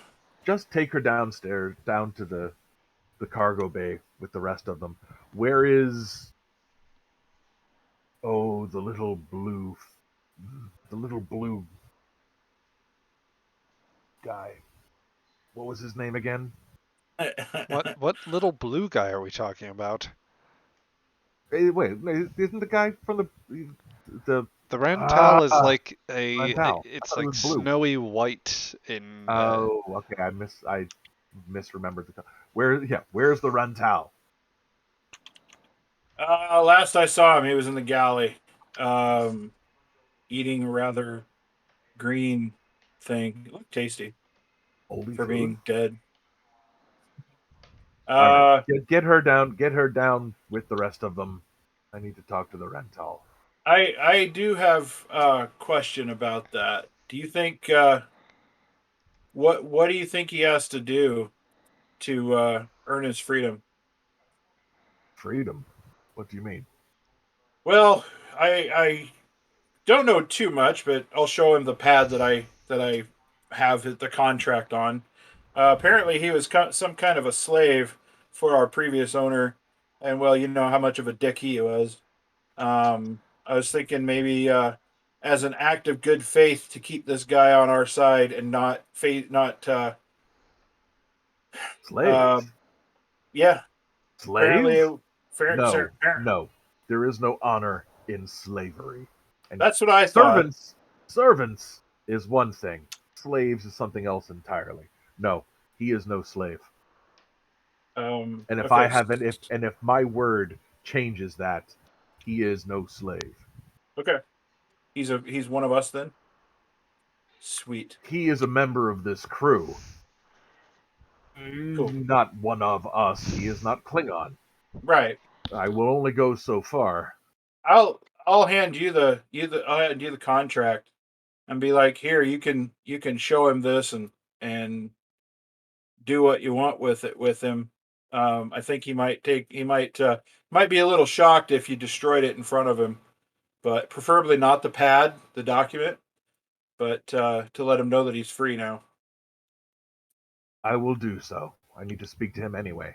S2: just take her downstairs, down to the cargo bay with the rest of them. Where is the little blue guy? What was his name again?
S1: What little blue guy are we talking about?
S2: Hey, wait, isn't the guy from the
S1: The Rantal is
S2: ah
S1: like
S2: Lantal? I
S1: it's
S2: thought it
S1: like
S2: was blue.
S1: snowy white in
S2: Oh, okay. I misremembered the. Where's the Rantal?
S6: Last I saw him, he was in the galley, um, eating a rather green thing. It looked tasty
S2: Holy
S6: for
S2: food.
S6: being dead.
S2: All right,
S6: Uh,
S2: get her down. Get her down with the rest of them. I need to talk to the Rental.
S6: I do have a question about that. Do you think what do you think he has to do to earn his freedom?
S2: Freedom. What do you mean?
S6: Well, I don't know too much, but I'll show him the pad that I have the contract on. Apparently, he was some kind of a slave for our previous owner, and well, you know how much of a dick he was. I was thinking maybe as an act of good faith to keep this guy on our side and not uh,
S2: Slaves.
S6: yeah.
S2: Slaves?
S6: Apparently, fair,
S2: No,
S6: fair,
S2: no. There is no honor in slavery. And
S6: that's what I thought.
S2: servants is one thing. Slaves is something else entirely. No, he is no slave. And if I
S6: Okay,
S2: have if my word changes that, he is no slave.
S6: okay. He's one of us then. Sweet.
S2: He is a member of this crew.
S6: Cool.
S2: Not one of us. He is not Klingon.
S6: Right.
S2: I will only go so far.
S6: I'll hand I'll hand you the contract and be like, here you can show him this and do what you want with it with him. I think he might be a little shocked if you destroyed it in front of him, but preferably not the pad, the document, but to let him know that he's free now.
S2: I will do so. I need to speak to him anyway.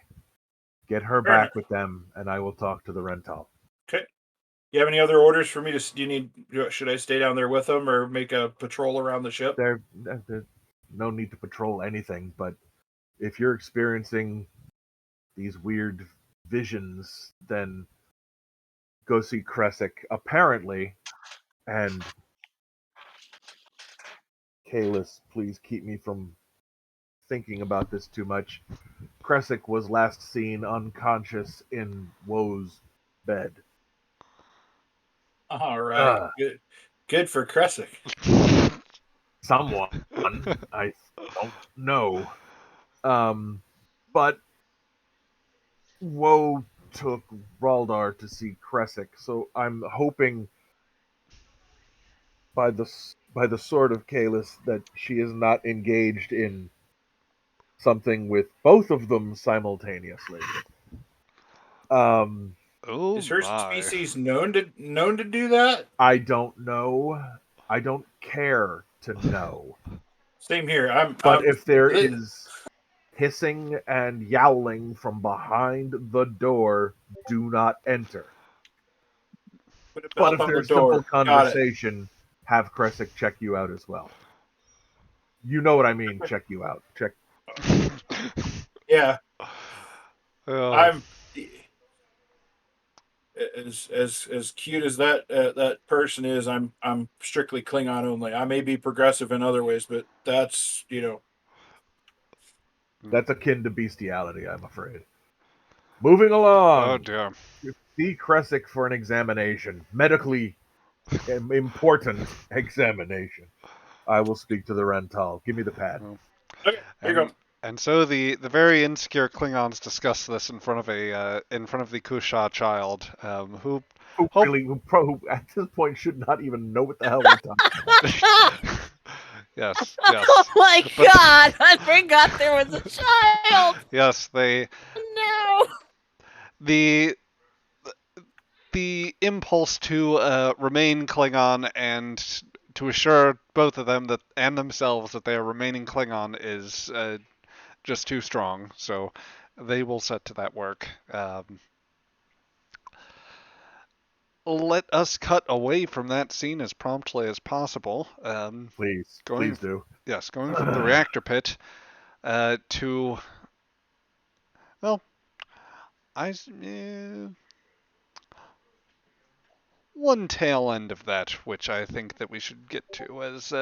S2: Get her
S6: Fair
S2: back
S6: enough.
S2: with them, and I will talk to the rental.
S6: Okay. You have any other orders for me to? Do you need? Should I stay down there with them or make a patrol around the ship?
S2: There's no need to patrol anything, but if you're experiencing these weird visions, then go see Kresic. Apparently, and Kalis, please keep me from thinking about this too much. Kresic was last seen unconscious in Woe's bed.
S6: All right.
S2: Uh,
S6: Good for Kresic.
S2: Someone, I don't know. But Woe took Raldar to see Kresic, so I'm hoping by the sword of Kalis that she is not engaged in something with both of them simultaneously.
S1: Oh
S6: Is her
S1: my.
S6: species known to do that?
S2: I don't know. I don't care to know.
S6: Same here.
S2: But if there is hissing and yowling from behind the door, do not enter.
S6: Put a
S2: But
S6: belt
S2: if
S6: on the
S2: there's simple
S6: door. Got it.
S2: conversation, have Kresic check you out as well. You know what I mean, check you out. Check.
S6: Yeah.
S1: Oh.
S6: I'm as cute as that person is. I'm strictly Klingon only. I may be progressive in other ways, but that's
S2: That's akin to bestiality, I'm afraid. Moving
S1: Oh
S2: along.
S1: dear.
S2: See Kresic for an examination. Medically important examination. I will speak to the Rental. Give me the pad.
S6: okay. Here you go.
S1: And so the very insecure Klingons discuss this in front of the Kusha child, who
S2: Who
S1: hope
S2: really, who at this point should not even know what the hell we're talking about.
S1: yes,
S5: Oh
S1: yes,
S5: my
S1: But-
S5: god! I forgot there was a child.
S1: yes, they
S5: No.
S1: the the impulse to remain Klingon and to assure both of them that and themselves that they are remaining Klingon is just too strong. So they will set to that work. Let us cut away from that scene as promptly as possible.
S2: Please do.
S1: Yes, going from the reactor pit to, well, one tail end of that, which I think that we should get to, as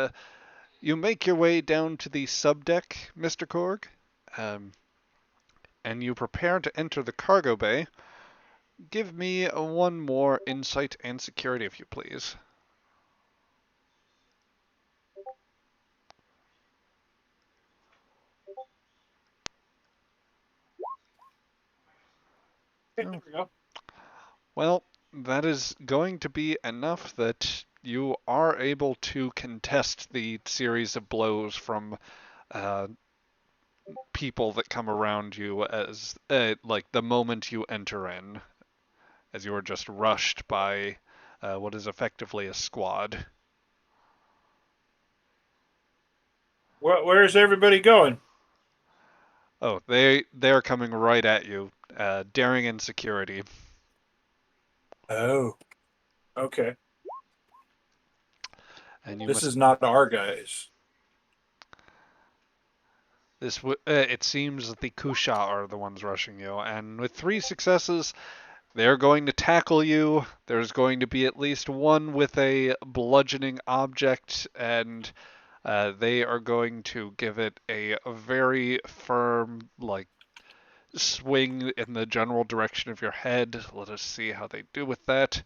S1: you make your way down to the subdeck, Mr. Korg, and you prepare to enter the cargo bay. Give me one more insight and security, if you please.
S6: Okay, there we go.
S1: Well, that is going to be enough that you are able to contest the series of blows from people that come around you as like the moment you enter in, as you are just rushed by what is effectively a squad.
S6: Where's everybody going?
S1: Oh, they're coming right at you, daring insecurity.
S6: Oh, okay.
S1: And you
S6: This
S1: must.
S6: is not our guys.
S1: It seems that the Kusha are the ones rushing you, and with 3 successes, they're going to tackle you. There's going to be at least one with a bludgeoning object, and they are going to give it a very firm, like, swing in the general direction of your head. Let us see how they do with that.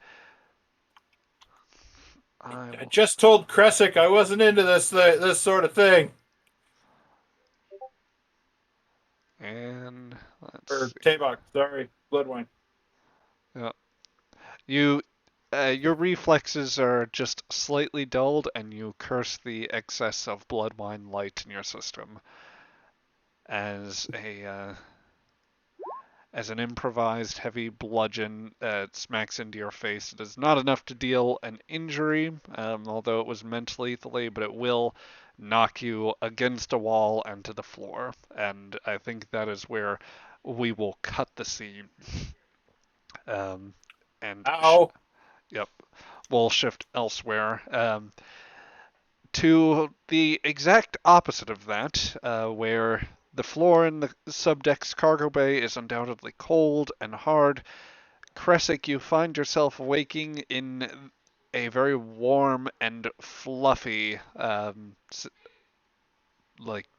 S6: I just told Kresic I wasn't into this sort of thing.
S1: And let's
S6: Or
S1: see.
S6: Tabak, sorry, blood wine.
S1: Yeah. Your reflexes are just slightly dulled, and you curse the excess of blood wine light in your system. as an improvised heavy bludgeon smacks into your face. It is not enough to deal an injury, although it was meant lethally, but it will knock you against a wall and to the floor. And I think that is where we will cut the scene. Um, and
S6: Ow.
S1: yep, we'll shift elsewhere. To the exact opposite of that, where the floor in the subdeck's cargo bay is undoubtedly cold and hard. Kresic, you find yourself waking in a very warm and fluffy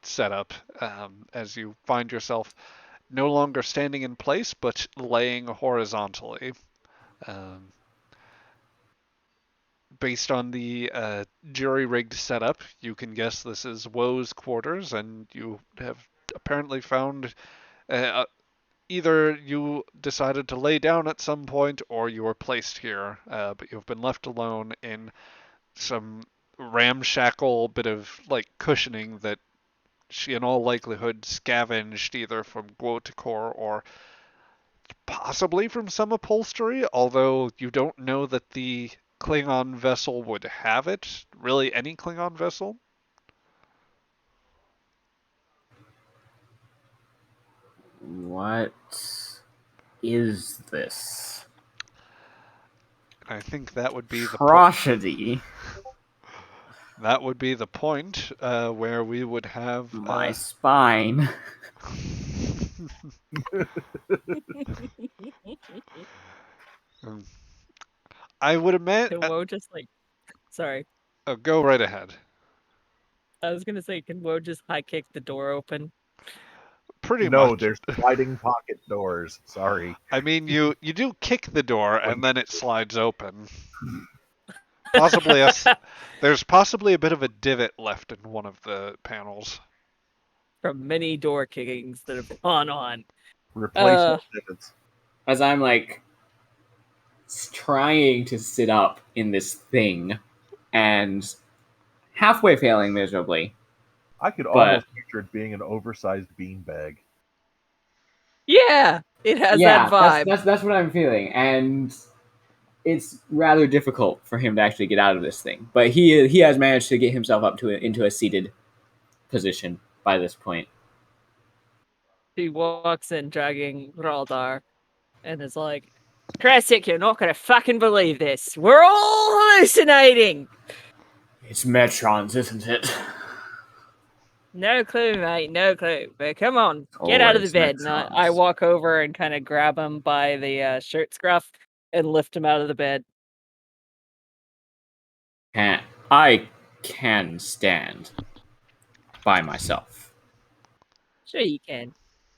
S1: setup, as you find yourself no longer standing in place but laying horizontally. Um, Based on the jury-rigged setup, you can guess this is Woe's quarters, and you have apparently found either you decided to lay down at some point or you were placed here, but you've been left alone in some ramshackle bit of cushioning that she in all likelihood scavenged either from Guotakor or possibly from some upholstery, although you don't know that the Klingon vessel would have it. Really, any Klingon vessel.
S3: What is this?
S1: I think that would be the
S3: Atrocity.
S1: that would be the point where we would have
S3: My spine.
S1: I would imagine.
S5: Can Woe just sorry.
S1: Go right ahead.
S5: I was gonna say, can Woe just high kick the door open?
S1: Pretty
S2: No,
S1: much.
S2: there's sliding pocket doors. Sorry.
S1: I mean, you do kick the door and then it slides open. Possibly there's possibly a bit of a divot left in one of the panels.
S5: From many door kickings that have gone on.
S2: Replace those divots.
S3: As I'm trying to sit up in this thing and halfway failing miserably.
S2: I could almost picture it being an oversized beanbag.
S5: Yeah, it has that vibe.
S3: That's what I'm feeling, and it's rather difficult for him to actually get out of this thing. But he has managed to get himself up into a seated position by this point.
S5: He walks in dragging Raldar and is like, Kresic, you're not gonna fucking believe this. We're all hallucinating!
S3: It's Metrons, isn't it?
S5: No clue, mate, no clue. But come on, get out of the bed. And I walk over and kind of grab him by the shirt scruff and lift him out of the bed.
S3: I can stand by myself.
S5: Sure you can.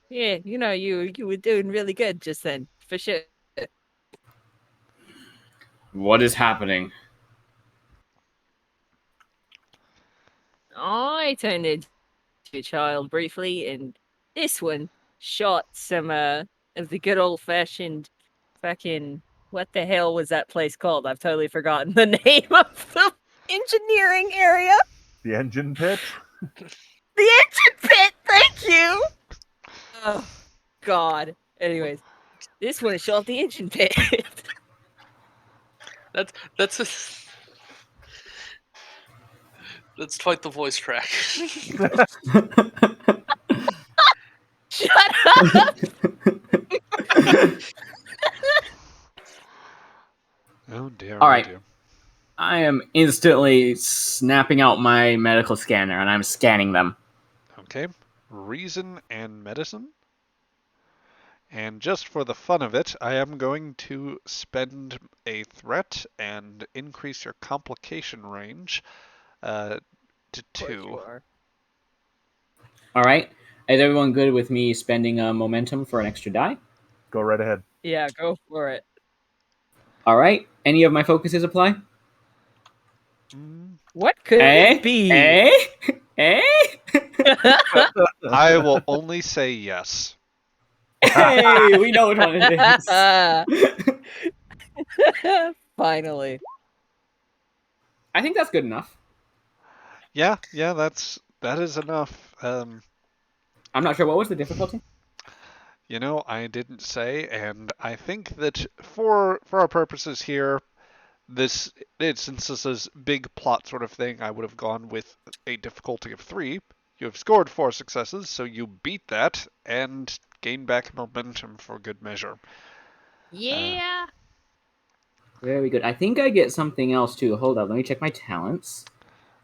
S5: Yeah, you were doing really good just then, for sure.
S3: What is happening?
S5: I turned into a child briefly, and this one shot some of the good old-fashioned fucking... What the hell was that place called? I've totally forgotten the name of the engineering area.
S2: The engine pit?
S5: The engine pit, thank you! Oh, God. Anyways, this one shot the engine pit.
S4: That's quite the voice track.
S5: Shut up!
S1: Oh dear.
S3: All right.
S1: Dear.
S3: I am instantly snapping out my medical scanner and I'm scanning them.
S1: Okay. Reason and medicine. And just for the fun of it, I am going to spend a threat and increase your complication range to 2.
S3: All right. Is everyone good with me spending momentum for an extra die?
S2: Go right ahead.
S5: Yeah, go for it.
S3: All right. Any of my focuses apply?
S5: What could it be?
S1: I will only say yes.
S3: Hey, we know what one it is.
S5: Finally.
S3: I think that's good enough.
S1: Yeah, that is enough.
S3: All I'm not sure. What was the difficulty?
S1: You know, I didn't say, and I think that for our purposes here, since this is big plot sort of thing, I would have gone with a difficulty of 3. You have scored 4 successes, so you beat that and gain back momentum for good measure.
S5: Yeah.
S3: Very good. I think I get something else too. Hold up, let me check my talents.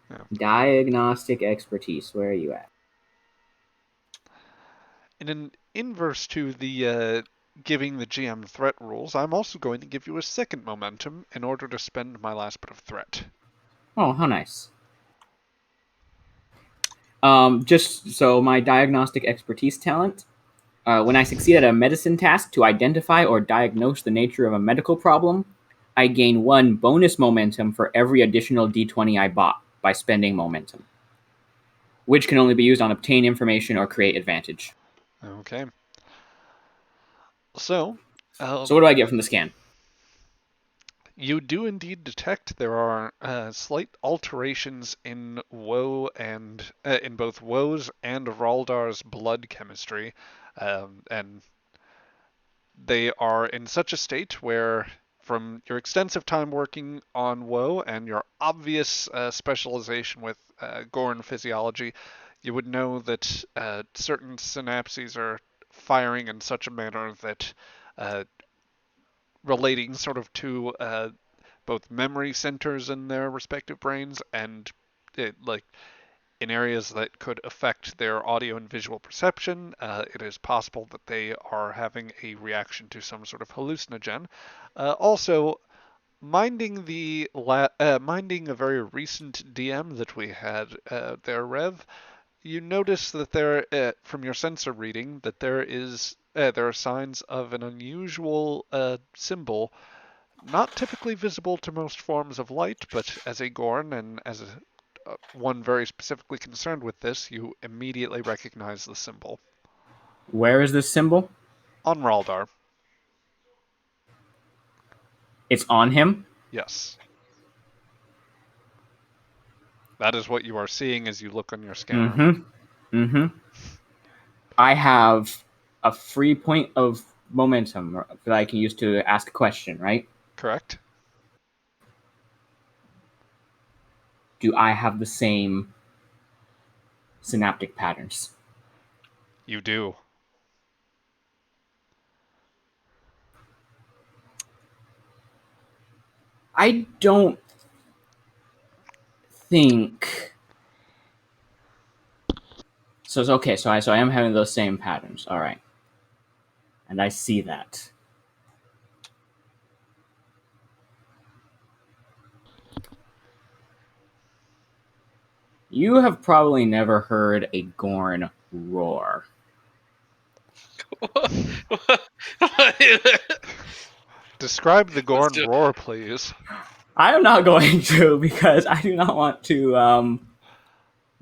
S1: Yeah.
S3: Diagnostic expertise. Where are you at?
S1: In an inverse to the giving the GM threat rules, I'm also going to give you a second momentum in order to spend my last bit of threat.
S3: Oh, how nice. Just so my diagnostic expertise talent. When I succeed at a medicine task to identify or diagnose the nature of a medical problem, I gain 1 bonus momentum for every additional d20 I bought by spending momentum, which can only be used on obtain information or create advantage.
S1: Okay. So
S3: So what do I get from the scan?
S1: you do indeed detect there are slight alterations in Woe and in both Woe's and Raldar's blood chemistry, and they are in such a state where, from your extensive time working on Woe and your obvious specialization with Gorn physiology, you would know that certain synapses are firing in such a manner that relating sort of to both memory centers in their respective brains and like in areas that could affect their audio and visual perception. It is possible that they are having a reaction to some sort of hallucinogen. Also, minding a very recent DM that we had there, Rev, you notice that there, from your sensor reading, that there are signs of an unusual symbol, not typically visible to most forms of light, but as a Gorn and as one very specifically concerned with this, you immediately recognize the symbol.
S3: Where is this symbol?
S1: On Raldar,
S3: It's on him?
S1: yes. That is what you are seeing as you look on your scanner.
S3: I have a free point of momentum that I can use to ask a question, right?
S1: Correct?
S3: Do I have the same synaptic patterns?
S1: You do.
S3: I don't think so. It's okay. So I am having those same patterns. All right, and I see that. You have probably never heard a Gorn roar.
S1: Describe the Gorn
S4: just-
S1: roar, please.
S3: I am not going to because I do not want to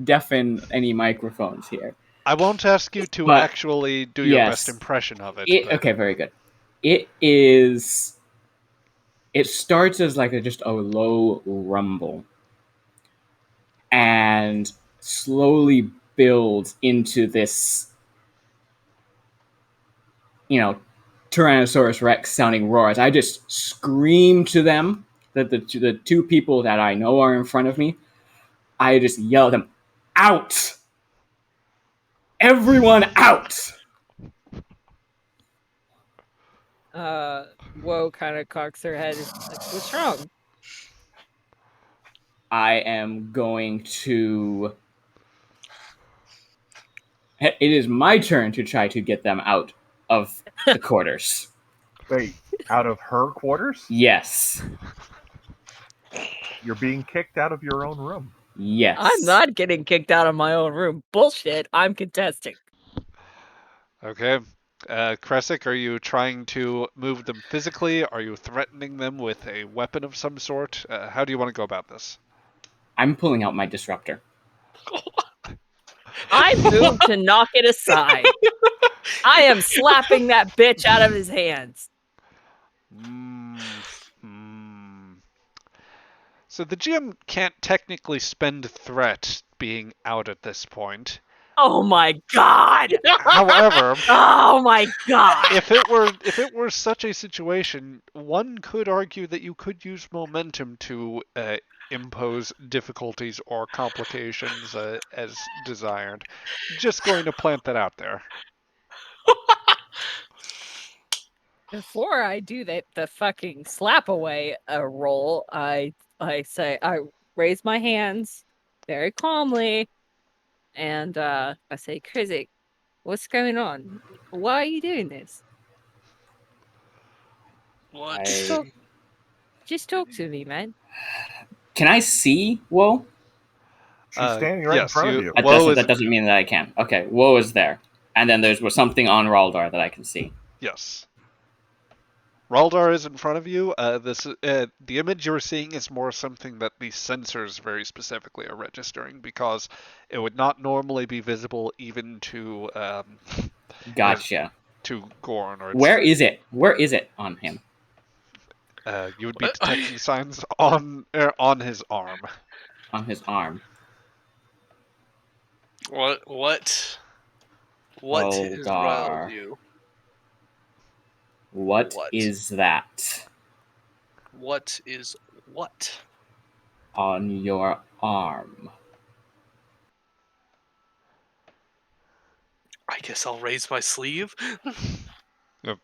S3: deafen any microphones here.
S1: I won't ask you to
S3: But,
S1: actually do your
S3: yes.
S1: best impression of it. But
S3: Okay, very good. It is. It starts as like just a low rumble, and slowly builds into this, Tyrannosaurus Rex sounding roar. As I just scream to them, that the 2 people that I know are in front of me, I just yell at them, "Out! Everyone out!"
S5: Woe kind of cocks her head. Like, what's wrong?
S3: I am going to. It is my turn to try to get them out of the quarters.
S2: Wait, out of her quarters?
S3: Yes.
S2: You're being kicked out of your own room.
S3: Yes.
S5: I'm not getting kicked out of my own room. Bullshit. I'm contesting.
S1: okay. Kresic, are you trying to move them physically? Are you threatening them with a weapon of some sort? How do you want to go about this?
S3: I'm pulling out my disruptor.
S5: I moved to knock it aside. I am slapping that bitch out of his hands.
S1: So the GM can't technically spend threat being out at this point.
S5: Oh my god!
S1: However,
S5: Oh my god!
S1: if it were such a situation, one could argue that you could use momentum to impose difficulties or complications as desired. Just going to plant that out there.
S5: Before I do the fucking slap away roll, I say I raise my hands very calmly, and I say, Krizik, what's going on? Why are you doing this?
S4: What?
S5: Just talk to me, man.
S3: Can I see Woe?
S2: She's standing right in
S1: Yes,
S2: front of
S1: you.
S2: you.
S3: That doesn't mean that I can. Okay, Woe is there. And then there's something on Raldar that I can see.
S1: Yes. Raldar is in front of you. The image you're seeing is more something that the sensors very specifically are registering, because it would not normally be visible even to
S3: Gotcha.
S1: to Gorn, or
S3: Where is it? Where is it on him?
S1: you would be detecting signs on his arm.
S3: On his arm.
S4: What has riled you?
S3: What is that?
S4: What is what?
S3: On your arm.
S4: I guess I'll raise my sleeve.
S1: Yep.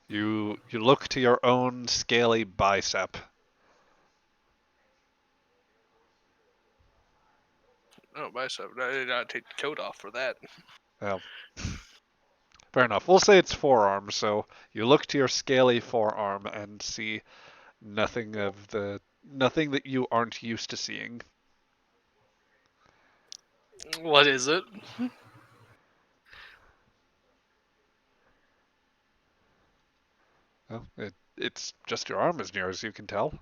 S1: You look to your own scaly bicep.
S4: Oh, bicep. I did not take the coat off for that.
S1: Well, fair enough. We'll say it's forearm. So you look to your scaly forearm and see nothing that you aren't used to seeing.
S4: What is it?
S1: Well, it's just your arm, as near as you can tell.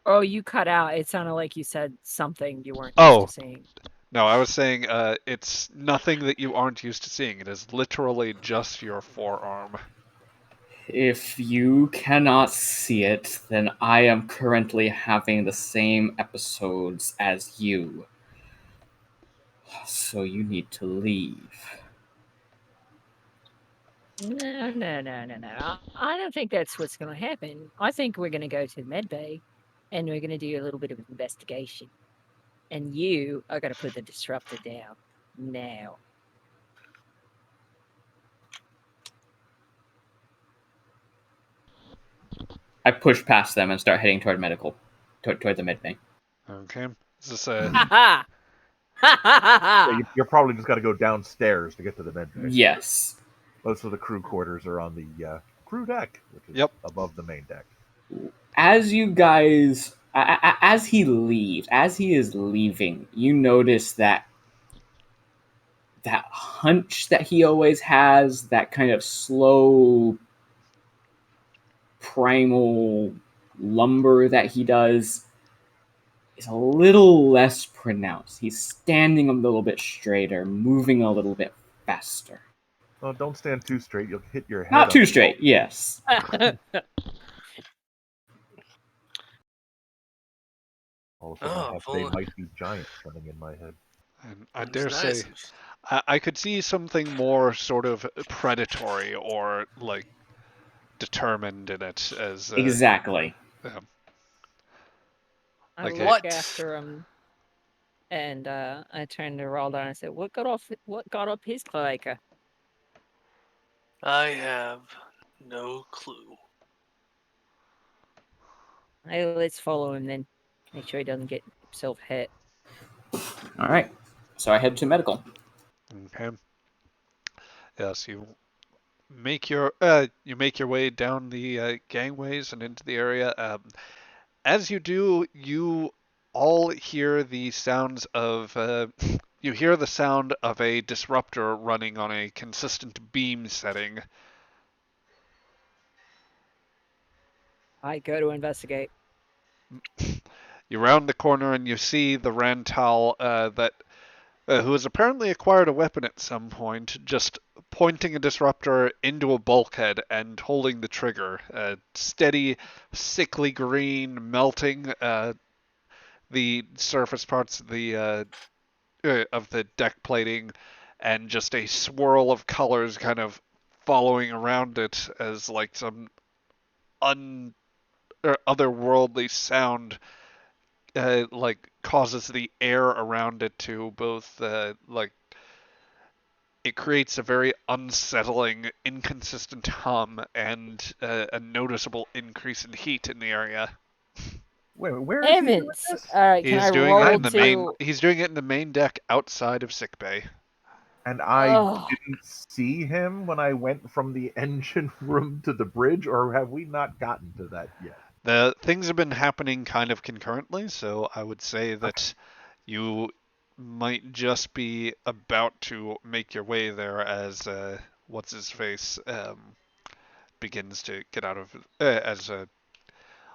S5: Oh, you cut out. It sounded like you said something you weren't
S1: Oh.
S5: used to seeing.
S1: No, I was saying it's nothing that you aren't used to seeing. It is literally just your forearm.
S3: If you cannot see it, then I am currently having the same episodes as you. So you need to leave.
S5: No. I don't think that's what's going to happen. I think we're going to go to the med bay, and we're going to do a little bit of investigation. And you are going to put the disruptor down now.
S3: I push past them and start heading toward toward the med bay.
S1: Okay. Is this a...
S5: Ha ha! Ha ha ha ha!
S2: You're probably just got to go downstairs to get to the med bay.
S3: Yes.
S2: Most of the crew quarters are on the crew deck, which is above the main deck.
S3: As you guys, as he is leaving, you notice that hunch that he always has, that kind of slow, primal lumber that he does, is a little less pronounced. He's standing a little bit straighter, moving a little bit faster.
S2: Well, don't stand too straight. You'll hit your head.
S3: Not too straight, yes.
S2: All of a sudden, they might be giants running in my head.
S1: And I dare say, I could see something more sort of predatory or like determined in it as
S3: exactly.
S5: I look after him, and I turned to Raldar and I said, "What got up his cloaca?"
S4: I have no clue.
S5: Hey, let's follow him then. Make sure he doesn't get himself hit.
S3: All right. So I head to medical.
S1: Okay. Yes, you make your way down the gangways and into the area. As you do, you all hear the sounds of you hear the sound of a disruptor running on a consistent beam setting.
S5: I go to investigate.
S1: You round the corner and you see the Rantal who has apparently acquired a weapon at some point, just pointing a disruptor into a bulkhead and holding the trigger. Steady, sickly green, melting the surface parts of the deck plating, and just a swirl of colors kind of following around it as like some or otherworldly sound like causes the air around it to both like it creates a very unsettling, inconsistent hum and a noticeable increase in heat in the area.
S2: Wait, where is he doing
S5: Heavens!
S2: this?
S5: All right, can I
S1: He's doing it
S5: roll
S1: in the main.
S5: to?
S1: He's doing it in the main deck outside of sickbay.
S2: And I
S5: Oh,
S2: didn't see him when I went from the engine room to the bridge, or have we not gotten to that yet?
S1: The things have been happening kind of concurrently, so I would say
S2: Okay.
S1: that you might just be about to make your way there as what's his face begins to get out of as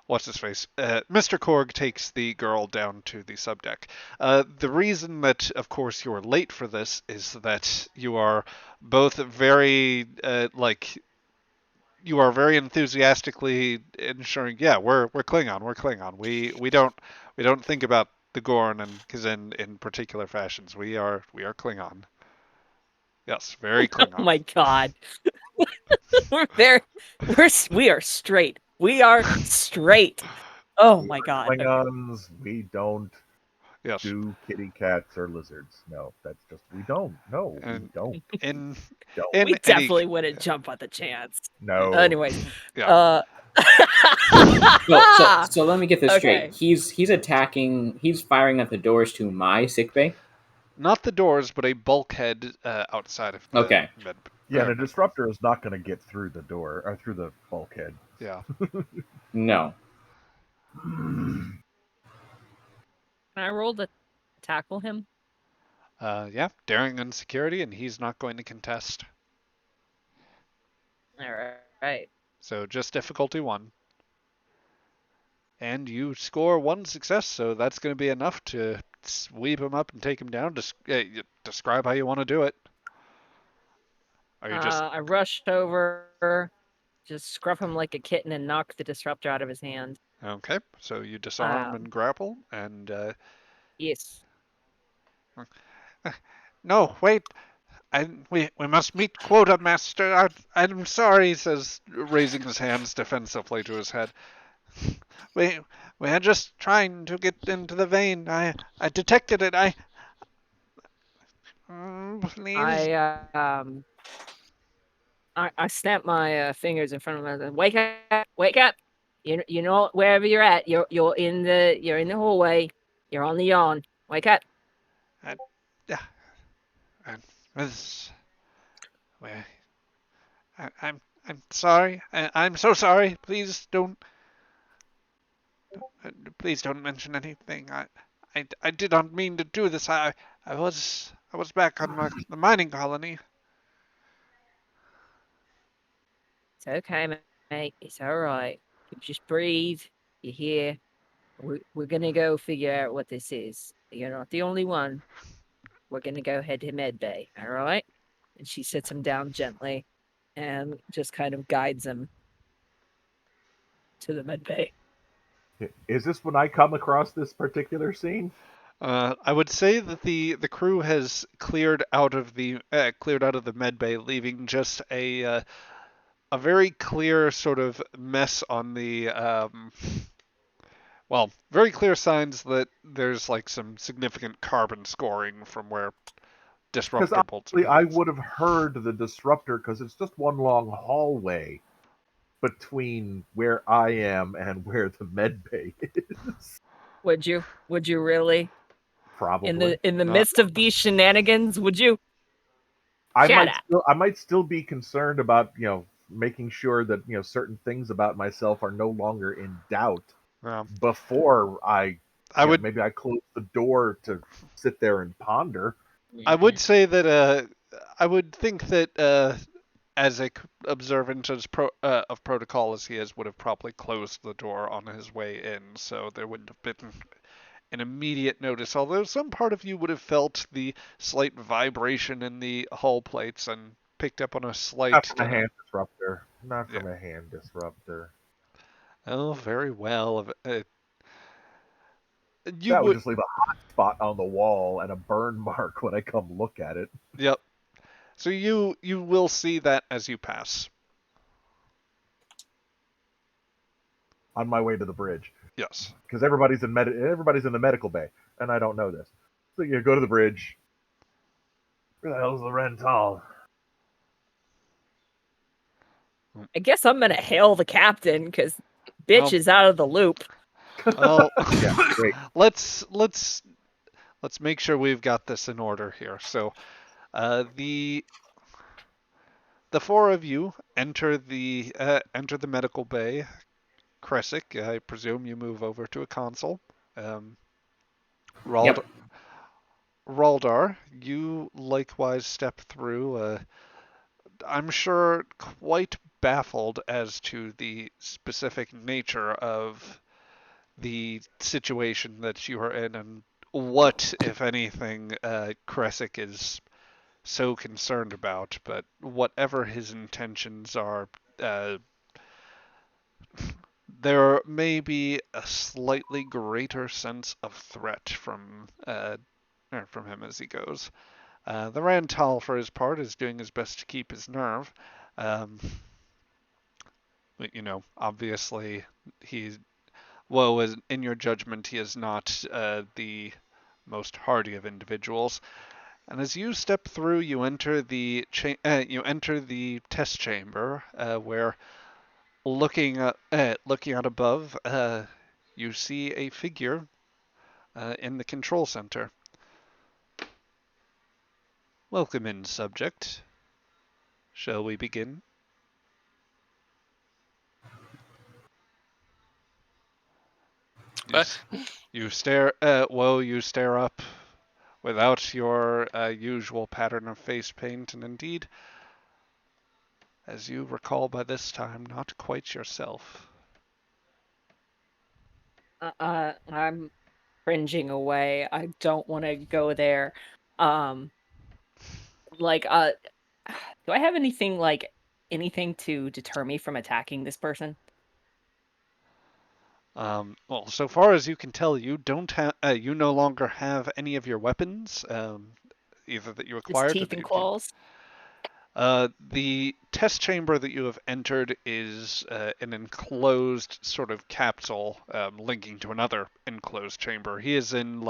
S1: what's his face? Mr. Korg takes the girl down to the subdeck. The reason that, of course, you're late for this is that you are both very you are very enthusiastically ensuring, yeah, we're Klingon. We don't think about the Gorn and Kazin in particular fashions. We are Klingon. Yes, very
S5: oh
S1: Klingon.
S5: my God! we're very, we are straight. We are straight. Oh my God! Okay.
S2: Klingons, we don't
S1: Yes,
S2: do kitty cats or lizards. No, that's just we don't. No, we
S1: and
S2: don't.
S1: in
S2: Don't.
S5: We
S1: in any
S5: definitely wouldn't jump on the chance.
S2: No.
S5: Anyways,
S1: yeah.
S5: uh,
S3: So let me get this
S5: Okay.
S3: straight. He's attacking. He's firing at the doors to my sickbay.
S1: Not the doors, but a bulkhead outside of the
S3: Okay.
S1: med.
S2: Yeah, and a disruptor is not going to get through the door or through the bulkhead.
S1: Yeah.
S3: No.
S5: Can I roll to tackle him?
S1: Yeah. Daring and security, and he's not going to contest.
S5: All right.
S1: So just difficulty 1. And you score 1 success, so that's going to be enough to sweep him up and take him down. Describe how you want to do it. Are you just
S5: I rushed over, just scruff him like a kitten, and knock the disruptor out of his hand.
S1: okay? So you disarm
S5: Um,
S1: and grapple, and
S5: yes.
S1: no, wait. We must meet quota, master. I'm sorry, says, raising his hands defensively to his head. We we are just trying to get into the vein. I detected it. Please.
S5: I snap my fingers in front of him. Wake up! Wake up! You know wherever you're at. You're in the hallway. You're on the yawn. Wake up!
S1: I, I, this, where, I'm sorry. I'm so sorry. Please don't mention anything. I did not mean to do this. I was back on the mining colony.
S5: It's okay, mate. It's all right. You just breathe. You're here. We're gonna go figure out what this is. You're not the only one. We're gonna go head to med bay. All right. And she sits him down gently, and just kind of guides him to the med bay.
S2: Is this when I come across this particular scene?
S1: I would say that the crew has cleared out of the med bay, leaving just a very clear sort of mess on the very clear signs that there's like some significant carbon scoring from where
S2: Because
S1: disruptor bolts have
S2: honestly,
S1: been
S2: I
S1: placed.
S2: would have heard the disruptor because it's just one long hallway between where I am and where the med bay is.
S5: Would you? Would you really?
S2: Probably.
S5: In the
S1: Uh,
S5: midst of these shenanigans, would you?
S2: I
S5: Shut
S2: might
S5: up.
S2: still be concerned about, making sure that, certain things about myself are no longer in doubt
S1: um,
S2: before I,
S1: I would
S2: maybe I close the door to sit there and ponder.
S1: I would say that I would think that as a observant of protocol as he is, would have probably closed the door on his way in, so there wouldn't have been an immediate notice. Although some part of you would have felt the slight vibration in the hull plates and picked up on a
S2: Not
S1: slight.
S2: from a hand disruptor. Not
S1: Yeah.
S2: from a hand disruptor.
S1: Oh, very well. You
S2: That would
S1: would.
S2: just leave a hot spot on the wall and a burn mark when I come look at it.
S1: Yep. So you will see that as you pass.
S2: On my way to the bridge,
S1: Yes.
S2: because everybody's in the medical bay, and I don't know this. So you go to the bridge. Where the hell's the rental?
S5: I guess I'm gonna hail the captain because bitch
S1: Well,
S5: is out of the loop.
S1: well,
S2: Yeah, great.
S1: let's make sure we've got this in order here. So, the four of you enter the medical bay. Kresic, I presume you move over to a console. Um, Rald-
S3: Yep.
S1: Raldar, you likewise step through. I'm sure quite baffled as to the specific nature of the situation that you are in and what, if anything, Kresic is so concerned about. But whatever his intentions are, uh, there may be a slightly greater sense of threat from him as he goes. The Rantal, for his part, is doing his best to keep his nerve. Um, obviously, he's well, in your judgment, he is not the most hardy of individuals. And as you step through, you enter the test chamber, where looking out above, you see a figure in the control center. Welcome in, subject. Shall we begin? You, you stare. You stare up without your usual pattern of face paint, and indeed, as you recall by this time, not quite yourself.
S5: I'm cringing away. I don't want to go there. Um, like, do I have anything to deter me from attacking this person?
S1: Well, so far as you can tell, you no longer have any of your weapons, either that you
S5: Just
S1: acquired or
S5: teeth
S1: that
S5: and
S1: you keep.
S5: claws.
S1: The test chamber that you have entered is an enclosed sort of capsule linking to another enclosed chamber. He is in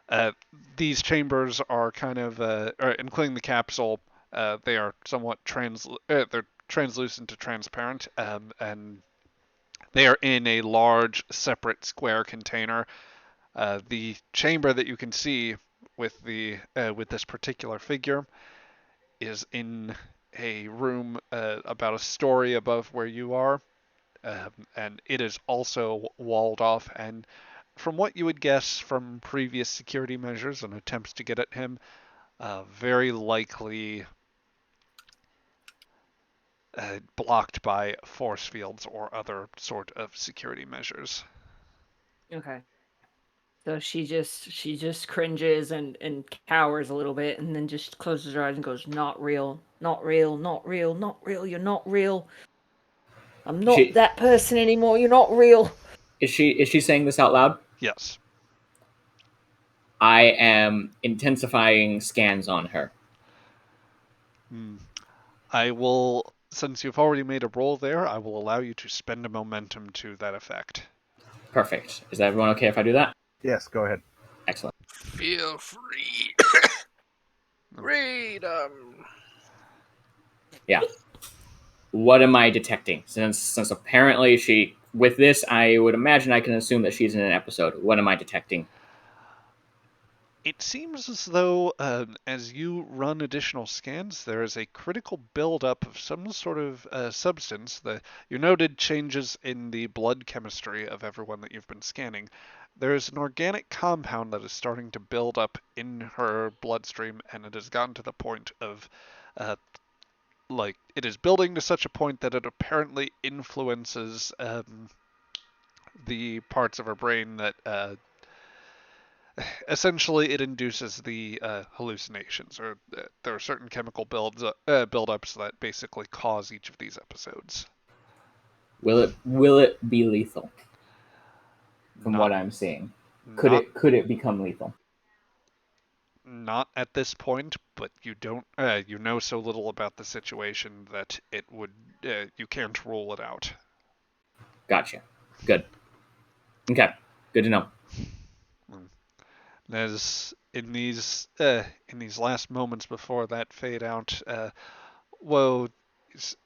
S1: uh, these chambers are kind of, including the capsule, they are somewhat they're translucent to transparent, and they are in a large separate square container. The chamber that you can see with this particular figure is in a room about a story above where you are, and it is also walled off. And from what you would guess from previous security measures and attempts to get at him, very likely blocked by force fields or other sort of security measures.
S5: Okay. So she just cringes and cowers a little bit, and then just closes her eyes and goes, "Not real, not real, not real, not real. You're not real. I'm not
S3: She
S5: that person anymore. You're not real."
S3: is she saying this out loud?
S1: Yes.
S3: I am intensifying scans on her.
S1: Hmm. I will, since you've already made a roll there, I will allow you to spend a momentum to that effect.
S3: Perfect. Is everyone okay if I do that?
S2: Yes, go ahead.
S3: Excellent.
S4: Feel free. Freedom.
S3: Yeah. What am I detecting? Since apparently she with this, I would imagine I can assume that she's in an episode. What am I detecting?
S1: It seems as though, as you run additional scans, there is a critical buildup of some sort of substance. You noted changes in the blood chemistry of everyone that you've been scanning. There is an organic compound that is starting to build up in her bloodstream, and it has gotten to the point of, uh, it is building to such a point that it apparently influences the parts of her brain that essentially it induces the hallucinations, or there are certain chemical buildups that basically cause each of these episodes.
S3: Will it be lethal? From
S1: Not
S3: what I'm seeing.
S1: Not
S3: Could it become lethal?
S1: not at this point, but you don't you know so little about the situation that it would you can't rule it out.
S3: Gotcha. Good. Okay. Good to know.
S1: As in these last moments before that fade out, Woe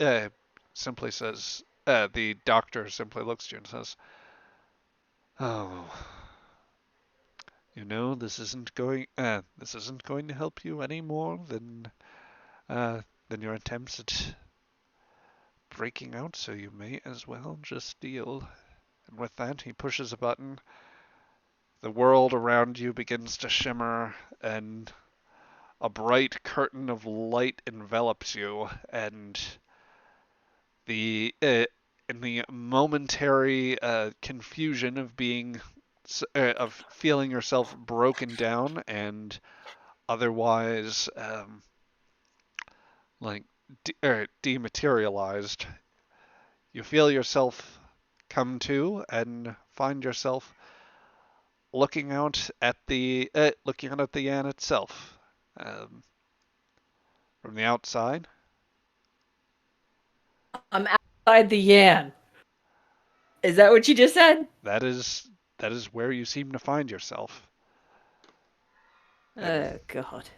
S1: uh, simply says, the doctor simply looks at you and says, "Oh, you know, this isn't going to help you any more than your attempts at breaking out. So you may as well just deal." And with that, he pushes a button. The world around you begins to shimmer, and a bright curtain of light envelops you, and the in the momentary confusion of of feeling yourself broken down and otherwise like dematerialized, you feel yourself come to and find yourself looking out at the Yan itself um, from the outside.
S5: I'm outside the Yan. Is that what you just said?
S1: That is where you seem to find yourself.
S5: Oh God.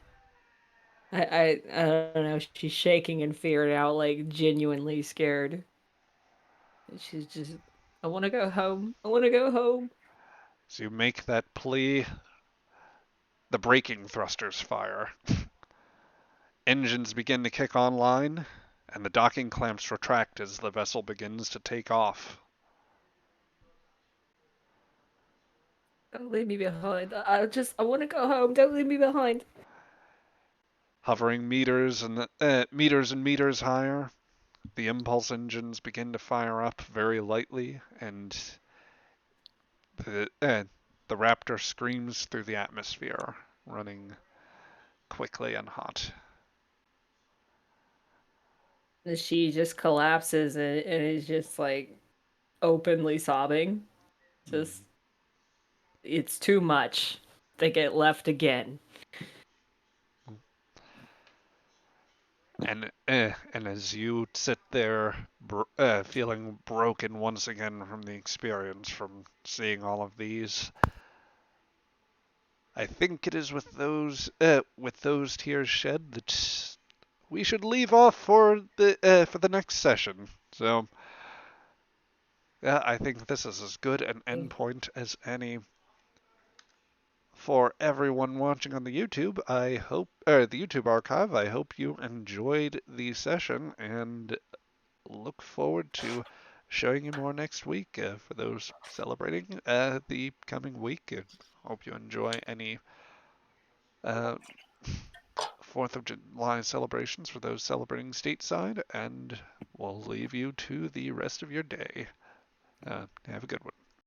S5: I don't know. She's shaking in fear now, like genuinely scared. She's just, I want to go home. I want to go home.
S1: So you make that plea. The braking thrusters fire. Engines begin to kick online, and the docking clamps retract as the vessel begins to take off.
S5: Don't leave me behind. I want to go home. Don't leave me behind.
S1: Hovering meters and meters higher, the impulse engines begin to fire up very lightly, and the Raptor screams through the atmosphere, running quickly and hot.
S5: She just collapses and is just like openly sobbing. Just, it's too much. They get left again.
S1: And as you sit there, feeling broken once again from the experience, from seeing all of these, I think it is with those tears shed that we should leave off for the next session. So, yeah, I think this is as good an endpoint as any for everyone watching on the YouTube. I hope, the YouTube archive. I hope you enjoyed the session and look forward to showing you more next week. For those celebrating the coming week, hope you enjoy any uh, 4th of July celebrations for those celebrating stateside, and we'll leave you to the rest of your day. Have a good one.